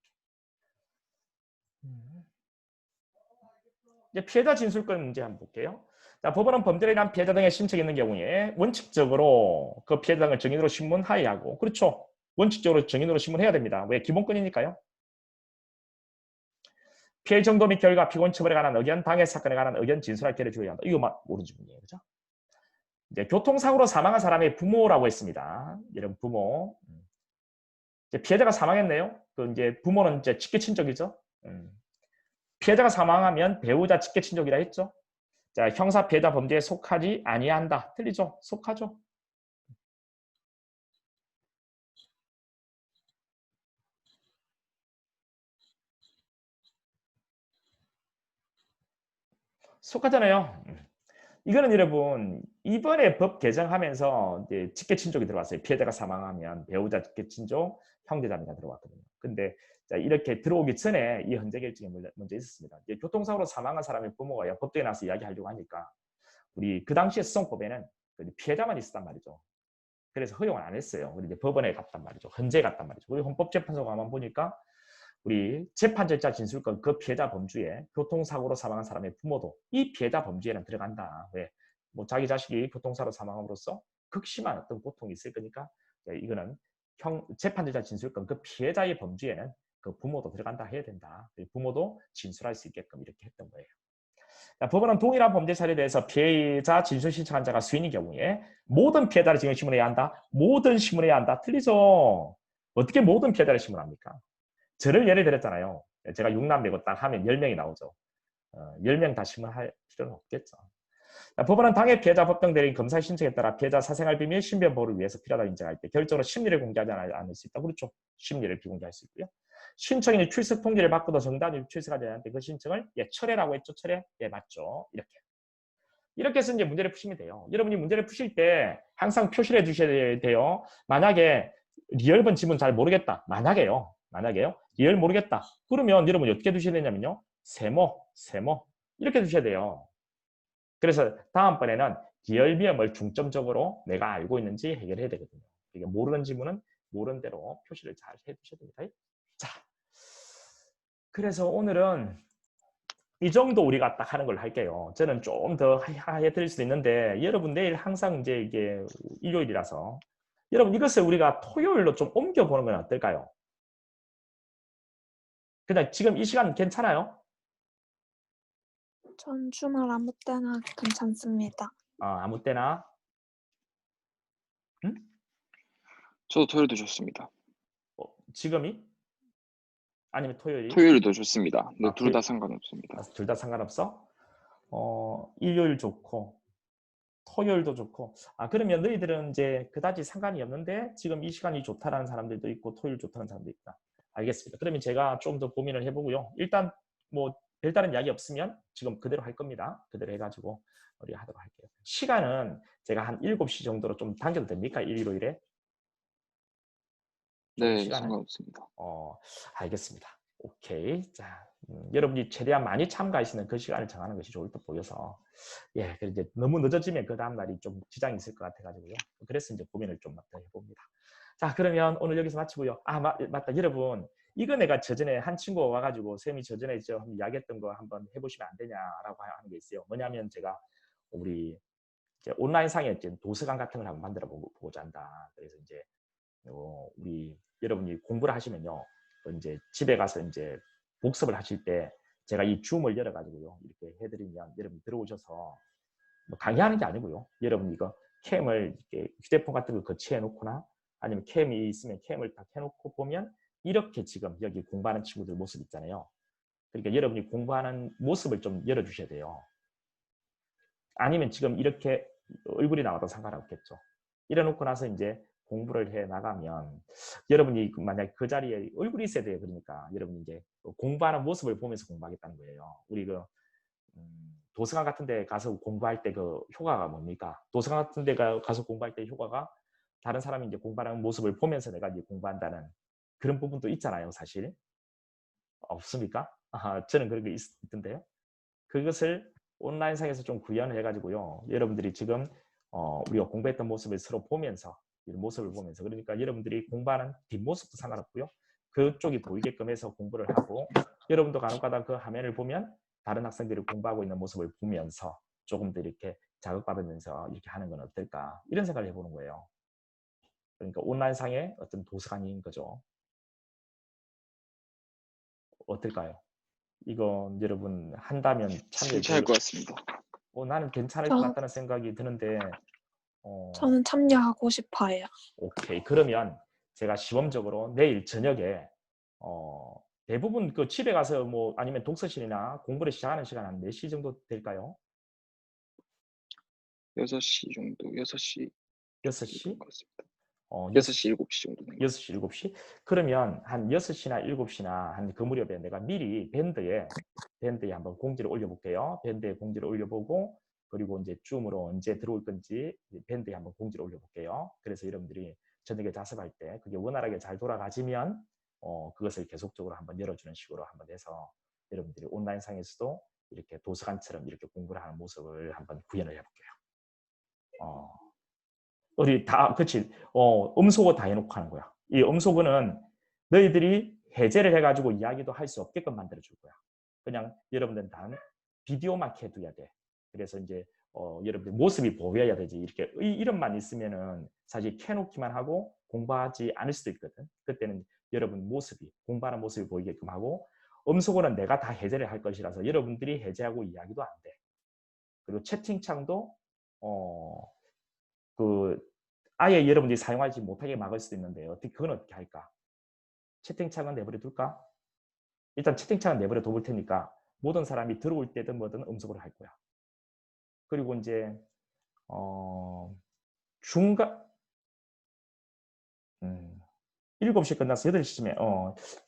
이제 피해자 진술권 문제 한번 볼게요. 자, 법원은 범죄에 대한 피해자 등의 신청이 있는 경우에 원칙적으로 그 피해자 등을 증인으로 신문하여야 하고, 그렇죠. 원칙적으로 증인으로 신문해야 됩니다. 왜? 기본권이니까요. 피해 정도 및 결과, 피고인 처벌에 관한 의견, 방해 사건에 관한 의견 진술할 기회를 주어야 한다. 이거 모르는 질문이에요. 그죠? 이제 교통사고로 사망한 사람의 부모라고 했습니다. 이런 부모. 이제 피해자가 사망했네요. 그 이제 부모는 이제 직계 친족이죠. 피해자가 사망하면 배우자 직계 친족이라 했죠. 자, 형사 피해자 범죄에 속하지 아니한다. 틀리죠? 속하죠. 속하잖아요. 이거는 여러분 이번에 법 개정하면서 이제 직계 친족이 들어왔어요. 피해자가 사망하면 배우자 직계 친족, 형제자매가 들어왔거든요. 근데 자, 이렇게 들어오기 전에 이 헌재 결정이 먼저 있었습니다. 이제 교통사고로 사망한 사람의 부모가 법정에 나와서 이야기하려고 하니까 우리 그 당시에 수성법에는 피해자만 있었단 말이죠. 그래서 허용을 안 했어요. 우리 이제 법원에 갔단 말이죠. 헌재에 갔단 말이죠. 우리 헌법재판소 가만 보니까 우리 재판 절차 진술권 그 피해자 범주에 교통사고로 사망한 사람의 부모도 이 피해자 범주에는 들어간다. 왜? 뭐 자기 자식이 교통사고로 사망함으로써 극심한 어떤 고통이 있을 거니까 이거는 재판 절차 진술권 그 피해자의 범주에는 그 부모도 들어간다 해야 된다. 부모도 진술할 수 있게끔 이렇게 했던 거예요. 자, 법원은 동일한 범죄 사례에 대해서 피해자 진술 신청한 자가 수인인 경우에 모든 피해자를 증인 신문해야 한다. 모든 신문해야 한다. 틀리죠. 어떻게 모든 피해자를 신문합니까? 저를 예를 들었잖아요. 제가 6남매고 딱 하면 10명이 나오죠. 10명 다 신문할 필요는 없겠죠. 법원은 당해 피해자 법정 대리인 검사 신청에 따라 피해자 사생활 비밀 신변 보호를 위해서 필요하다고 인정할 때 결정으로 심리를 공개하지 않을 수 있다. 그렇죠. 심리를 비공개할 수 있고요. 신청인이 출석 통지를 받고도 정당히 출석하지 않을 때 그 신청을 철회라고 했죠. 철회? 예, 맞죠. 이렇게 해서 이제 문제를 푸시면 돼요. 여러분이 문제를 푸실 때 항상 표시를 해주셔야 돼요. 만약에 리얼번 지문 잘 모르겠다. 만약에요. 리얼 모르겠다. 그러면 여러분이 어떻게 두셔야 되냐면요. 세모 이렇게 두셔야 돼요. 그래서 다음번에는 리얼 비염을 중점적으로 내가 알고 있는지 해결해야 되거든요. 그러니까 모르는 지문은 모르는 대로 표시를 잘 해두셔야 됩니다. 자, 그래서 오늘은 이 정도 우리가 딱 하는 걸 할게요. 저는 좀 더 해드릴 수도 있는데 여러분 내일 항상 이제 이게 일요일이라서 여러분 이것을 우리가 토요일로 좀 옮겨보는 건 어떨까요? 그냥 지금 이 시간 괜찮아요? 전 주말 아무 때나 괜찮습니다. 아무 때나? 응? 저도 토요일도 좋습니다. 지금이? 아니면 토요일이? 토요일도 좋습니다. 네, 둘 다 토요일. 상관없습니다. 둘 다 상관없어? 일요일 좋고 토요일도 좋고. 그러면 너희들은 이제 그다지 상관이 없는데 지금 이 시간이 좋다라는 사람들도 있고 토요일 좋다는 사람도 있다. 알겠습니다. 그러면 제가 좀 더 고민을 해보고요. 일단 뭐 별다른 이야기 없으면 지금 그대로 할 겁니다. 그대로 해가지고 우리 하도록 할게요. 시간은 제가 한 7시 정도로 좀 당겨도 됩니까? 일요일에? 네, 시간은? 상관없습니다. 알겠습니다. 오케이. 자, 여러분이 최대한 많이 참가하시는 그 시간을 정하는 것이 좋을 듯 보여서 예, 이제 너무 늦어지면 그 다음 날이 좀 지장이 있을 것 같아가지고요. 그래서 이제 고민을 좀 더 해봅니다. 자, 그러면 오늘 여기서 마치고요. 맞다. 여러분, 이거 내가 저전에 한 친구가 와가지고 쌤이 저전에 이야기했던 거 한번 해보시면 안 되냐라고 하는 게 있어요. 뭐냐면 제가 우리 이제 온라인상에 도서관 같은 걸 한번 만들어 보고자 한다. 그래서 이제 우리 여러분이 공부를 하시면요, 이제 집에 가서 이제 복습을 하실 때 제가 이 줌을 열어가지고요 이렇게 해드리면 여러분 들어오셔서 뭐 강의하는 게 아니고요, 여러분 이거 캠을 이렇게 휴대폰 같은 걸 거치해 놓거나 아니면 캠이 있으면 캠을 딱 해놓고 보면 이렇게 지금 여기 공부하는 친구들 모습 있잖아요. 그러니까 여러분이 공부하는 모습을 좀 열어주셔야 돼요. 아니면 지금 이렇게 얼굴이 나와도 상관없겠죠. 이래놓고 나서 이제 공부를 해 나가면 여러분이 만약 그 자리에 얼굴이 있어야 돼요. 그러니까 여러분이 이제 공부하는 모습을 보면서 공부하겠다는 거예요. 우리 도서관 같은 데 가서 공부할 때 그 효과가 뭡니까? 도서관 같은 데 가서 공부할 때 효과가 다른 사람이 이제 공부하는 모습을 보면서 내가 이제 공부한다는 그런 부분도 있잖아요, 사실. 없습니까? 저는 그런 게 있던데요. 그것을 온라인상에서 좀 구현을 해가지고요. 여러분들이 지금 우리가 공부했던 모습을 서로 보면서 이런 모습을 보면서 그러니까 여러분들이 공부하는 뒷모습도 상관없고요. 그쪽이 보이게끔 해서 공부를 하고 여러분도 간혹가다 그 화면을 보면 다른 학생들이 공부하고 있는 모습을 보면서 조금 더 이렇게 자극받으면서 이렇게 하는 건 어떨까 이런 생각을 해보는 거예요. 그러니까 온라인상의 어떤 도서관인 거죠. 어떨까요? 이건 여러분 한다면 참여해 괜찮을 볼 것 같습니다. 나는 괜찮을 것 같다는 생각이 드는데 저는 참여하고 싶어요. 오케이. 그러면 제가 시범적으로 내일 저녁에 대부분 그 집에 가서 뭐 아니면 독서실이나 공부를 시작하는 시간 한 4시 정도 될까요? 6시 정도, 6시 6시? 것 같습니다. 6시, 7시 정도 되는 것 6시, 7시? 그러면 한 6시나 7시나 한 그 무렵에 내가 미리 밴드에 한번 공지를 올려볼게요. 밴드에 공지를 올려보고 그리고 이제 줌으로 언제 들어올 건지 밴드에 한번 공지를 올려볼게요. 그래서 여러분들이 저녁에 자습할 때 그게 원활하게 잘 돌아가지면 그것을 계속적으로 한번 열어주는 식으로 한번 해서 여러분들이 온라인상에서도 이렇게 도서관처럼 이렇게 공부를 하는 모습을 한번 구현을 해볼게요. 우리 다 그치 음소거 다 해놓고 하는 거야. 이 음소거는 너희들이 해제를 해가지고 이야기도 할 수 없게끔 만들어 줄 거야. 그냥 여러분들은 단 비디오만 켜둬야 돼. 그래서 이제 여러분들 모습이 보여야 되지. 이렇게 이름만 있으면은 사실 켜놓기만 하고 공부하지 않을 수도 있거든. 그때는 여러분 모습이 공부하는 모습이 보이게끔 하고 음소거는 내가 다 해제를 할 것이라서 여러분들이 해제하고 이야기도 안 돼. 그리고 채팅창도 그 아예 여러분들이 사용하지 못하게 막을 수도 있는데 그건 어떻게 할까? 채팅창은 내버려 둘까? 일단 채팅창은 내버려 둬볼 테니까 모든 사람이 들어올 때든 뭐든 음성으로 할 거야. 그리고 이제 중간 7시 끝나서 8시쯤에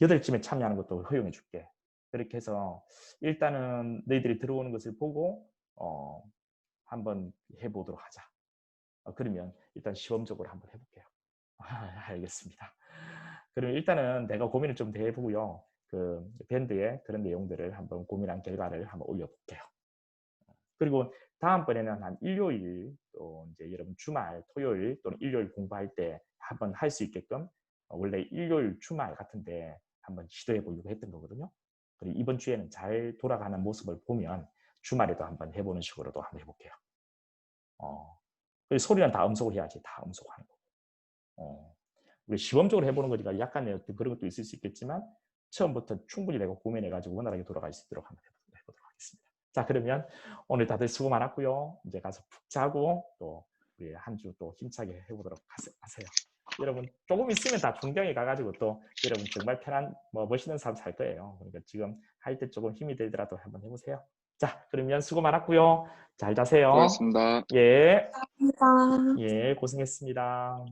8시쯤에 참여하는 것도 허용해 줄게. 그렇게 해서 일단은 너희들이 들어오는 것을 보고 한번 해보도록 하자. 그러면 일단 시범적으로 한번 해볼게요. 알겠습니다. 그럼 일단은 내가 고민을 좀 더 해보고요. 그 밴드에 그런 내용들을 한번 고민한 결과를 한번 올려볼게요. 그리고 다음번에는 한 일요일 또 이제 여러분 주말, 토요일 또는 일요일 공부할 때 한번 할 수 있게끔 원래 일요일 주말 같은데 한번 시도해 보려고 했던 거거든요. 그리고 이번 주에는 잘 돌아가는 모습을 보면 주말에도 한번 해보는 식으로도 한번 해볼게요. 그리고 소리는 다 음속으로 해야지. 다 음속으로 하는 거고. 우리 시범적으로 해보는 거니까 약간의 그런 것도 있을 수 있겠지만 처음부터 충분히 내가 고민해가지고 원활하게 돌아갈 수 있도록 한번 해보도록 하겠습니다. 자, 그러면 오늘 다들 수고 많았고요. 이제 가서 푹 자고 또 우리 한 주 또 힘차게 해보도록 하세요. 여러분 조금 있으면 다 존경에 가가지고 또 여러분 정말 편한 멋있는 삶 살 거예요. 그러니까 지금 할 때 조금 힘이 들더라도 한번 해보세요. 자, 그러면 수고 많았고요. 잘 자세요. 수고하셨습니다. 예, 감사합니다. 예, 고생했습니다.